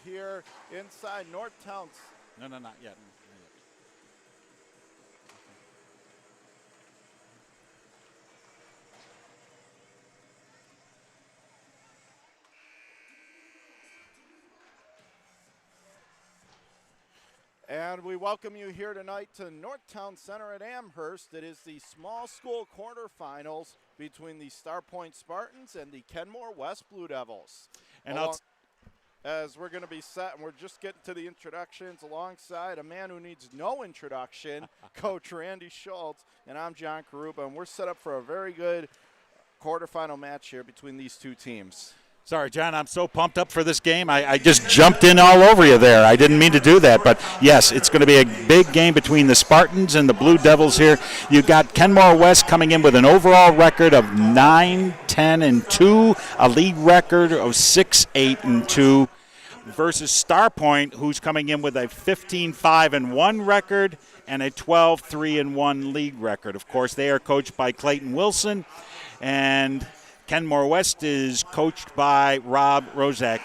here inside Northtown. No, not yet. Not yet. And we welcome you here tonight to Northtown Center at Amherst. It is the small school quarterfinals between the Starpoint Spartans and the Kenmore West Blue Devils. And as we're going to be set, and we're just getting to the introductions alongside a man who needs no introduction, Coach Randy Schultz, and I'm John Karuba, and we're set up for a very good quarterfinal match here between these two teams. Sorry, John, I'm so pumped up for this game. I just jumped in all over you there. I didn't mean to do that, but yes, it's going to be a big game between the Spartans and the Blue Devils here. You've got Kenmore West coming in with an overall record of 9-10-2, a league record of 6-8-2, versus Starpoint, who's coming in with a 15-5-1 record and a 12-3-1 league record. Of course, they are coached by Clayton Wilson, and Kenmore West is coached by Rob Rozak.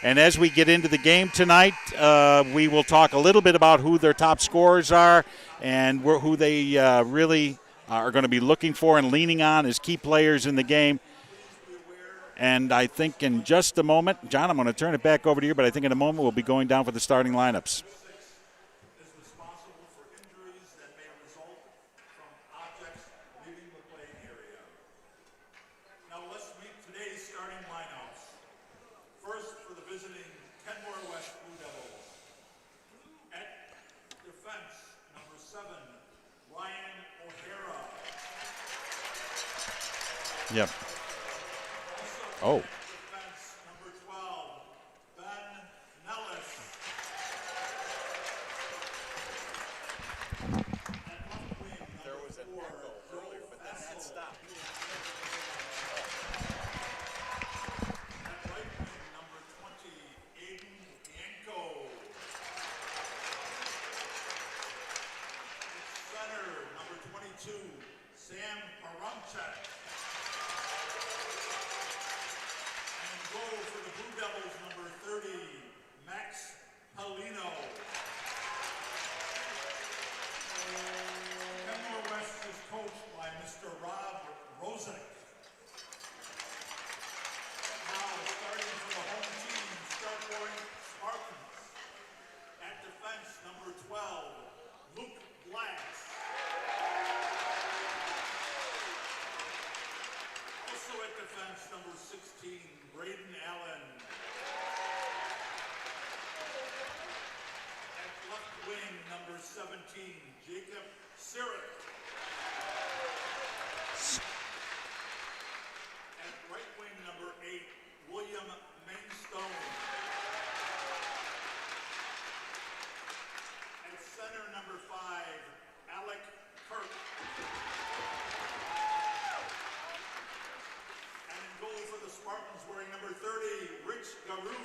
And as we get into the game tonight, we will talk a little bit about who their top scorers are and who they really are going to be looking for and leaning on as key players in the game. And I think in just a moment, John, I'm going to turn it back over to you, but I think in a moment we'll be going down for the starting lineups. Yep. Oh. Number 12, Ben Nellis. There was an echo earlier, but then that stopped. At right wing, number 20, Aiden Yanko. Center, number 22, Sam Paramchak. Goal for the Blue Devils, number 30, Max Polino. Kenmore West is coached by Mr. Rob Rozak. Now starting for the home team, Starpoint Spartans. At defense, number 12, Luke Glass. Also at defense, number 16, Braden Allen. At left wing, number 17, Jacob Sirik. At right wing, number 8, William Mainstone. At center, number 5, Alec Kirk. Goal for the Spartans, wearing number 30, Rich Garou.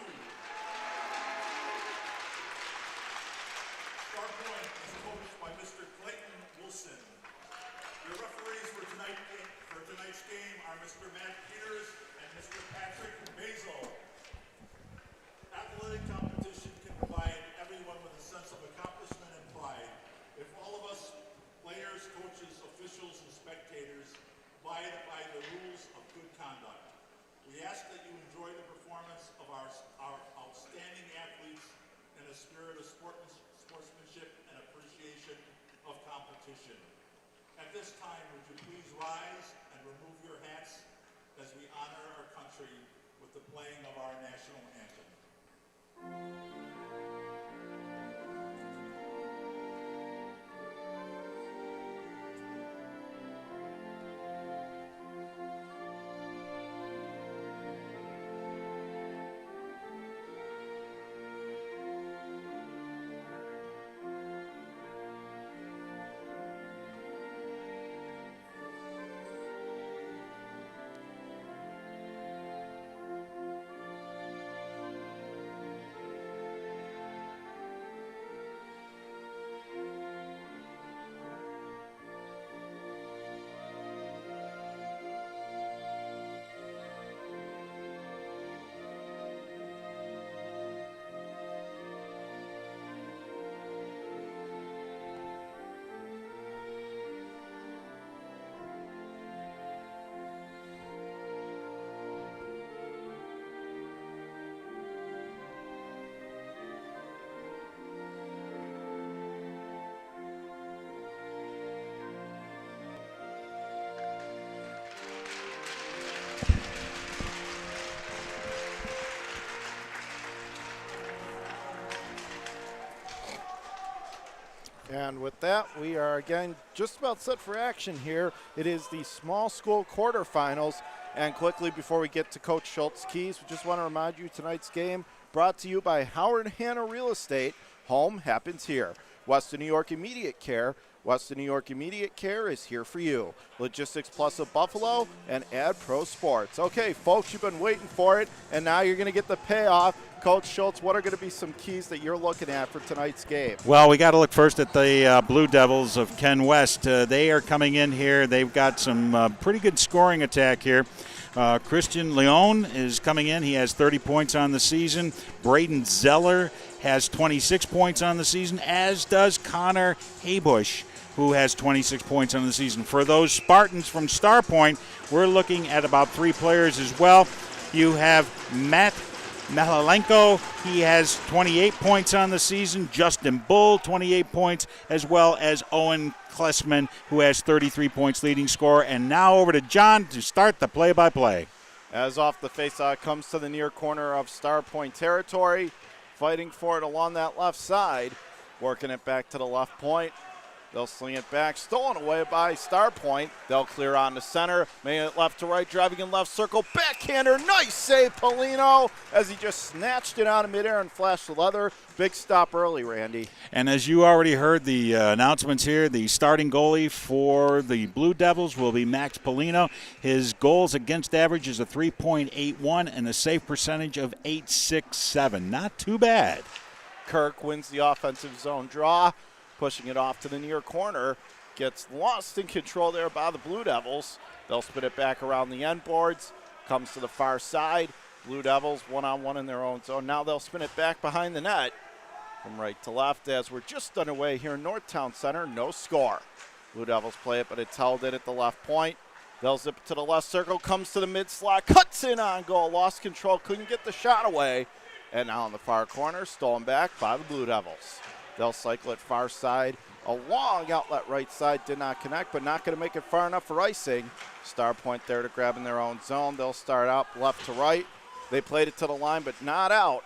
Starpoint is coached by Mr. Clayton Wilson. Your referees for tonight's game are Mr. Matt Peters and Mr. Patrick Basil. Athletic competition can provide everyone with a sense of accomplishment and pride. If all of us, players, coaches, officials, and spectators, abide by the rules of good conduct. We ask that you enjoy the performance of our outstanding athletes in a spirit of sportsmanship and appreciation of competition. At this time, would you please rise and remove your hats as we honor our country with the playing of our national anthem. And with that, we are again just about set for action here. It is the small school quarterfinals. And quickly, before we get to Coach Schultz's keys, we just want to remind you tonight's game brought to you by Howard Hanna Real Estate. Home happens here. Western New York Immediate Care. Western New York Immediate Care is here for you. Logistics Plus of Buffalo and Ad Pro Sports. Okay, folks, you've been waiting for it, and now you're going to get the payoff. Coach Schultz, what are going to be some keys that you're looking at for tonight's game? Well, we got to look first at the Blue Devils of Ken West. They are coming in here. They've got some pretty good scoring attack here. Christian Leon is coming in. He has 30 points on the season. Braden Zeller has 26 points on the season, as does Connor Haybush, who has 26 points on the season. For those Spartans from Starpoint, we're looking at about 3 players as well. You have Matt Melalenko. He has 28 points on the season. Justin Bull, 28 points, as well as Owen Klessman, who has 33 points, leading scorer. And now over to John to start the play-by-play. As off the faceoff comes to the near corner of Starpoint territory, fighting for it along that left side, working it back to the left point. They'll sling it back, stolen away by Starpoint. They'll clear on the center, making it left to right, driving in left circle, backhander, nice save, Polino, as he just snatched it out of midair and flashed the leather. Big stop early, Randy. And as you already heard the announcements here, the starting goalie for the Blue Devils will be Max Polino. His goals against average is a 3.81 and a save percentage of .867. Not too bad. Kirk wins the offensive zone draw, pushing it off to the near corner. Gets lost in control there by the Blue Devils. They'll spin it back around the end boards. Comes to the far side. Blue Devils one-on-one in their own zone. Now they'll spin it back behind the net from right to left as we're just underway here in Northtown Center. No score. Blue Devils play it, but it's held in at the left point. They'll zip it to the left circle. Comes to the mid-slot. Cuts in on goal. Lost control. Couldn't get the shot away. And now in the far corner, stolen back by the Blue Devils. They'll cycle it far side. A long outlet right side did not connect, but not going to make it far enough for icing. Starpoint there to grab in their own zone. They'll start out left to right. They played it to the line, but not out.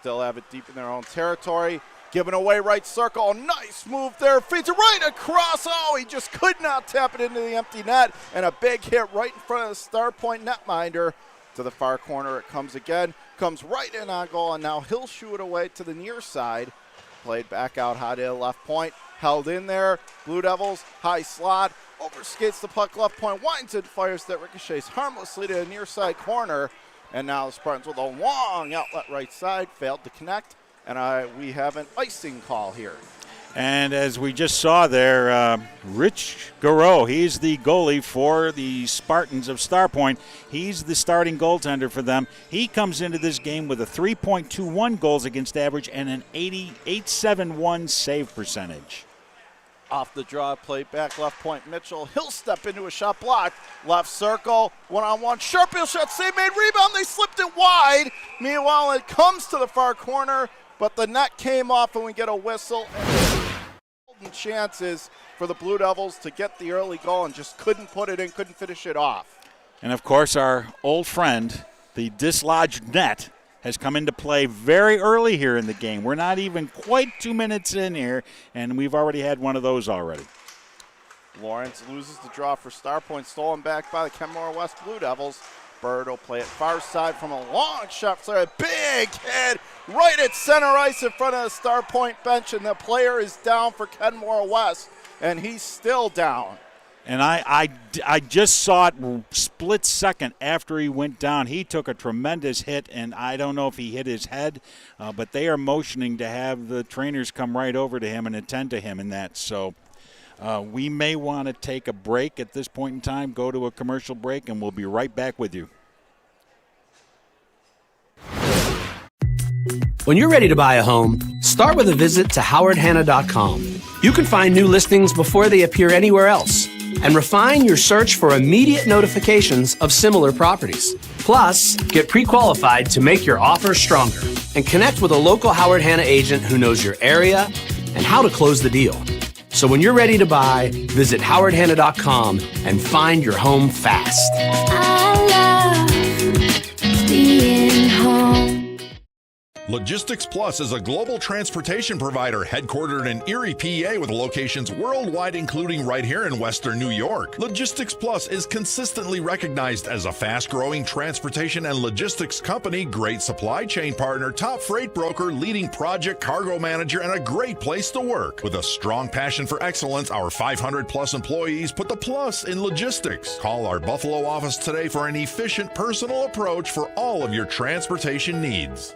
Still have it deep in their own territory. Giving away right circle. Nice move there. Feeds it right across. Oh, he just could not tap it into the empty net. And a big hit right in front of the Starpoint netminder. To the far corner it comes again. Comes right in on goal, and now he'll shoot it away to the near side. Played back out high to the left point. Held in there. Blue Devils, high slot. Overskates the puck left point. Winds and fires that ricochets harmlessly to the near side corner. And now the Spartans with a long outlet right side. Failed to connect. And we have an icing call here. And as we just saw there, Rich Garreau, he's the goalie for the Spartans of Starpoint. He's the starting goaltender for them. He comes into this game with a 3.21 goals against average and an .871 save percentage. Off the draw, play back left point. Mitchell, he'll step into a shot block. Left circle, one-on-one. Sharpfield shot, save made, rebound. They slipped it wide. Meanwhile, it comes to the far corner, but the net came off and we get a whistle. And chances for the Blue Devils to get the early goal and just couldn't put it in, couldn't finish it off. And, of course, our old friend, the dislodged net, has come into play very early here in the game. We're not even quite 2 minutes in here, and we've already had one of those already. Lawrence loses the draw for Starpoint, stolen back by the Kenmore West Blue Devils. Bird will play it far side from a long shot. So a big hit right at center ice in front of the Starpoint bench, and the player is down for Kenmore West, and he's still down. And I just saw it split second after he went down. He took a tremendous hit, and I don't know if he hit his head, but they are motioning to have the trainers come right over to him and attend to him in that. So we may want to take a break at this point in time, go to a commercial break, and we'll be right back with you. When you're ready to buy a home, start with a visit to howardhanna.com. You can find new listings before they appear anywhere else and refine your search for immediate notifications of similar properties. Plus, get pre-qualified to make your offer stronger and connect with a local Howard Hanna agent who knows your area and how to close the deal. So when you're ready to buy, visit howardhanna.com and find your home fast. I love being home. Logistics Plus is a global transportation provider headquartered in Erie, PA, with locations worldwide, including right here in Western New York. Logistics Plus is consistently recognized as a fast-growing transportation and logistics company, great supply chain partner, top freight broker, leading project cargo manager, and a great place to work. With a strong passion for excellence, our 500-plus employees put the plus in logistics. Call our Buffalo office today for an efficient, personal approach for all of your transportation needs.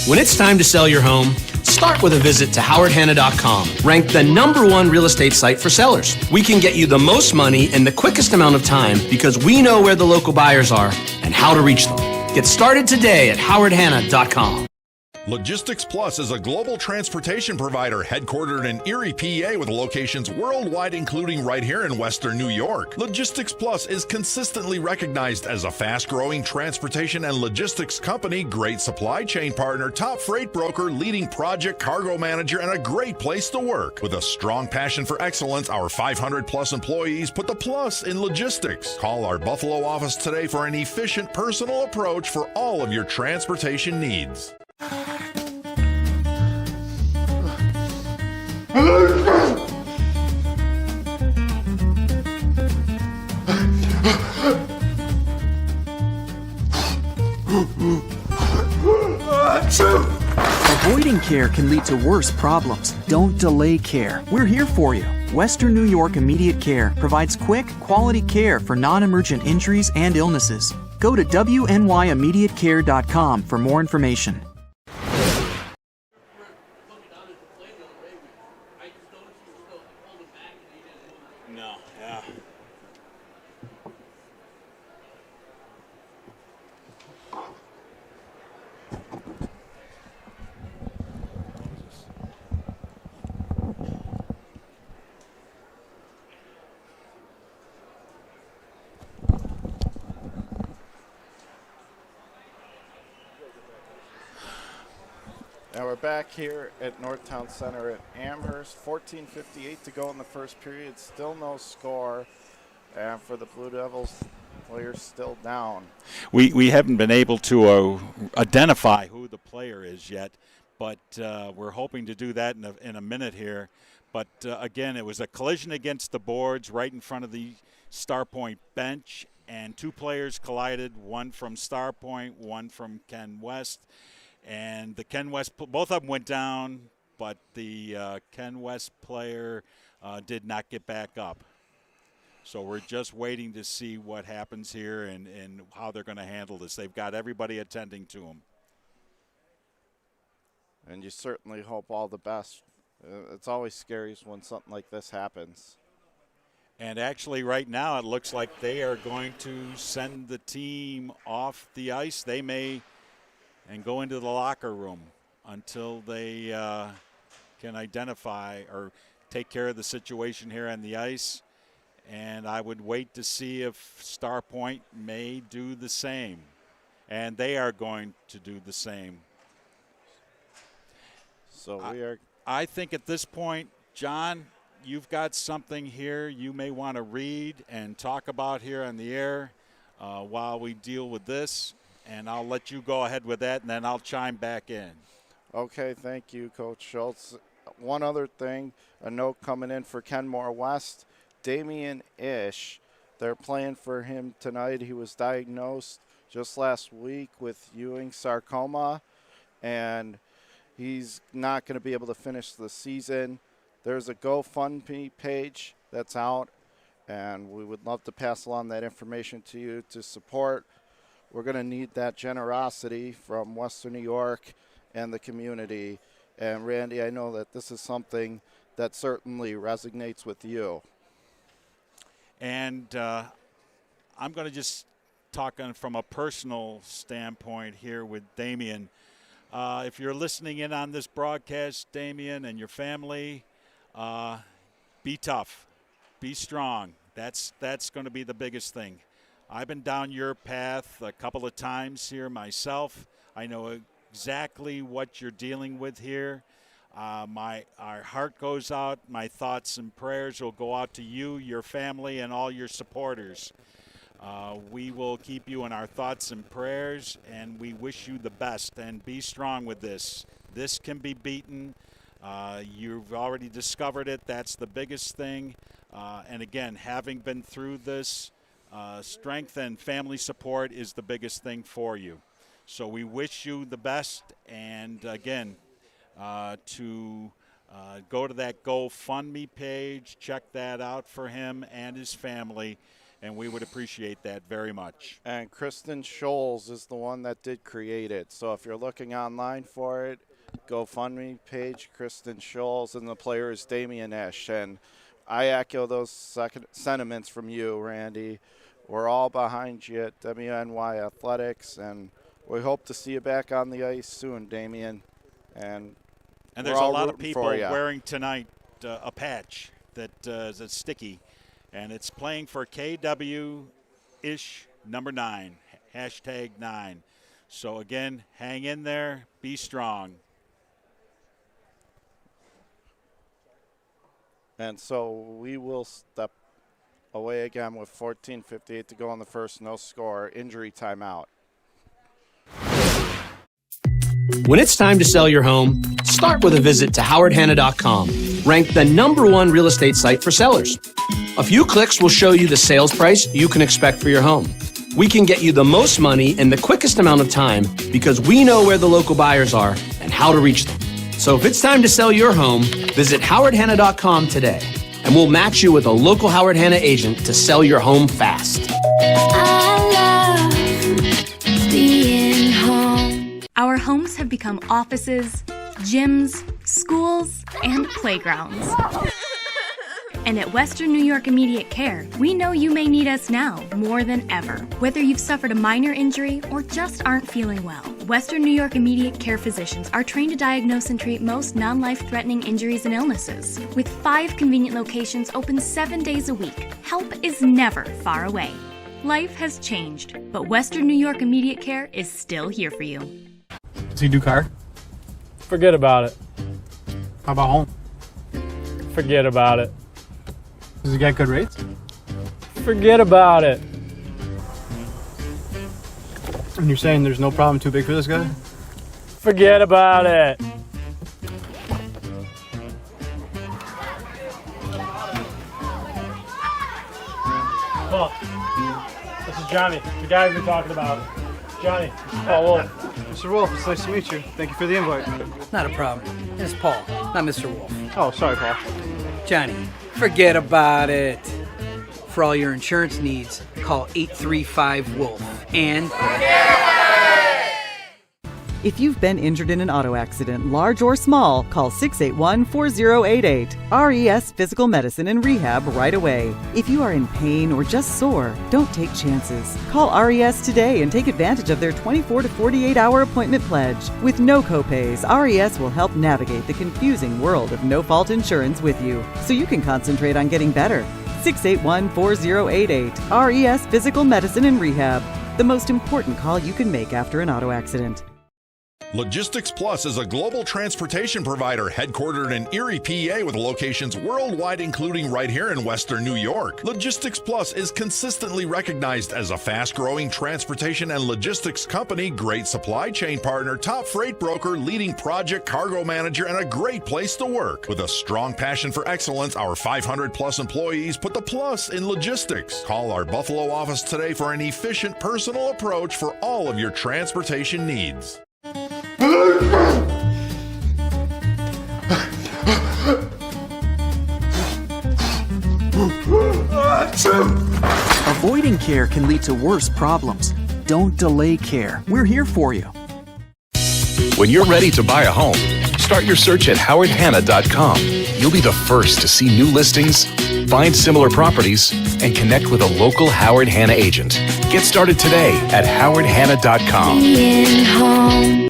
When it's time to sell your home, start with a visit to howardhanna.com, ranked the #1 real estate site for sellers. We can get you the most money in the quickest amount of time because we know where the local buyers are and how to reach them. Get started today at howardhanna.com. Logistics Plus is a global transportation provider headquartered in Erie, PA, with locations worldwide, including right here in Western New York. Logistics Plus is consistently recognized as a fast-growing transportation and logistics company, great supply chain partner, top freight broker, leading project cargo manager, and a great place to work. With a strong passion for excellence, our 500-plus employees put the plus in logistics. Call our Buffalo office today for an efficient, personal approach for all of your transportation needs. Avoiding care can lead to worse problems. Don't delay care. We're here for you. Western New York Immediate Care provides quick, quality care for non-emergent injuries and illnesses. Go to wnyImmediatecare.com for more information. No, yeah. Now we're back here at Northtown Center at Amherst. 14:58 to go in the first period. Still no score. And for the Blue Devils, players still down. We haven't been able to identify who the player is yet, but we're hoping to do that in a minute here. But again, it was a collision against the boards right in front of the Starpoint bench, and two players collided, one from Starpoint, one from Ken West. And the Ken West, both of them went down, but the Ken West player did not get back up. So we're just waiting to see what happens here and how they're going to handle this. They've got everybody attending to them. And you certainly hope all the best. It's always scary when something like this happens. And actually right now it looks like they are going to send the team off the ice. They may and go into the locker room until they can identify or take care of the situation here on the ice. And I would wait to see if Starpoint may do the same. And they are going to do the same. So we are. I think at this point, John, you've got something here you may want to read and talk about here on the air while we deal with this. And I'll let you go ahead with that, and then I'll chime back in. Okay, thank you, Coach Schultz. One other thing, a note coming in for Kenmore West. Damian Ish, they're playing for him tonight. He was diagnosed just last week with Ewing sarcoma, and he's not going to be able to finish the season. There's a GoFundMe page that's out, and we would love to pass along that information to you to support. We're going to need that generosity from Western New York and the community. And Randy, I know that this is something that certainly resonates with you. And I'm going to just talk from a personal standpoint here with Damian. If you're listening in on this broadcast, Damian, and your family, be tough, be strong. That's going to be the biggest thing. I've been down your path a couple of times here myself. I know exactly what you're dealing with here. Our heart goes out. My thoughts and prayers will go out to you, your family, and all your supporters. We will keep you in our thoughts and prayers, and we wish you the best. And be strong with this. This can be beaten. You've already discovered it. That's the biggest thing. And again, having been through this, strength and family support is the biggest thing for you. So we wish you the best. And again, to go to that GoFundMe page, check that out for him and his family, and we would appreciate that very much. And Kristen Scholes is the one that did create it. So if you're looking online for it, GoFundMe page, Kristen Scholes, and the player is Damian Esch. And I echo those sentiments from you, Randy. We're all behind you at WNY Athletics, and we hope to see you back on the ice soon, Damian. And there's a lot of people wearing tonight a patch that is sticky, and it's playing for KW-ish number 9, #9. So again, hang in there, be strong. And so we will step away again with 14:58 to go on the first, no score, injury timeout. When it's time to sell your home, start with a visit to howardhanna.com, ranked the #1 real estate site for sellers. A few clicks will show you the sales price you can expect for your home. We can get you the most money in the quickest amount of time because we know where the local buyers are and how to reach them. So if it's time to sell your home, visit howardhanna.com today, and we'll match you with a local Howard Hanna agent to sell your home fast. I love being home. Our homes have become offices, gyms, schools, and playgrounds. And at Western New York Immediate Care, we know you may need us now more than ever. Whether you've suffered a minor injury or just aren't feeling well, Western New York Immediate Care physicians are trained to diagnose and treat most non-life-threatening injuries and illnesses. With 5 convenient locations open 7 days a week, help is never far away. Life has changed, but Western New York Immediate Care is still here for you. Does he do car? Forget about it. How about home? Forget about it. Does he get good rates? Forget about it. And you're saying there's no problem too big for this guy? Forget about it. Oh, this is Johnny, the guy we've been talking about. Johnny. Oh, Wolf. Mr. Wolf, it's nice to meet you. Thank you for the invite. Not a problem. It's Paul, not Mr. Wolf. Oh, sorry, Paul. Johnny, forget about it. For all your insurance needs, call 835-WOLF. And if you've been injured in an auto accident, large or small, call 681-4088. RES Physical Medicine and Rehab right away. If you are in pain or just sore, don't take chances. Call RES today and take advantage of their 24 to 48-hour appointment pledge. With no copays, RES will help navigate the confusing world of no-fault insurance with you, so you can concentrate on getting better. 681-4088. RES Physical Medicine and Rehab. The most important call you can make after an auto accident. Logistics Plus is a global transportation provider headquartered in Erie, PA with locations worldwide, including right here in Western New York. Logistics Plus is consistently recognized as a fast-growing transportation and logistics company, great supply chain partner, top freight broker, leading project cargo manager, and a great place to work. With a strong passion for excellence, our 500-plus employees put the plus in logistics. Call our Buffalo office today for an efficient, personal approach for all of your transportation needs. Avoiding care can lead to worse problems. Don't delay care. We're here for you. When you're ready to buy a home, start your search at howardhanna.com. You'll be the first to see new listings, find similar properties, and connect with a local Howard Hanna agent. Get started today at howardhanna.com.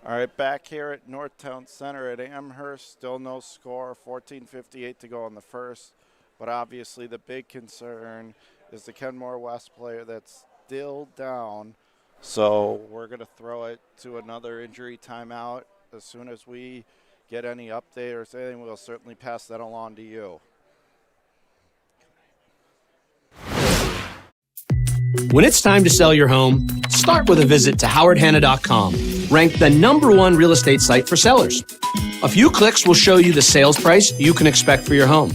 All right, back here at Northtown Center at Amherst, still no score, 14:58 to go in the first. But obviously the big concern is the Kenmore West player that's still down. So we're going to throw it to another injury timeout as soon as we get any update or anything, we'll certainly pass that along to you. When it's time to sell your home, start with a visit to howardhanna.com, ranked the #1 real estate site for sellers. A few clicks will show you the sales price you can expect for your home.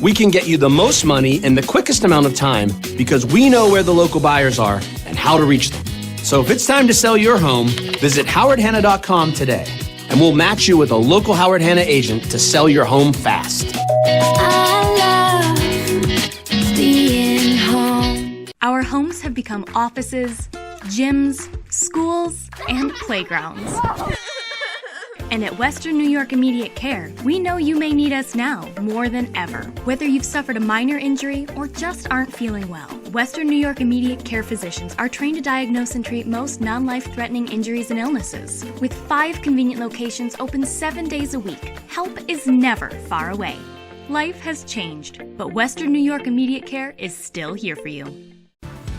We can get you the most money in the quickest amount of time because we know where the local buyers are and how to reach them. So if it's time to sell your home, visit howardhanna.com today, and we'll match you with a local Howard Hanna agent to sell your home fast. Our homes have become offices, gyms, schools, and playgrounds. And at Western New York Immediate Care, we know you may need us now more than ever. Whether you've suffered a minor injury or just aren't feeling well, Western New York Immediate Care physicians are trained to diagnose and treat most non-life-threatening injuries and illnesses. With 5 convenient locations open 7 days a week, help is never far away. Life has changed, but Western New York Immediate Care is still here for you.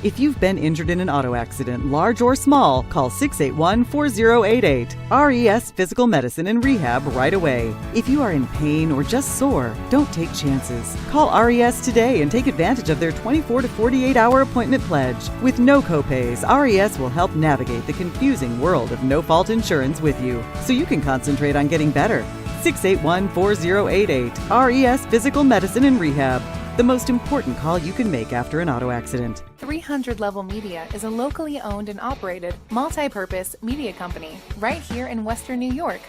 If you've been injured in an auto accident, large or small, call 681-4088. RES Physical Medicine and Rehab right away. If you are in pain or just sore, don't take chances. Call RES today and take advantage of their 24 to 48-hour appointment pledge. With no copays, RES will help navigate the confusing world of no-fault insurance with you, so you can concentrate on getting better. 681-4088. RES Physical Medicine and Rehab. The most important call you can make after an auto accident. 300 Level Media is a locally owned and operated, multi-purpose media company right here in Western New York.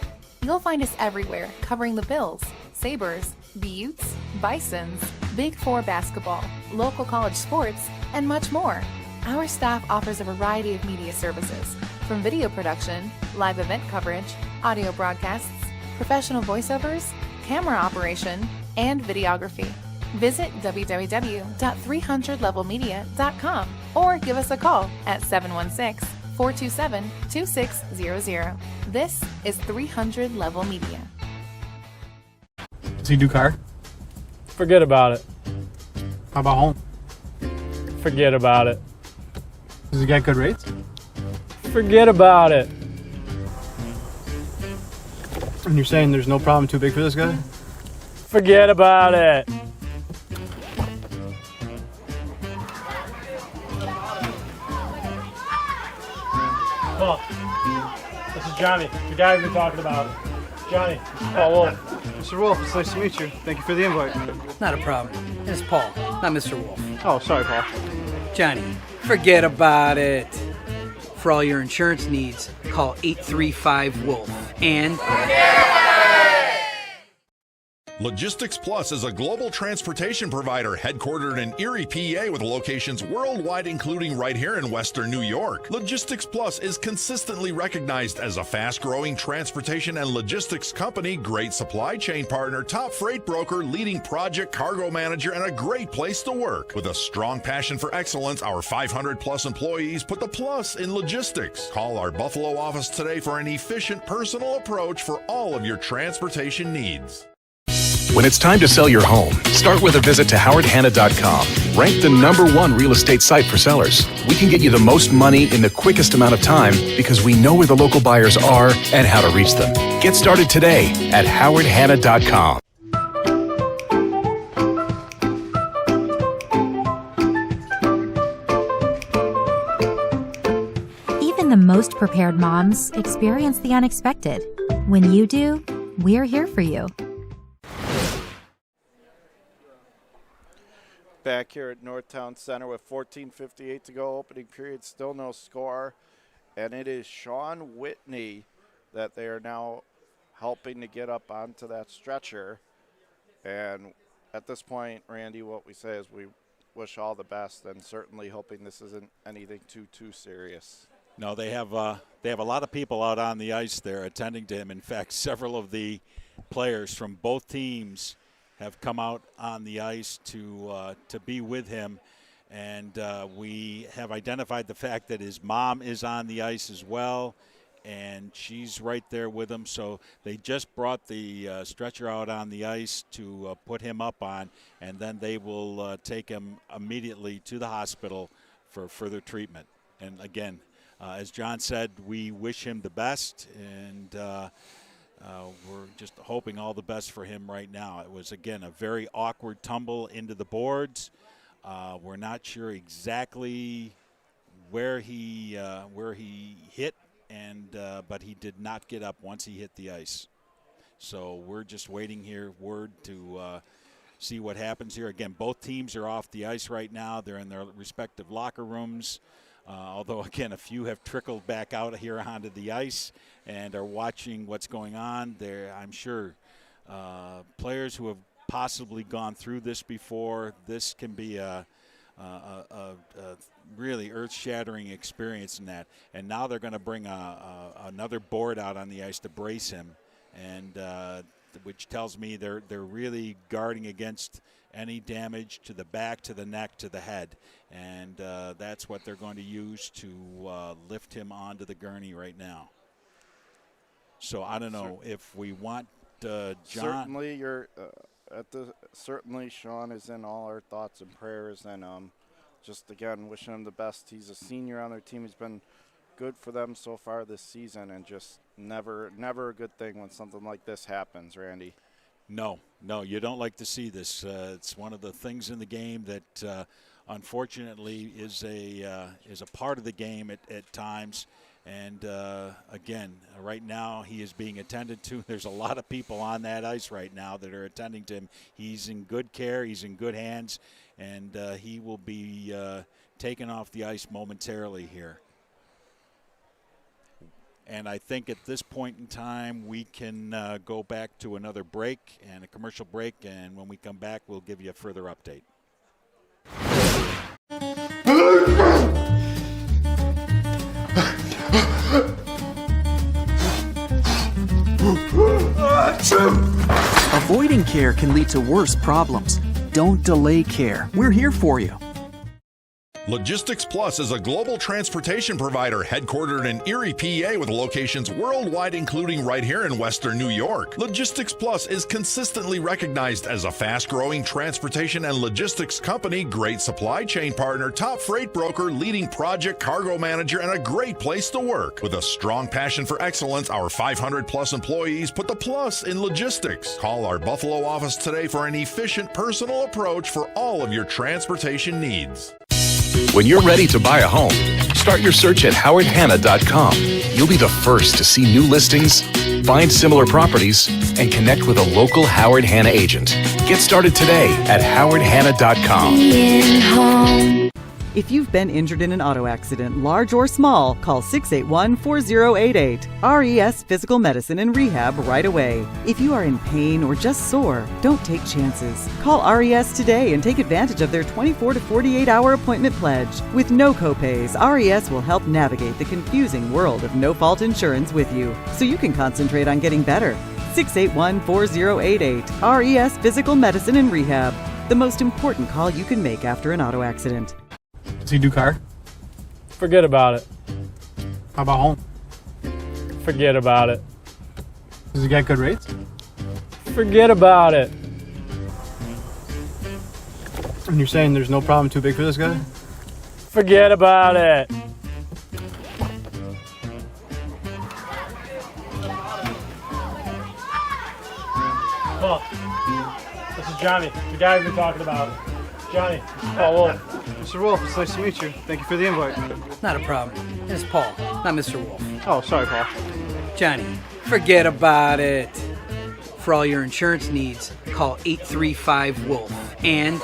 You'll find us everywhere, covering the Bills, Sabres, Buttes, Bisons, Big Four basketball, local college sports, and much more. Our staff offers a variety of media services, from video production, live event coverage, audio broadcasts, professional voiceovers, camera operation, and videography. Visit www.300levelmedia.com or give us a call at 716-427-2600. This is 300 Level Media. Does he do car? Forget about it. How about home? Forget about it. Does he get good rates? Forget about it. And you're saying there's no problem too big for this guy? Forget about it. Huh. This is Johnny, the guy we've been talking about. Johnny. Oh, Wolf. Mr. Wolf, it's nice to meet you. Thank you for the invite. Not a problem. It's Paul, not Mr. Wolf. Oh, sorry, Paul. Johnny, forget about it. For all your insurance needs, call 835-WOLF. And... Logistics Plus is a global transportation provider headquartered in Erie, PA with locations worldwide, including right here in Western New York. Logistics Plus is consistently recognized as a fast-growing transportation and logistics company, great supply chain partner, top freight broker, leading project cargo manager, and a great place to work. With a strong passion for excellence, our 500-plus employees put the plus in logistics. Call our Buffalo office today for an efficient, personal approach for all of your transportation needs. When it's time to sell your home, start with a visit to howardhanna.com, ranked the #1 real estate site for sellers. We can get you the most money in the quickest amount of time because we know where the local buyers are and how to reach them. Get started today at howardhanna.com. Even the most prepared moms experience the unexpected. When you do, we're here for you. Back here at Northtown Center with 14:58 to go, opening period, still no score. And it is Sean Whitney that they are now helping to get up onto that stretcher. And at this point, Randy, what we say is we wish all the best and certainly hoping this isn't anything too serious. No, they have a lot of people out on the ice there attending to him. In fact, several of the players from both teams have come out on the ice to be with him, and we have identified the fact that his mom is on the ice as well, and she's right there with him. So they just brought the stretcher out on the ice to put him up on, and then they will take him immediately to the hospital for further treatment. And again, as John said, we wish him the best, and we're just hoping all the best for him right now. It was, again, a very awkward tumble into the boards. We're not sure exactly where he hit, but he did not get up once he hit the ice. So we're just waiting here, word to see what happens here. Again, both teams are off the ice right now. They're in their respective locker rooms. Although, again, a few have trickled back out here onto the ice and are watching what's going on. I'm sure players who have possibly gone through this before, this can be a really earth-shattering experience in that. And now they're going to bring another board out on the ice to brace him, and which tells me they're really guarding against any damage to the back, to the neck, to the head. And that's what they're going to use to lift him onto the gurney right now. So I don't know if we want John. Certainly, certainly Sean is in all our thoughts and prayers, and just again wishing him the best. He's a senior on their team. He's been good for them so far this season, and just never a good thing when something like this happens, Randy. No, you don't like to see this. It's one of the things in the game that unfortunately is a part of the game at times. And again, right now he is being attended to. There's a lot of people on that ice right now that are attending to him. He's in good care. He's in good hands, and he will be taken off the ice momentarily here. And I think at this point in time, we can go back to another break and a commercial break. And when we come back, we'll give you a further update. Avoiding care can lead to worse problems. Don't delay care. We're here for you. Logistics Plus is a global transportation provider headquartered in Erie, PA with locations worldwide, including right here in Western New York. Logistics Plus is consistently recognized as a fast-growing transportation and logistics company, great supply chain partner, top freight broker, leading project cargo manager, and a great place to work. With a strong passion for excellence, our 500-plus employees put the plus in logistics. Call our Buffalo office today for an efficient, personal approach for all of your transportation needs. When you're ready to buy a home, start your search at howardhanna.com. You'll be the first to see new listings, find similar properties, and connect with a local Howard Hanna agent. Get started today at howardhanna.com. If you've been injured in an auto accident, large or small, call 681-4088. RES Physical Medicine and Rehab right away. If you are in pain or just sore, don't take chances. Call RES today and take advantage of their 24 to 48-hour appointment pledge. With no copays, RES will help navigate the confusing world of no-fault insurance with you, so you can concentrate on getting better. 681-4088. RES Physical Medicine and Rehab. The most important call you can make after an auto accident. Does he do car? Forget about it. How about home? Forget about it. Does he get good rates? Forget about it. And you're saying there's no problem too big for this guy? Forget about it. Look, this is Johnny, the guy we've been talking about. Johnny, Paul Wolf. Mr. Wolf, it's nice to meet you. Thank you for the invite. Not a problem. It's Paul, not Mr. Wolf. Oh, sorry, Paul. Johnny, forget about it. For all your insurance needs, call 835-WOLF. And...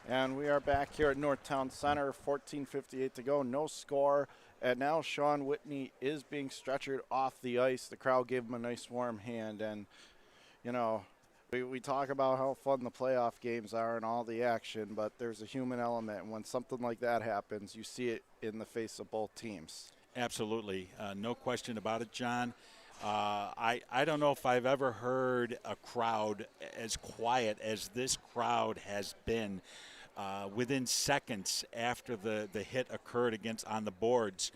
And we are back here at Northtown Center, 14:58 to go, no score. And now Sean Whitney is being stretchered off the ice. The crowd gave him a nice warm hand. And, you know, we talk about how fun the playoff games are and all the action, but there's a human element. And when something like that happens, you see it in the face of both teams. Absolutely. No question about it, John. I don't know if I've ever heard a crowd as quiet as this crowd has been. Within seconds after the hit occurred on the boards,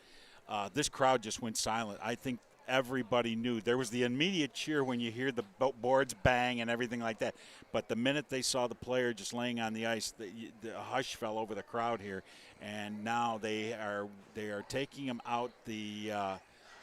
this crowd just went silent. I think everybody knew. There was the immediate cheer when you hear the boards bang and everything like that. But the minute they saw the player just laying on the ice, the hush fell over the crowd here. And now they are taking him out the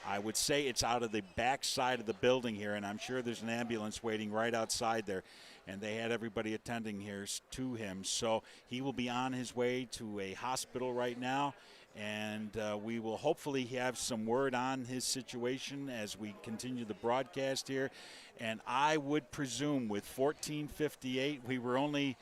I would say it's out of the back side of the building here, and I'm sure there's an ambulance waiting right outside there. And they had everybody attending here to him. So he will be on his way to a hospital right now. And we will hopefully have some word on his situation as we continue the broadcast here. And I would presume with 14:58, we were only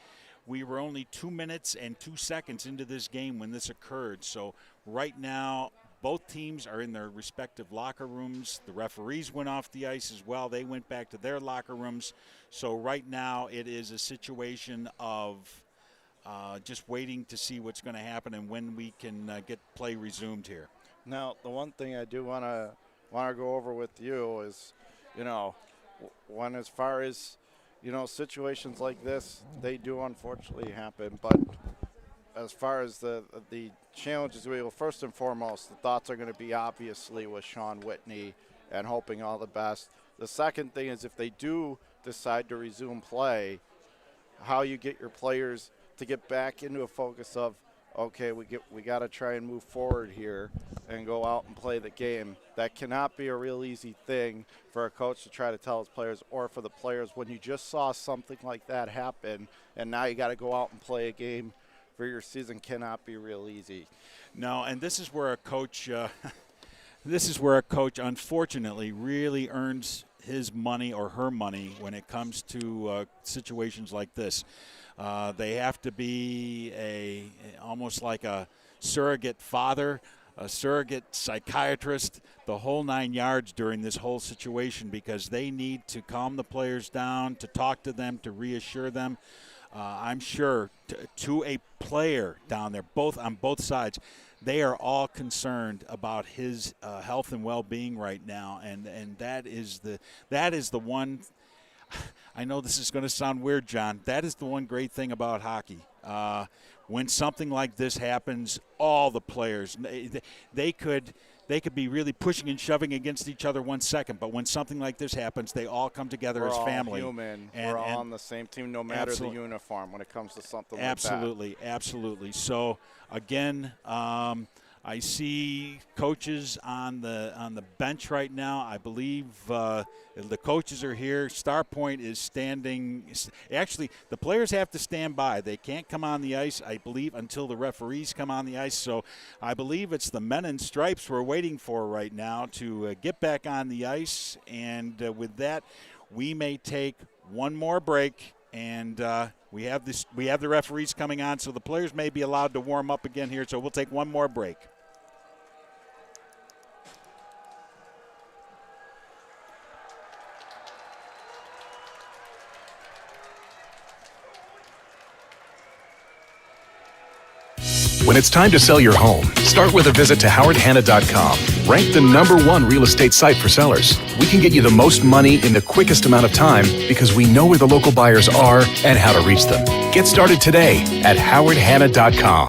2 minutes and 2 seconds into this game when this occurred. So right now, both teams are in their respective locker rooms. The referees went off the ice as well. They went back to their locker rooms. So right now it is a situation of just waiting to see what's going to happen and when we can get play resumed here. Now, the one thing I do want to go over with you is, when as far as, situations like this, they do unfortunately happen. But as far as the challenges, first and foremost, the thoughts are going to be obviously with Sean Whitney and hoping all the best. The second thing is if they do decide to resume play, how you get your players to get back into a focus of, okay, we got to try and move forward here and go out and play the game. That cannot be a real easy thing for a coach to try to tell his players, or for the players when you just saw something like that happen and now you got to go out and play a game for your season. Cannot be real easy. No, and this is where a coach unfortunately really earns his money or her money when it comes to situations like this. They have to be almost like a surrogate father, a surrogate psychiatrist, the whole 9 yards during this whole situation, because they need to calm the players down, to talk to them, to reassure them. I'm sure to a player down there, on both sides, they are all concerned about his health and well-being right now, and that is the one. I know this is going to sound weird, John. That is the one great thing about hockey. When something like this happens, all the players, they could be really pushing and shoving against each other 1 second, but when something like this happens, they all come together as family. We're all human. We're all on the same team, no matter the uniform, when it comes to something like that. Absolutely. So, again, I see coaches on the bench right now. I believe the coaches are here. Starpoint is standing. Actually, the players have to stand by. They can't come on the ice, I believe, until the referees come on the ice. So I believe it's the men in stripes we're waiting for right now to get back on the ice. And with that, we may take one more break. And we have the referees coming on, so the players may be allowed to warm up again here. So we'll take one more break. When it's time to sell your home, start with a visit to howardhanna.com. Ranked the #1 real estate site for sellers. We can get you the most money in the quickest amount of time because we know where the local buyers are and how to reach them. Get started today at howardhanna.com.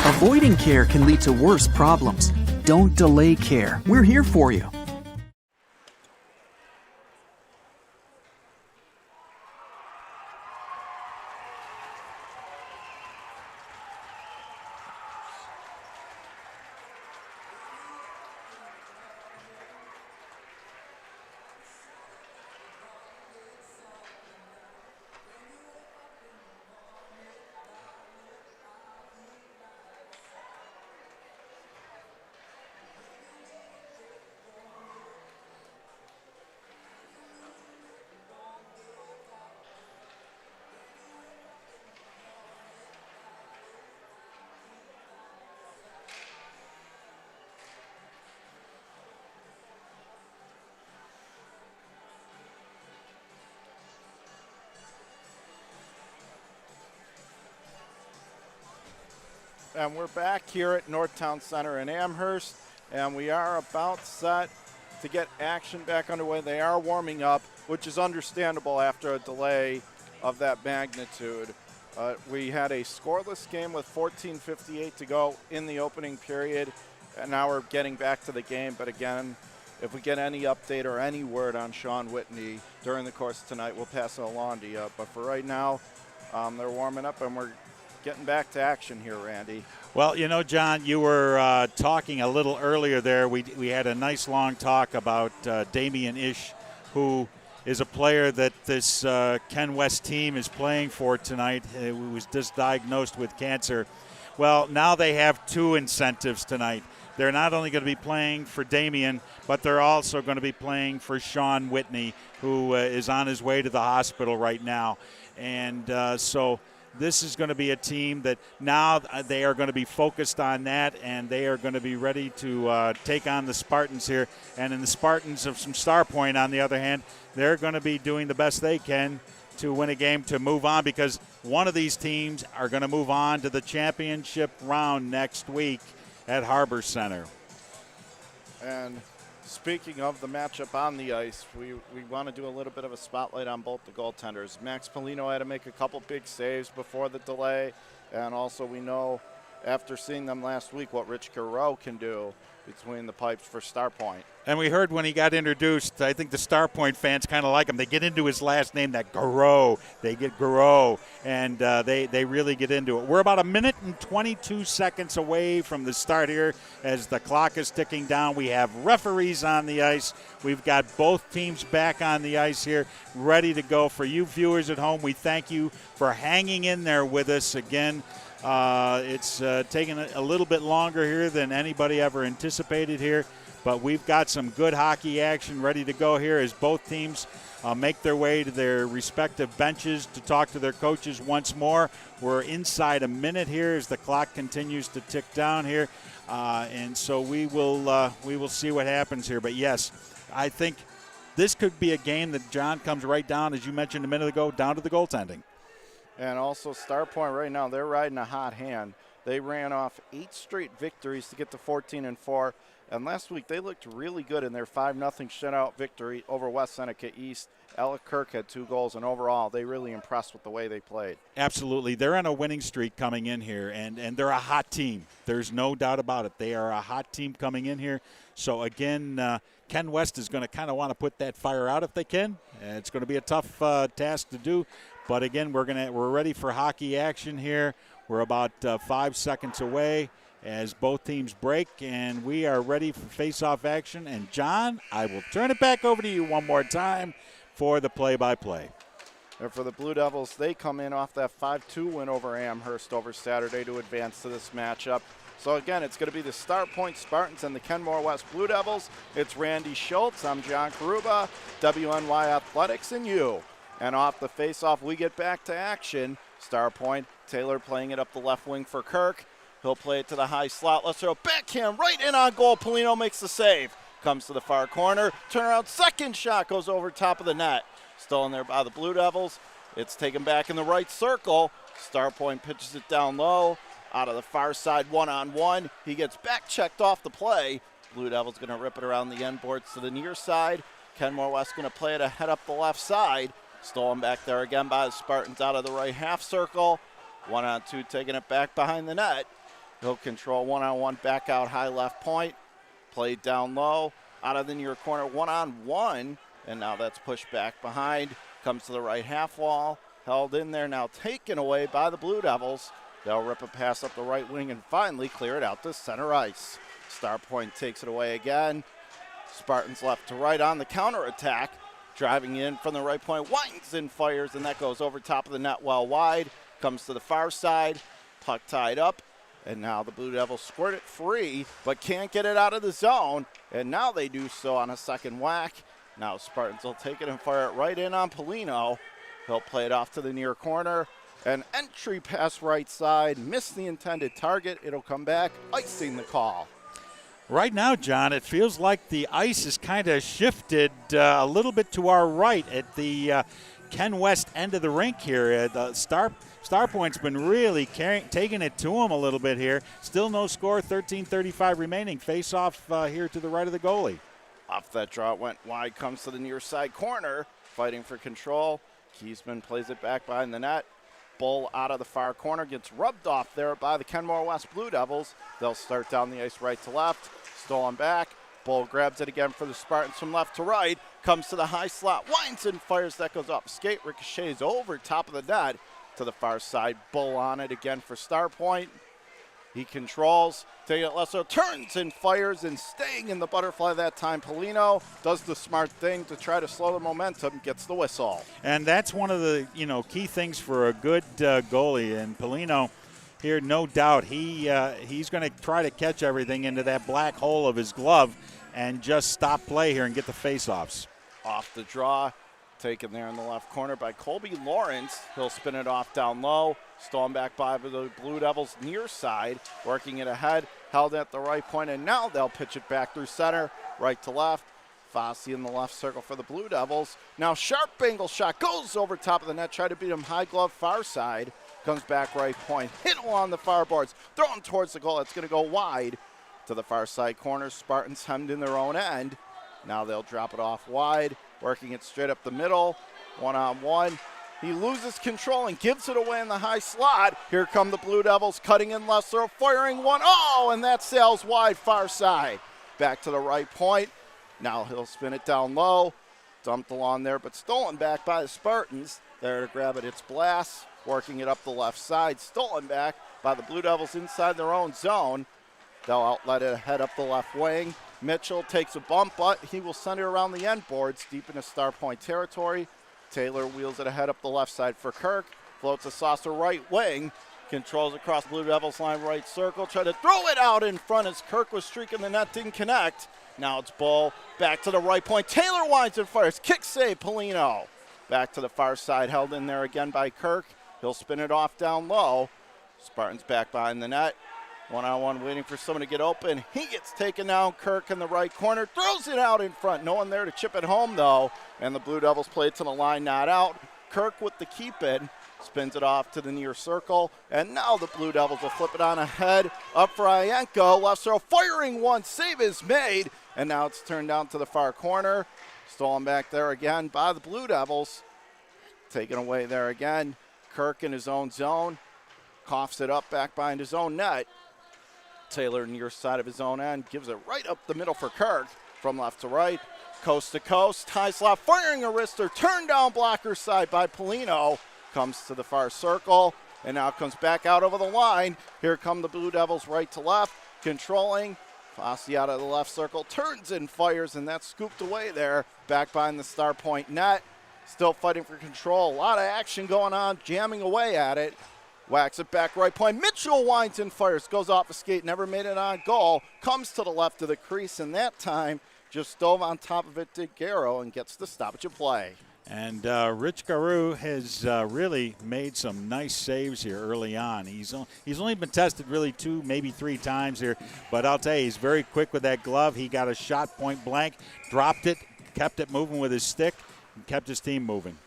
Avoiding care can lead to worse problems. Don't delay care. We're here for you. And we're back here at Northtown Center in Amherst, and we are about set to get action back underway. They are warming up, which is understandable after a delay of that magnitude. We had a scoreless game with 14:58 to go in the opening period, and now we're getting back to the game. But again, if we get any update or any word on Sean Whitney during the course of tonight, we'll pass it along to you. But for right now, they're warming up, and we're getting back to action here, Randy. Well, you know, John, you were talking a little earlier there. We had a nice long talk about Damian Ish, who is a player that this Ken West team is playing for tonight, who was just diagnosed with cancer. Well, now they have two incentives tonight. They're not only going to be playing for Damian, but they're also going to be playing for Sean Whitney, who is on his way to the hospital right now. And so this is going to be a team that now they are going to be focused on that, and they are going to be ready to take on the Spartans here. And in the Spartans of some Starpoint, on the other hand, they're going to be doing the best they can to win a game to move on, because one of these teams are going to move on to the championship round next week at Harbor Center. And speaking of the matchup on the ice, we want to do a little bit of a spotlight on both the goaltenders. Max Polino had to make a couple big saves before the delay, and also we know after seeing them last week what Rich Garreau can do between the pipes for Starpoint. And we heard when he got introduced, I think the Starpoint fans kind of like him. They get into his last name, that Garreau. They get Garreau, and they really get into it. We're about 1 minute and 22 seconds away from the start here as the clock is ticking down. We have referees on the ice. We've got both teams back on the ice here, ready to go. For you viewers at home, we thank you for hanging in there with us again. It's taken a little bit longer here than anybody ever anticipated here, but we've got some good hockey action ready to go here as both teams make their way to their respective benches to talk to their coaches once more. We're inside a minute here as the clock continues to tick down here, and so we will see what happens here. But yes, I think this could be a game that, John, comes right down, as you mentioned a minute ago, down to the goaltending. And also Starpoint right now, they're riding a hot hand. They ran off 8 straight victories to get to 14-4. And last week they looked really good in their 5-0 shutout victory over West Seneca East. Alec Kirk had 2 goals, and overall they really impressed with the way they played. Absolutely. They're on a winning streak coming in here, and they're a hot team. There's no doubt about it. They are a hot team coming in here. So, again, Ken West is going to kind of want to put that fire out if they can. It's going to be a tough task to do. But again, we're ready for hockey action here. We're about 5 seconds away as both teams break, and we are ready for face-off action. And John, I will turn it back over to you one more time for the play-by-play. And for the Blue Devils, they come in off that 5-2 win over Amherst over Saturday to advance to this matchup. So again, it's going to be the Starpoint Spartans and the Kenmore West Blue Devils. It's Randy Schultz. I'm John Karuba, WNY Athletics, and you. And off the face-off, we get back to action. Starpoint, Taylor playing it up the left wing for Kirk. He'll play it to the high slot. Let's throw backhand right in on goal. Polino makes the save. Comes to the far corner. Turnaround second shot goes over top of the net. Still in there by the Blue Devils. It's taken back in the right circle. Starpoint pitches it down low. Out of the far side, one-on-one. He gets back checked off the play. Blue Devils going to rip it around the end boards to the near side. Kenmore West going to play it ahead up the left side. Stolen back there again by the Spartans out of the right half circle. 1-on-2, taking it back behind the net. He'll control 1-on-1 back out high left point. Played down low. Out of the near corner, 1-on-1. And now that's pushed back behind. Comes to the right half wall. Held in there, now taken away by the Blue Devils. They'll rip a pass up the right wing and finally clear it out to center ice. Starpoint takes it away again. Spartans left to right on the counterattack. Driving in from the right point, winds and fires, and that goes over top of the net well wide. Comes to the far side, puck tied up, and now the Blue Devils squirt it free, but can't get it out of the zone, and now they do so on a second whack. Now Spartans will take it and fire it right in on Polino. He'll play it off to the near corner. An entry pass right side, missed the intended target. It'll come back, icing the call. Right now, John, it feels like the ice is kind of shifted a little bit to our right at the Ken West end of the rink here. The Starpoint's been really taking it to him a little bit here. Still no score, 13:35 remaining. Face off here to the right of the goalie. Off that draw, it went wide, comes to the near side corner, fighting for control. Kiesman plays it back behind the net. Bull out of the far corner, gets rubbed off there by the Kenmore West Blue Devils. They'll start down the ice right to left. Stolen back. Bull grabs it again for the Spartans from left to right. Comes to the high slot. Winds and fires. That goes up. Skate ricochets over top of the net to the far side. Bull on it again for Starpoint. He controls. Taking it left, so turns and fires, and staying in the butterfly that time. Polino does the smart thing to try to slow the momentum, gets the whistle. And that's one of the key things for a good goalie. And Polino here, no doubt, he's going to try to catch everything into that black hole of his glove and just stop play here and get the face-offs. Off the draw, taken there in the left corner by Colby Lawrence. He'll spin it off down low. Stolen back by the Blue Devils near side, working it ahead, held at the right point, and now they'll pitch it back through center, right to left. Fossey in the left circle for the Blue Devils. Now sharp angle shot, goes over top of the net, try to beat him high glove far side. Comes back right point, hit along the far boards, thrown towards the goal. It's going to go wide to the far side corner. Spartans hemmed in their own end. Now they'll drop it off wide, working it straight up the middle, one-on-one. He loses control and gives it away in the high slot. Here come the Blue Devils, cutting in left throw, firing one. Oh, and that sails wide far side. Back to the right point. Now he'll spin it down low. Dumped along there, but stolen back by the Spartans. There to grab it, it's Blass, working it up the left side. Stolen back by the Blue Devils inside their own zone. They'll outlet it ahead up the left wing. Mitchell takes a bump, but he will send it around the end boards, deep into Starpoint territory. Taylor wheels it ahead up the left side for Kirk. Floats a saucer right wing. Controls across Blue Devils line right circle. Try to throw it out in front as Kirk was streaking the net, didn't connect. Now it's Bull back to the right point. Taylor winds and fires. Kick save, Polino. Back to the far side, held in there again by Kirk. He'll spin it off down low. Spartans back behind the net. One-on-one waiting for someone to get open. He gets taken down. Kirk in the right corner. Throws it out in front. No one there to chip it home, though. And the Blue Devils play it to the line, not out. Kirk with the keep in. Spins it off to the near circle. And now the Blue Devils will flip it on ahead. Up for Ienko. Left throw. Firing one. Save is made. And now it's turned down to the far corner. Stolen back there again by the Blue Devils. Taken away there again. Kirk in his own zone. Coughs it up back behind his own net. Taylor near side of his own end, gives it right up the middle for Kirk. From left to right, coast to coast, high slot, firing a wrister, turned down blocker side by Polino. Comes to the far circle, and now comes back out over the line. Here come the Blue Devils right to left, controlling. Fossey out of the left circle, turns and fires, and that's scooped away there, back behind the Starpoint net. Still fighting for control. A lot of action going on, jamming away at it. Whacks it back right point. Mitchell winds and fires. Goes off a skate. Never made it on goal. Comes to the left of the crease. And that time just dove on top of it to Garrow and gets the stoppage of play. And Rich Garou has really made some nice saves here early on. He's only been tested really 2, maybe 3 times here. But I'll tell you, he's very quick with that glove. He got a shot point blank. Dropped it. Kept it moving with his stick. And kept his team moving.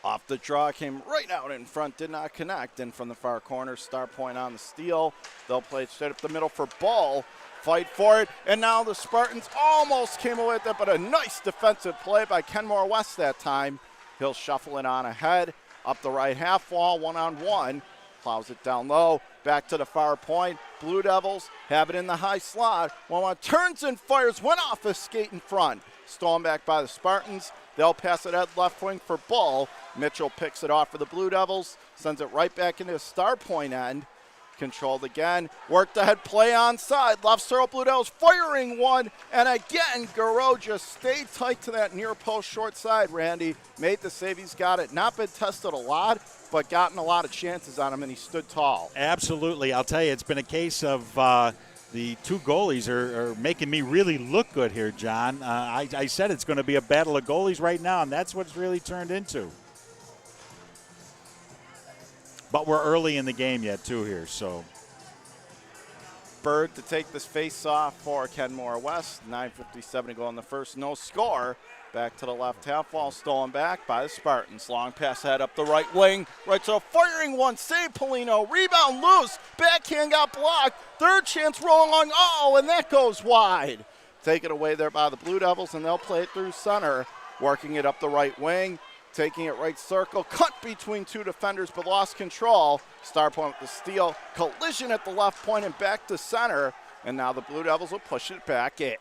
Off the draw, came right out in front, did not connect. And from the far corner, Starpoint on the steal. They'll play it straight up the middle for Ball. Fight for it. And now the Spartans almost came away with it, but a nice defensive play by Kenmore West that time. He'll shuffle it on ahead. Up the right half wall, one-on-one. Plows it down low. Back to the far point. Blue Devils have it in the high slot. One turns and fires. Went off a skate in front. Stolen back by the Spartans. They'll pass it at left wing for Bull. Mitchell picks it off for the Blue Devils. Sends it right back into the Starpoint end. Controlled again. Worked ahead play onside. Left circle Blue Devils firing one. And again, Garreau just stayed tight to that near post short side, Randy. Made the save. He's got it. Not been tested a lot, but gotten a lot of chances on him, and he stood tall. Absolutely. I'll tell you, it's been a case of the 2 goalies are making me really look good here, John. I said it's going to be a battle of goalies right now, and that's what it's really turned into. But we're early in the game yet, too, here, so. Bird to take this face-off for Kenmore West. 9:57 to go in the first. No score. Back to the left half wall. Stolen back by the Spartans. Long pass ahead up the right wing. Right so firing one. Save Polino. Rebound loose. Backhand got blocked. Third chance rolling along. Oh, and that goes wide. Taken away there by the Blue Devils, and they'll play it through center. Working it up the right wing. taking it right circle, cut between two defenders but lost control. Starpoint with the steal, collision at the left point and back to center, and now the Blue Devils will push it back in.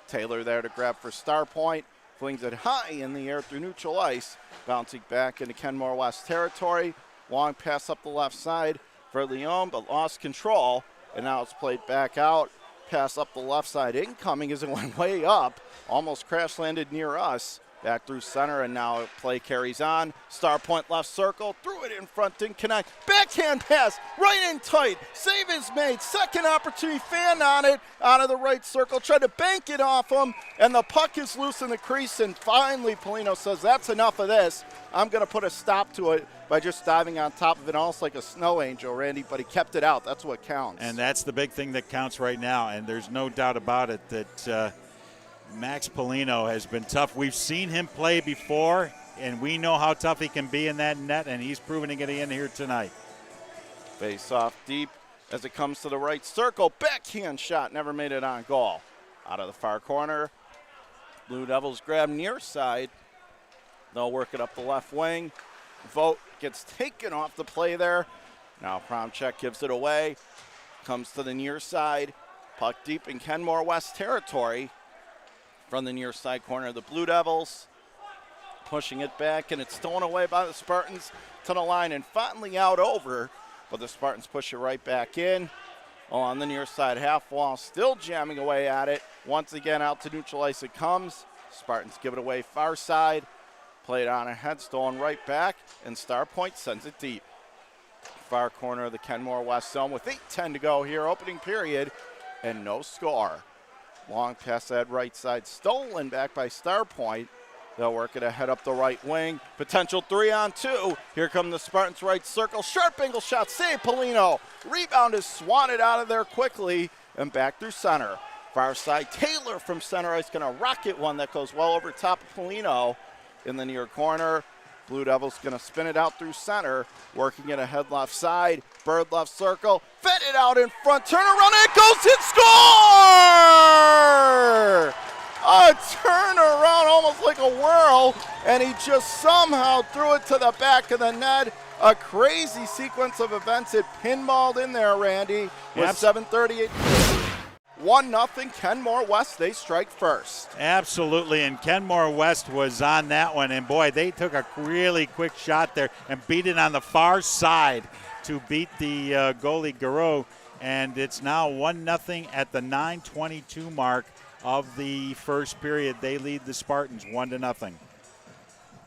Taylor there to grab for Starpoint, flings it high in the air through neutral ice, bouncing back into Kenmore West territory. Long pass up the left side for Leon, but lost control, and now it's played back out. Pass up the left side incoming as it went way up, almost crash landed near us. Back through center, and now play carries on. Starpoint left circle, threw it in front, didn't connect. Backhand pass, right in tight. Save is made. Second opportunity, fan on it, out of the right circle. Tried to bank it off him, and the puck is loose in the crease. And finally, Polino says, that's enough of this. I'm going to put a stop to it by just diving on top of it, almost like a snow angel, Randy, but he kept it out. That's what counts. And that's the big thing that counts right now, and there's no doubt about it that Max Polino has been tough. We've seen him play before, and we know how tough he can be in that net, and he's proven to get in here tonight. Face off deep as it comes to the right circle. Backhand shot, never made it on goal. Out of the far corner, Blue Devils grab near side. They'll work it up the left wing. Vogt gets taken off the play there. Now Promchek gives it away. Comes to the near side. Puck deep in Kenmore West territory. From the near side corner of the Blue Devils. Pushing it back, and it's stolen away by the Spartans to the line and finally out over. But the Spartans push it right back in. On the near side half wall, still jamming away at it. Once again out to neutral ice it comes. Spartans give it away far side. Played on ahead, stolen right back, and Starpoint sends it deep. Far corner of the Kenmore West zone with 8:10 to go here, opening period, and no score. Long pass that right side, stolen back by Starpoint. They'll work it ahead up the right wing. Potential 3-on-2. Here come the Spartans right circle. Sharp angle shot, save Polino. Rebound is swatted out of there quickly and back through center. Far side, Taylor from center ice gonna rocket one that goes well over top of Polino in the near corner. Blue Devils gonna spin it out through center, working it ahead left side. Bird left circle, fed it out in front, turn around, and it goes in, score! A turnaround, almost like a whirl, and he just somehow threw it to the back of the net. A crazy sequence of events. It pinballed in there, Randy, with 7:38. 1-0 Kenmore West, they strike first. Absolutely, and Kenmore West was on that one, and boy, they took a really quick shot there and beat it on the far side to beat the goalie Garreau, and it's now 1-0 at the 9:22 mark of the first period. They lead the Spartans 1-0.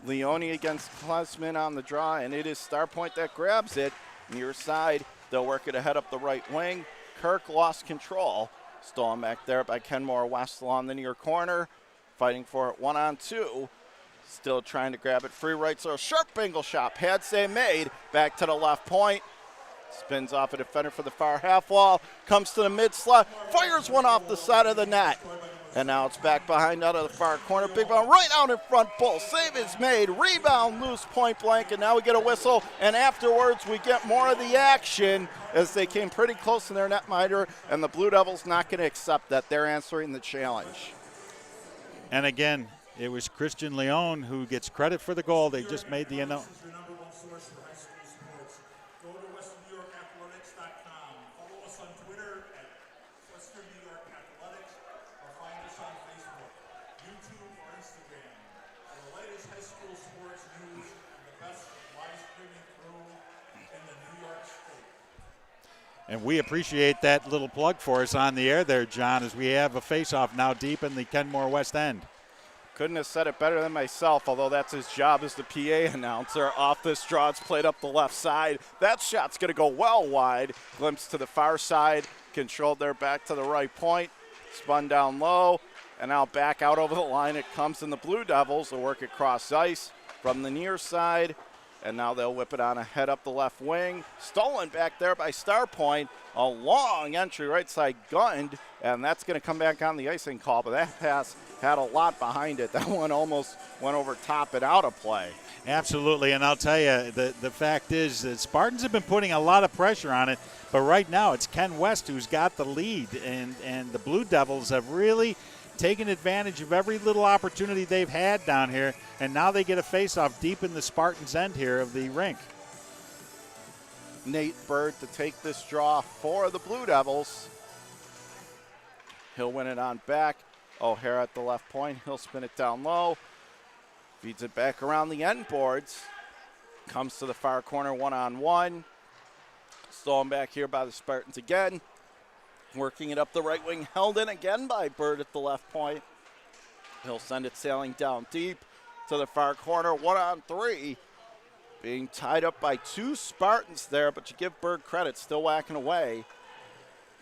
Leone against Klesman on the draw, and it is Starpoint that grabs it. Near side, they'll work it ahead up the right wing. Kirk lost control. Stolen back there by Kenmore West along the near corner. Fighting for it 1-on-2. Still trying to grab it free right, so a sharp angle shot. Pad save made. Back to the left point. Spins off a defender for the far half wall. Comes to the mid slot. Fires one off the side of the net. And now it's back behind out of the far corner. Big ball right out in front. Bull save is made. Rebound loose point blank. And now we get a whistle. And afterwards we get more of the action as they came pretty close in their netminder. And the Blue Devils not going to accept that. They're answering the challenge. And again, it was Christian Leon who gets credit for the goal. They just made the announcement. And we appreciate that little plug for us on the air there, John, as we have a face-off now deep in the Kenmore West end. Couldn't have said it better than myself, although that's his job as the PA announcer. Off this draw, it's played up the left side. That shot's going to go well wide. Glimpse to the far side, controlled there back to the right point. Spun down low, and now back out over the line it comes, and the Blue Devils will work it cross ice from the near side. And now they'll whip it on ahead up the left wing. Stolen back there by Starpoint. A long entry right side gunned, and that's going to come back on the icing call. But that pass had a lot behind it. That one almost went over top and out of play. Absolutely, and I'll tell you, the fact is that Spartans have been putting a lot of pressure on it, but right now it's Ken West who's got the lead, and the Blue Devils have really taken advantage of every little opportunity they've had down here, and now they get a face-off deep in the Spartans' end here of the rink. Nate Bird to take this draw for the Blue Devils. He'll win it on back. O'Hara at the left point. He'll spin it down low. Feeds it back around the end boards. Comes to the far corner one-on-one. Stolen back here by the Spartans again. Working it up the right wing. Held in again by Bird at the left point. He'll send it sailing down deep to the far corner. 1-on-3. Being tied up by two Spartans there, but you give Bird credit, still whacking away.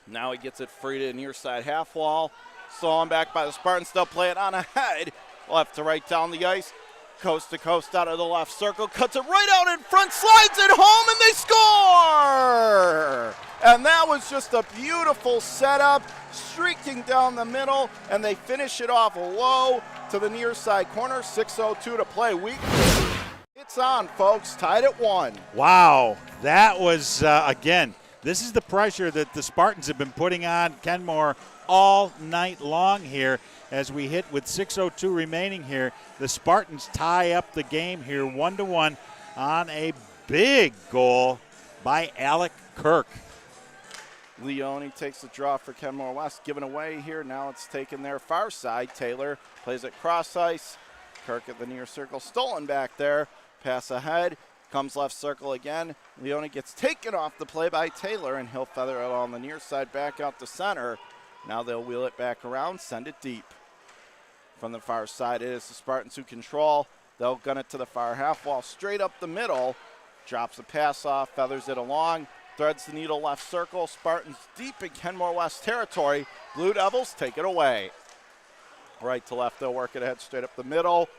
Now he gets it free to the near side half wall. Stolen back by the Spartans, they'll play it on ahead. Left to right down the ice. Coast to coast out of the left circle. Cuts it right out in front, slides it home, and they score! And that was just a beautiful setup, streaking down the middle, and they finish it off low to the near side corner. 6:02 to play. It's on, folks. Tied at 1. Wow, that was, again, this is the pressure that the Spartans have been putting on Kenmore all night long here as we hit with 6:02 remaining here. The Spartans tie up the game here 1-1 on a big goal by Alec Kirk. Leone takes the draw for Kenmore West, given away here. Now it's taken their far side. Taylor plays it cross ice. Kirk at the near circle, stolen back there. Pass ahead, comes left circle again. Leone gets taken off the play by Taylor, and he'll feather it on the near side back out to center. Now they'll wheel it back around, send it deep. From the far side, it is the Spartans who control. They'll gun it to the far half wall, straight up the middle. Drops the pass off, feathers it along, threads the needle left circle. Spartans deep in Kenmore West territory. Blue Devils take it away. Right to left, they'll work it ahead straight up the middle.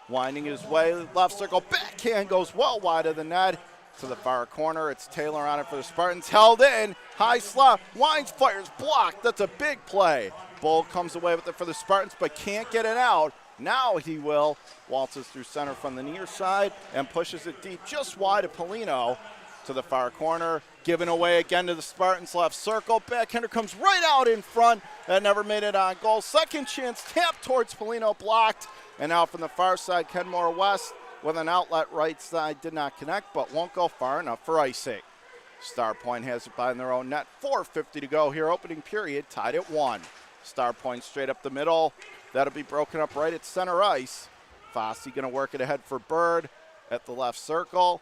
Winding his way, left circle, backhand goes well wide of the net. To the far corner, it's Taylor on it for the Spartans. Held in, high slot, winds, fires, blocked. That's a big play. Bull comes away with it for the Spartans, but can't get it out. Now he will. Waltzes through center from the near side and pushes it deep just wide of Polino. To the far corner, given away again to the Spartans left circle. Backhander comes right out in front. That never made it on goal. Second chance, tap towards Polino, blocked. And out from the far side, Kenmore West with an outlet right side. Did not connect, but won't go far enough for icing. Starpoint has it behind their own net. 4:50 to go here, opening period, tied at 1. Starpoint straight up the middle. That'll be broken up right at center ice. Fossey going to work it ahead for Bird at the left circle.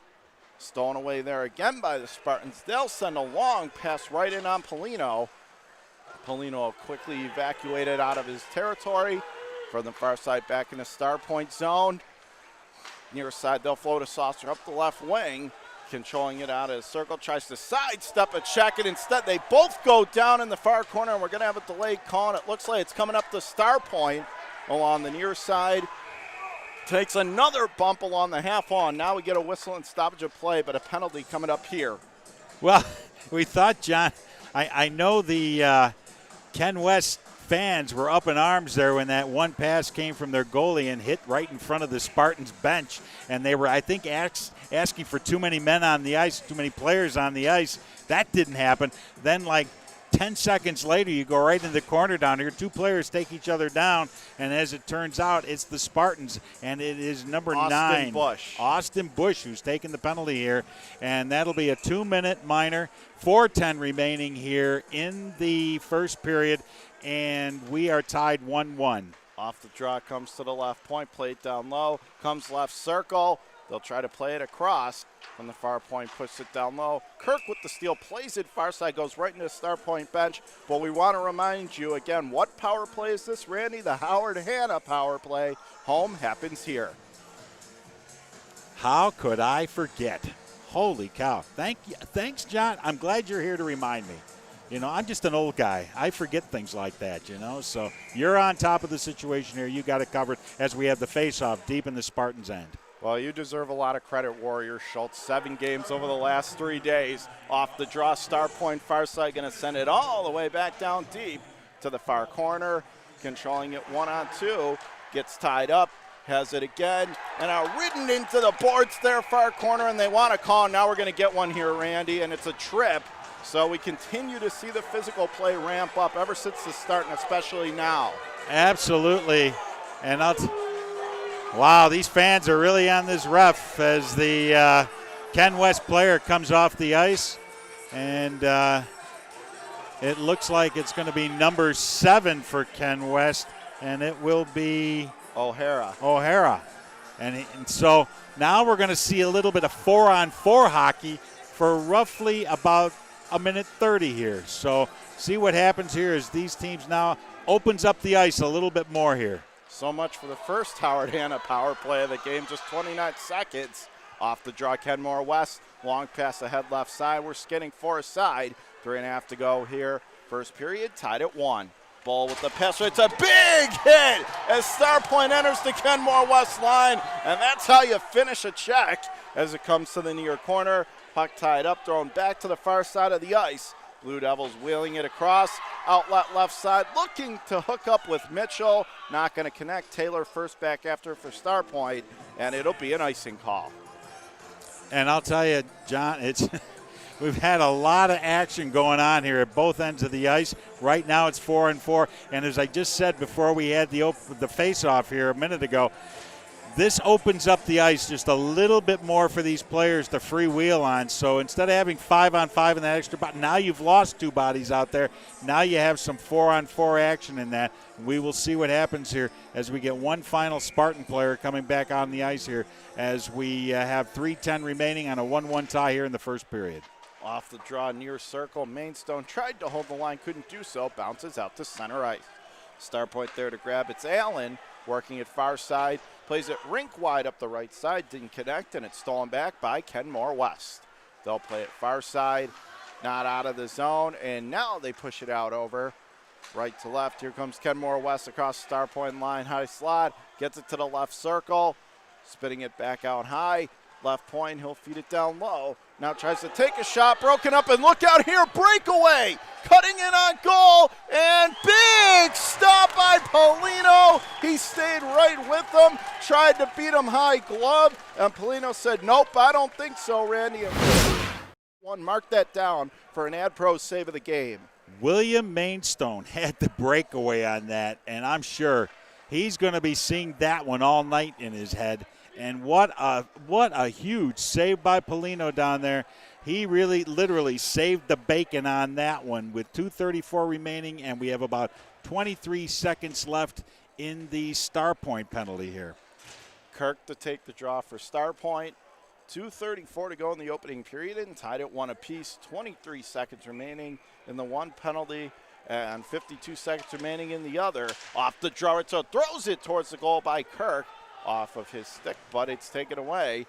Stolen away there again by the Spartans. They'll send a long pass right in on Polino. Polino quickly evacuated out of his territory. From the far side back in the Starpoint zone. Near side, they'll float a saucer up the left wing. Controlling it out of the circle. Tries to sidestep a check, and instead they both go down in the far corner, and we're going to have a delayed call, and it looks like it's coming up the Starpoint along the near side. Takes another bump along the half wall, and now we get a whistle and stoppage of play, but a penalty coming up here. Well, we thought, John, I know the Ken West fans were up in arms there when that one pass came from their goalie and hit right in front of the Spartans bench, and they were, I think, asking for too many men on the ice, too many players on the ice. That didn't happen. Then, like 10 seconds later, you go right in the corner down here. Two players take each other down, and as it turns out, it's the Spartans, and it is number 9, Austin Bush, who's taking the penalty here, and that'll be a 2-minute minor. 4:10 remaining here in the first period, and we are tied 1-1. Off the draw, comes to the left point, played down low, comes left circle. They'll try to play it across. From the far point, pushes it down low. Kirk with the steal, plays it far side, goes right into the Starpoint bench. But we want to remind you again, what power play is this, Randy? The Howard Hanna power play. Home happens here. How could I forget? Holy cow. Thanks, John. I'm glad you're here to remind me. You know, I'm just an old guy. I forget things like that, you know. So you're on top of the situation here. You got it covered as we have the face-off deep in the Spartans' end. Well, you deserve a lot of credit, Warrior Schultz. 7 games over the last 3 days. Off the draw, Starpoint far side going to send it all the way back down deep to the far corner. Controlling it 1-on-2. Gets tied up. Has it again. And are ridden into the boards there, far corner, and they want to call. Now we're going to get one here, Randy, and it's a trip. So we continue to see the physical play ramp up ever since the start, and especially now. Absolutely. And wow, these fans are really on this ref as the Ken West player comes off the ice. And it looks like it's going to be number 7 for Ken West, and it will be O'Hara. And so now we're going to see a little bit of 4-on-4 hockey for roughly about a minute 30 here. So see what happens here as these teams now opens up the ice a little bit more here. So much for the first Howard Hanna power play of the game, just 29 seconds. Off the draw, Kenmore West, long pass ahead left side. We're skidding for a side. 3.5 to go here. First period, tied at 1. Bull with the pass. It's a big hit as Starpoint enters the Kenmore West line, and that's how you finish a check as it comes to the near corner. Puck tied up, thrown back to the far side of the ice. Blue Devils wheeling it across, outlet left side, looking to hook up with Mitchell. Not going to connect. Taylor first back after for Starpoint, and it'll be an icing call. And I'll tell you, John, we've had a lot of action going on here at both ends of the ice. Right now it's 4-on-4, and as I just said before we had the face-off here a minute ago, this opens up the ice just a little bit more for these players to freewheel on. So instead of having 5-on-5 in that extra body, now you've lost 2 bodies out there. Now you have some 4-on-4 action in that. We will see what happens here as we get one final Spartan player coming back on the ice here as we have 3:10 remaining on a 1-1 tie here in the first period. Off the draw, near circle. Mainstone tried to hold the line, couldn't do so. Bounces out to center ice. Starpoint there to grab. It's Allen working at far side. Plays it rink wide up the right side. Didn't connect, and it's stolen back by Kenmore West. They'll play it far side, not out of the zone, and now they push it out over right to left. Here comes Kenmore West across the Starpoint line. High slot. Gets it to the left circle. Spitting it back out high. Left point, he'll feed it down low. Now tries to take a shot, broken up, and look out here, breakaway! Cutting in on goal, and big stop by Polino. He stayed right with them, tried to beat him high glove, and Polino said, nope, I don't think so, Randy. Mark that down for an Ad Pro save of the game. William Mainstone had the breakaway on that, and I'm sure he's going to be seeing that one all night in his head. And what a huge save by Polino down there. He really literally saved the bacon on that one with 2:34 remaining, and we have about 23 seconds left in the Starpoint penalty here. Kirk to take the draw for Starpoint. 2:34 to go in the opening period and tied at 1 apiece. 23 seconds remaining in the one penalty and 52 seconds remaining in the other. Off the draw, it throws it towards the goal by Kirk. Off of his stick, but it's taken away.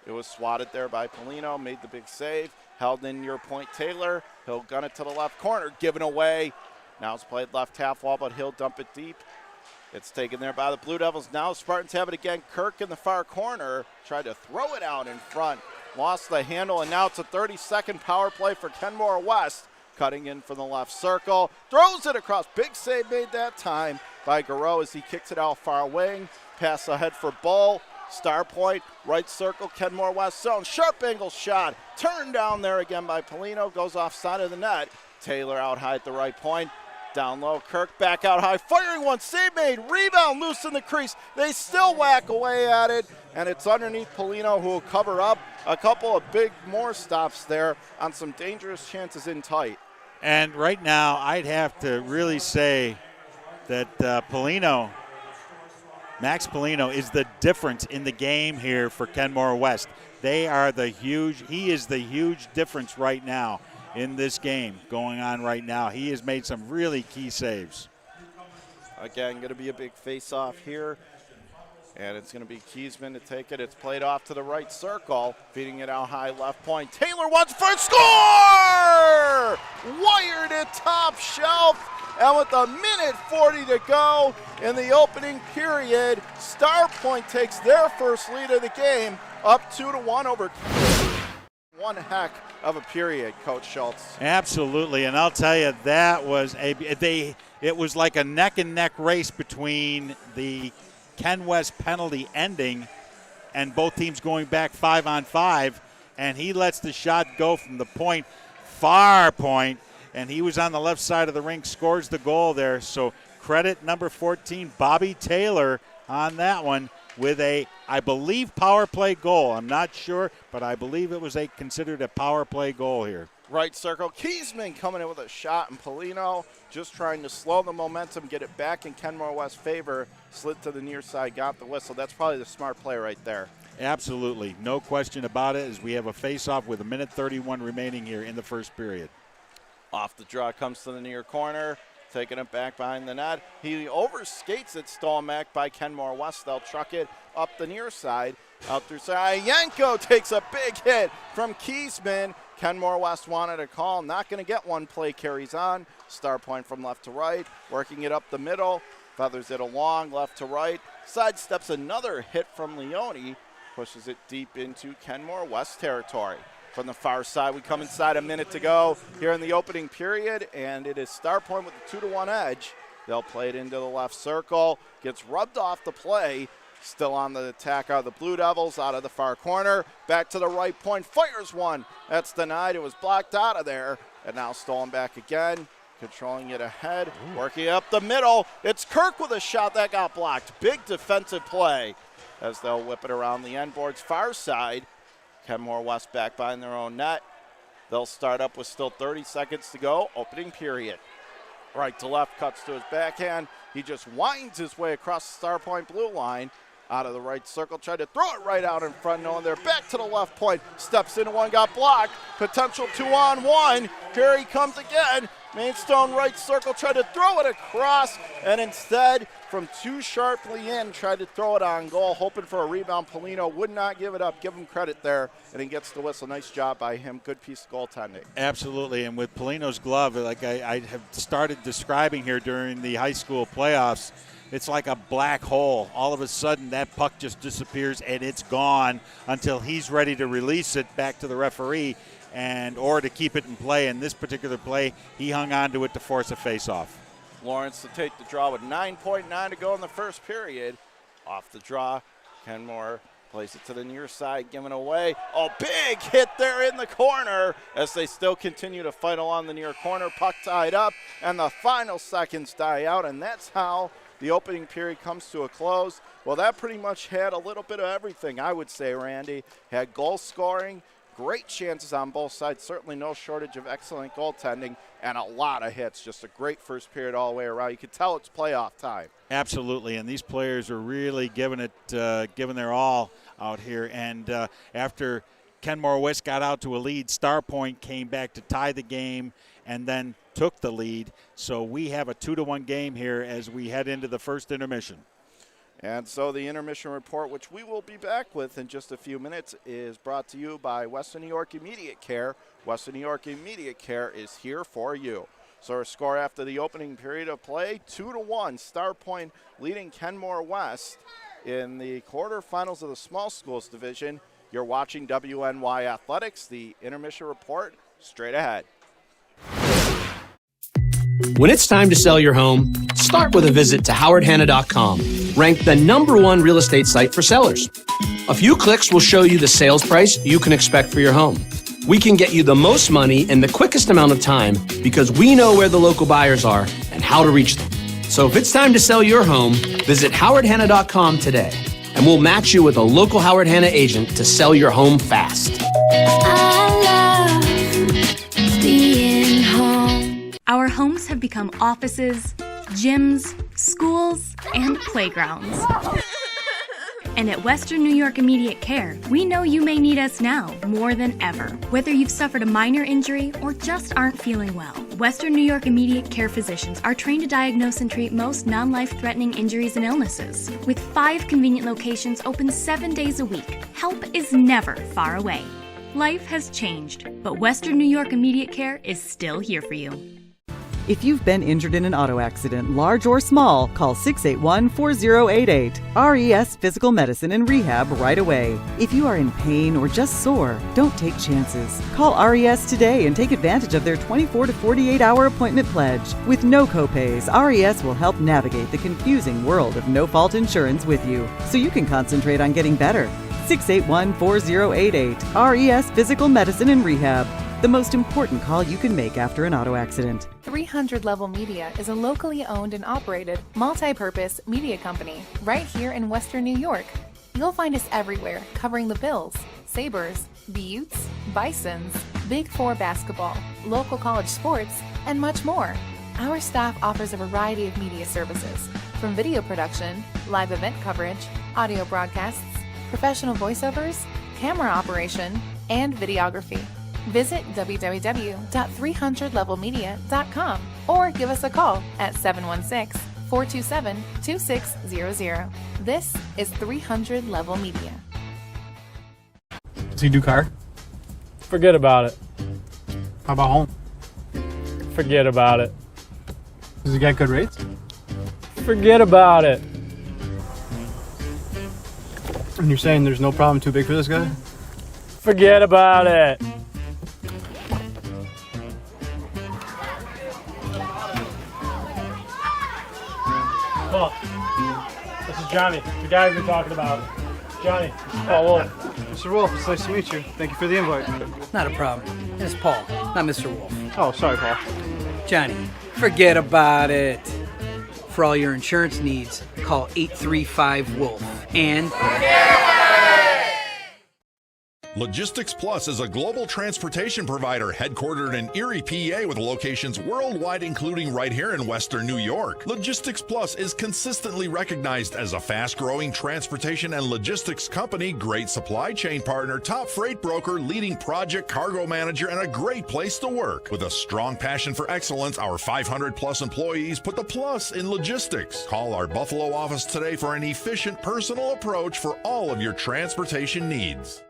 It was swatted there by Polino, made the big save, held in near point Taylor. He'll gun it to the left corner, given away. Now it's played left half wall, but he'll dump it deep. It's taken there by the Blue Devils. Now Spartans have it again. Kirk in the far corner, tried to throw it out in front, lost the handle, and now it's a 30-second power play for Kenmore West. Cutting in from the left circle, throws it across. Big save made that time by Garreau as he kicks it out far wing. Pass ahead for Bull. Starpoint, right circle, Kenmore West zone. Sharp angle shot. Turned down there again by Polino. Goes off side of the net. Taylor out high at the right point. Down low, Kirk back out high. Firing one, save made. Rebound loose in the crease. They still whack away at it. And it's underneath Polino, who will cover up a couple of big more stops there on some dangerous chances in tight. And right now, I'd have to really say that Max Polino is the difference in the game here for Kenmore West. He is the huge difference right now in this game going on right now. He has made some really key saves. Again, going to be a big face-off here. And it's going to be Kiesman to take it. It's played off to the right circle, feeding it out high left point. Taylor wants for score! Wired it top shelf. And with a minute 40 to go in the opening period, Starpoint takes their first lead of the game, up 2-1 over. One heck of a period, Coach Schultz. Absolutely, and I'll tell you, that was it was like a neck-and-neck race between the Ken West penalty ending and both teams going back 5-on-5, and he lets the shot go from the point Starpoint, and he was on the left side of the rink, scores the goal there. So credit number 14, Bobby Taylor, on that one with a, I believe, power play goal. I'm not sure, but I believe it was considered a power play goal here. Right circle, Kiesman coming in with a shot, and Polino just trying to slow the momentum, get it back in Kenmore West's favor, slid to the near side, got the whistle. That's probably the smart play right there. Absolutely, no question about it, as we have a face-off with 1:31 remaining here in the first period. Off the draw, comes to the near corner, taking it back behind the net. He overskates it, stolen back by Kenmore West. They'll truck it up the near side, out through side. Yanko takes a big hit from Kiesman. Kenmore West wanted a call, not going to get one. Play carries on. Starpoint from left to right, working it up the middle, feathers it along left to right, sidesteps another hit from Leone, pushes it deep into Kenmore West territory. From the far side, we come inside, a minute to go here in the opening period, and it is Starpoint with a 2-1 edge. They'll play it into the left circle, gets rubbed off the play. Still on the attack are the Blue Devils out of the far corner. Back to the right point, fires one. That's denied. It was blocked out of there. And now stolen back again. Controlling it ahead, working up the middle. It's Kirk with a shot that got blocked. Big defensive play as they'll whip it around the end board's far side. Kenmore West back behind their own net. They'll start up with still 30 seconds to go. Opening period. Right to left, cuts to his backhand. He just winds his way across the Starpoint blue line. Out of the right circle, tried to throw it right out in front, knowing they're back to the left point. Steps into one, got blocked. Potential 2-on-1. Here he comes again. Mainstone right circle, tried to throw it across, and instead, from too sharply in, tried to throw it on goal, hoping for a rebound. Polino would not give it up. Give him credit there, and he gets the whistle. Nice job by him. Good piece of goaltending. Absolutely, and with Polino's glove, like I have started describing here during the high school playoffs, it's like a black hole. All of a sudden, that puck just disappears, and it's gone until he's ready to release it back to the referee or to keep it in play. In this particular play, he hung on to it to force a face-off. Lawrence to take the draw with 9.9 to go in the first period. Off the draw, Kenmore plays it to the near side, giving away. Oh, big hit there in the corner as they still continue to fight along the near corner. Puck tied up, and the final seconds die out, and that's how the opening period comes to a close. Well, that pretty much had a little bit of everything, I would say, Randy. Had goal scoring, great chances on both sides, certainly no shortage of excellent goaltending, and a lot of hits. Just a great first period all the way around. You could tell it's playoff time. Absolutely, and these players are really giving their all out here. And after Kenmore West got out to a lead, Starpoint came back to tie the game and then took the lead. So we have a 2-1 game here as we head into the first intermission. And so the intermission report, which we will be back with in just a few minutes, is brought to you by Western New York Immediate Care. Western New York Immediate Care is here for you. So our score after the opening period of play, 2-1. Starpoint leading Kenmore West in the quarterfinals of the small schools division. You're watching WNY Athletics. The intermission report straight ahead. When it's time to sell your home, start with a visit to howardhanna.com, ranked the #1 real estate site for sellers. A few clicks will show you the sales price you can expect for your home. We can get you the most money in the quickest amount of time because we know where the local buyers are and how to reach them. So if it's time to sell your home, visit howardhanna.com today, and we'll match you with a local Howard Hanna agent to sell your home fast. I love being home. Our homes have become offices, gyms, schools, and playgrounds. And at Western New York Immediate Care, we know you may need us now more than ever. Whether you've suffered a minor injury or just aren't feeling well, Western New York Immediate Care physicians are trained to diagnose and treat most non-life-threatening injuries and illnesses. With 5 convenient locations open 7 days a week, help is never far away. Life has changed, but Western New York Immediate Care is still here for you. If you've been injured in an auto accident, large or small, call 681-4088. RES Physical Medicine and Rehab right away. If you are in pain or just sore, don't take chances. Call RES today and take advantage of their 24 to 48-hour appointment pledge. With no copays, RES will help navigate the confusing world of no-fault insurance with you, so you can concentrate on getting better. 681-4088. RES Physical Medicine and Rehab. the most important call you can make after an auto accident. 300 Level Media is a locally owned and operated multi-purpose media company right here in Western New York. You'll find us everywhere covering the Bills, Sabres, Buttes, Bisons, Big Four basketball, local college sports, and much more. Our staff offers a variety of media services, from video production, live event coverage, audio broadcasts, professional voiceovers, camera operation, and videography. Visit www.300levelmedia.com or give us a call at 716-427-2600. This is 300 Level Media. Does he do car? Forget about it. How about home? Forget about it. Does he get good rates? Forget about it. And you're saying there's no problem too big for this guy? Forget about it. Look, this is Johnny, the guy we've been talking about. Johnny, Paul Wolf. Mr. Wolf, it's nice to meet you. Thank you for the invite. Not a problem. It's Paul, not Mr. Wolf. Oh, sorry, Paul. Johnny, forget about it. For all your insurance needs, call 835-WOLF and... Logistics Plus is a global transportation provider headquartered in Erie, PA with locations worldwide, including right here in Western New York. Logistics Plus is consistently recognized as a fast-growing transportation and logistics company, great supply chain partner, top freight broker, leading project cargo manager, and a great place to work. With a strong passion for excellence, our 500-plus employees put the plus in logistics. Call our Buffalo office today for an efficient, personal approach for all of your transportation needs.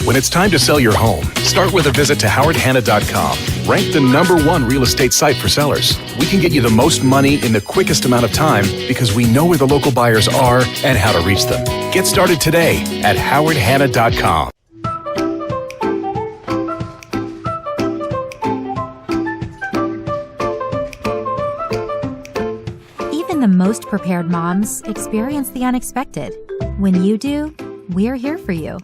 When it's time to sell your home, start with a visit to howardhanna.com. Ranked the #1 real estate site for sellers. We can get you the most money in the quickest amount of time because we know where the local buyers are and how to reach them. Get started today at howardhanna.com. Even the most prepared moms experience the unexpected. When you do, we're here for you.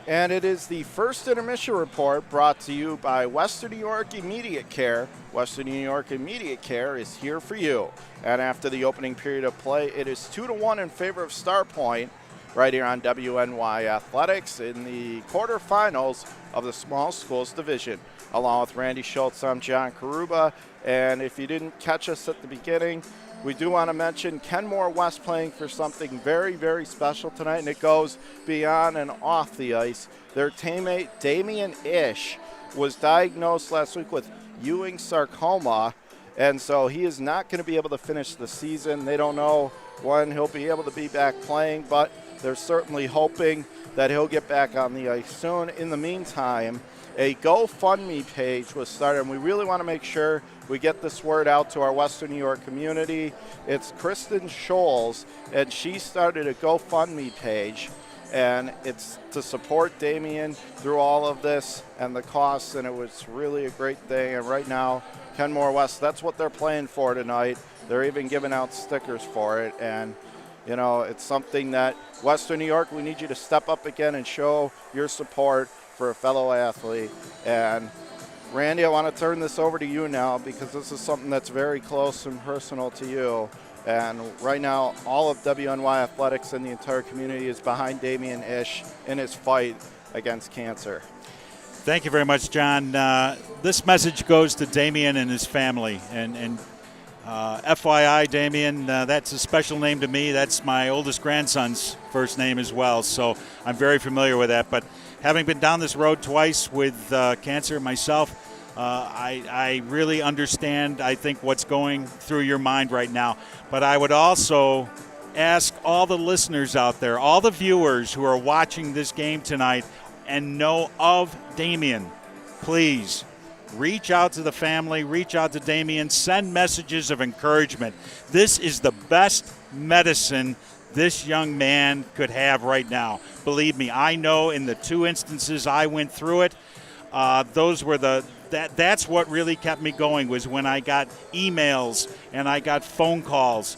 And it is the first Intermission Report brought to you by Western New York Immediate Care. Western New York Immediate Care is here for you. And after the opening period of play, it is 2-1 in favor of Starpoint right here on WNY Athletics in the quarterfinals of the Small Schools Division. Along with Randy Schultz, I'm John Karuba. And if you didn't catch us at the beginning, we do want to mention Kenmore West playing for something very, very special tonight, and it goes beyond and off the ice. Their teammate, Damian Ish, was diagnosed last week with Ewing sarcoma, and so he is not going to be able to finish the season. They don't know when he'll be able to be back playing, but they're certainly hoping that he'll get back on the ice soon. In the meantime, a GoFundMe page was started, and we really want to make sure we get this word out to our Western New York community. It's Kristen Scholes, and she started a GoFundMe page, and it's to support Damien through all of this and the costs, and it was really a great thing. And right now, Kenmore West, that's what they're playing for tonight. They're even giving out stickers for it, and you know, it's something that Western New York, we need you to step up again and show your support for a fellow athlete. And Randy, I want to turn this over to you now because this is something that's very close and personal to you. And right now, all of WNY Athletics and the entire community is behind Damian Ish in his fight against cancer. Thank you very much, John. This message goes to Damian and his family. And FYI, Damian, that's a special name to me. That's my oldest grandson's first name as well. So I'm very familiar with that. But having been down this road twice with cancer myself, I really understand, I think, what's going through your mind right now. But I would also ask all the listeners out there, all the viewers who are watching this game tonight and know of Damian, please reach out to the family, reach out to Damian, send messages of encouragement. This is the best medicine this young man could have right now. Believe me, I know in the two instances I went through it, those were that's what really kept me going, was when I got emails and I got phone calls.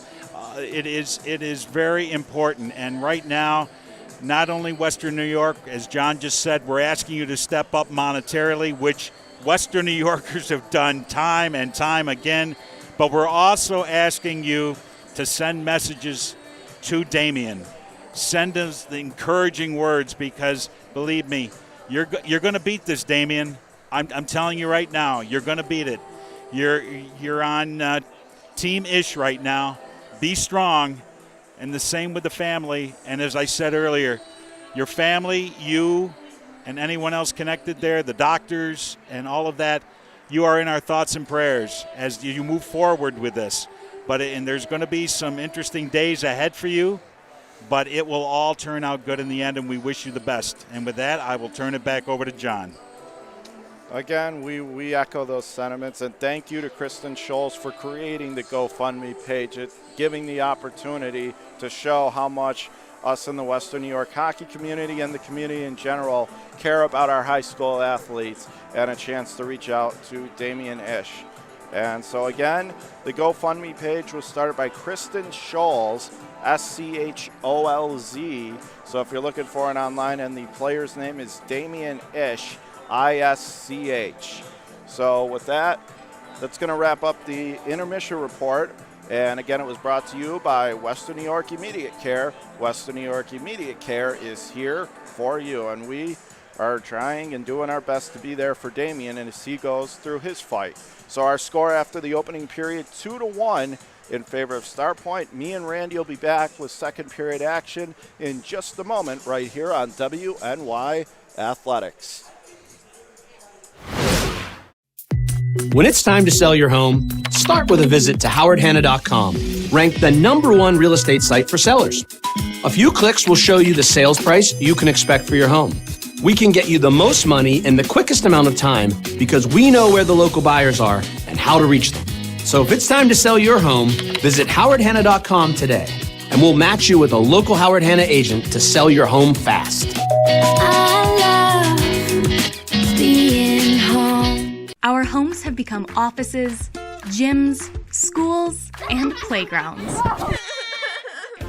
It is very important, and right now not only Western New York, as John just said, we're asking you to step up monetarily, which Western New Yorkers have done time and time again, but we're also asking you to send messages to Damien. Send us the encouraging words, because believe me, you're going to beat this, Damien. I'm telling you right now, you're going to beat it. You're on Team Ish right now. Be strong, and the same with the family. And as I said earlier, your family, you, and anyone else connected there, the doctors and all of that, you are in our thoughts and prayers as you move forward with this. And there's going to be some interesting days ahead for you, but it will all turn out good in the end, and we wish you the best. And with that, I will turn it back over to John. Again, we echo those sentiments, and thank you to Kristen Scholes for creating the GoFundMe page, giving the opportunity to show how much us in the Western New York hockey community and the community in general care about our high school athletes, and a chance to reach out to Damien Ish. And so again, the GoFundMe page was started by Kristen Scholes, SCHOLZ. So if you're looking for it online, and the player's name is Damien Ish, ISCH. So with that, that's going to wrap up the Intermission Report. And again, it was brought to you by Western New York Immediate Care. Western New York Immediate Care is here for you, and we are trying and doing our best to be there for Damien as he goes through his fight. So our score after the opening period, 2-1 in favor of Starpoint. Me and Randy will be back with second period action in just a moment right here on WNY Athletics. When it's time to sell your home, start with a visit to howardhanna.com, ranked the #1 real estate site for sellers. A few clicks will show you the sales price you can expect for your home. We can get you the most money in the quickest amount of time because we know where the local buyers are and how to reach them. So if it's time to sell your home, visit howardhanna.com today, and we'll match you with a local Howard Hanna agent to sell your home fast. Our homes have become offices, gyms, schools, and playgrounds.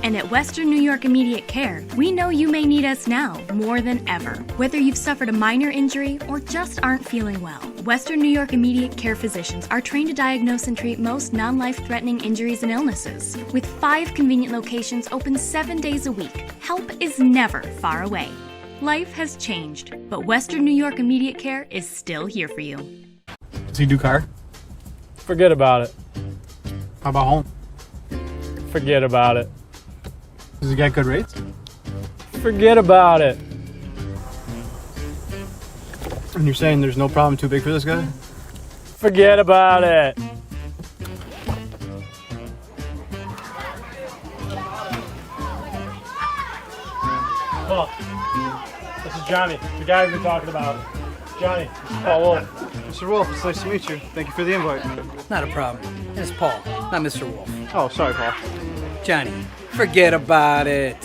And at Western New York Immediate Care, we know you may need us now more than ever. Whether you've suffered a minor injury or just aren't feeling well, Western New York Immediate Care physicians are trained to diagnose and treat most non-life-threatening injuries and illnesses. With 5 convenient locations open 7 days a week, help is never far away. Life has changed, but Western New York Immediate Care is still here for you. Does he do car? Forget about it. How about home? Forget about it. Does he get good rates? Forget about it. And you're saying there's no problem too big for this guy? Forget about it. Oh, this is Johnny, the guy we've been talking about. Johnny, Paul Wolf. Mr. Wolf, it's nice to meet you. Thank you for the invite. Not a problem. It's Paul, not Mr. Wolf. Oh, sorry, Paul. Johnny, forget about it.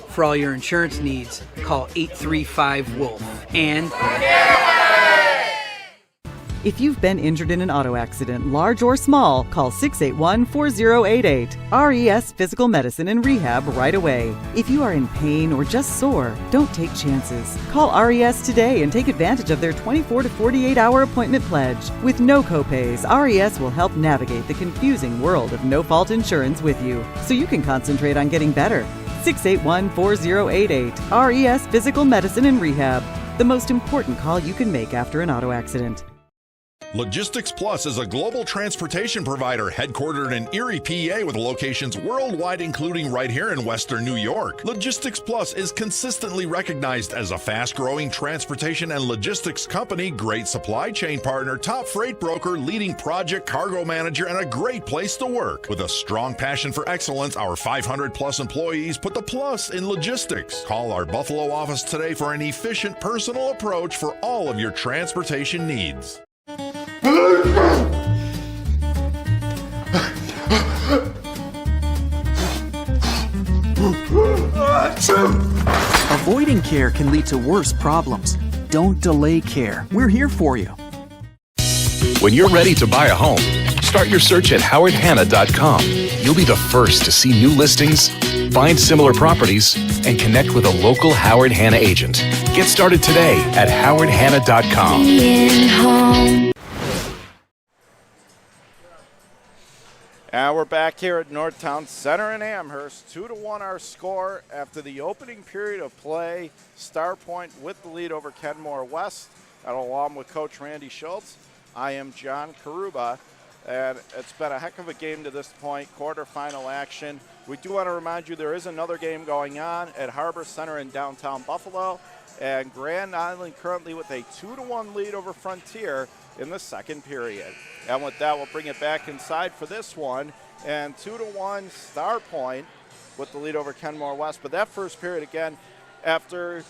For all your insurance needs, call 835-WOLF. And If you've been injured in an auto accident, large or small, call 681-4088. RES Physical Medicine and Rehab right away. If you are in pain or just sore, don't take chances. Call RES today and take advantage of their 24 to 48-hour appointment pledge. With no copays, RES will help navigate the confusing world of no-fault insurance with you, so you can concentrate on getting better. 681-4088. RES Physical Medicine and Rehab. The most important call you can make after an auto accident. Logistics Plus is a global transportation provider headquartered in Erie, PA with locations worldwide, including right here in Western New York. Logistics Plus is consistently recognized as a fast-growing transportation and logistics company, great supply chain partner, top freight broker, leading project cargo manager, and a great place to work. With a strong passion for excellence, our 500-plus employees put the plus in logistics. Call our Buffalo office today for an efficient, personal approach for all of your transportation needs. Avoiding care can lead to worse problems. Don't delay care. We're here for you. When you're ready to buy a home, start your search at howardhanna.com. You'll be the first to see new listings, find similar properties, and connect with a local Howard Hanna agent. Get started today at howardhanna.com. And we're back here at Northtown Center in Amherst. 2-1 our score after the opening period of play. Starpoint with the lead over Kenmore West. And along with Coach Randy Schultz, I am John Karuba. And it's been a heck of a game to this point, quarterfinal action. We do want to remind you there is another game going on at Harbor Center in downtown Buffalo. And Grand Island currently with a 2-1 lead over Frontier in the second period. And with that, we'll bring it back inside for this one. And 2-1 Starpoint with the lead over Kenmore West. But that first period, again, after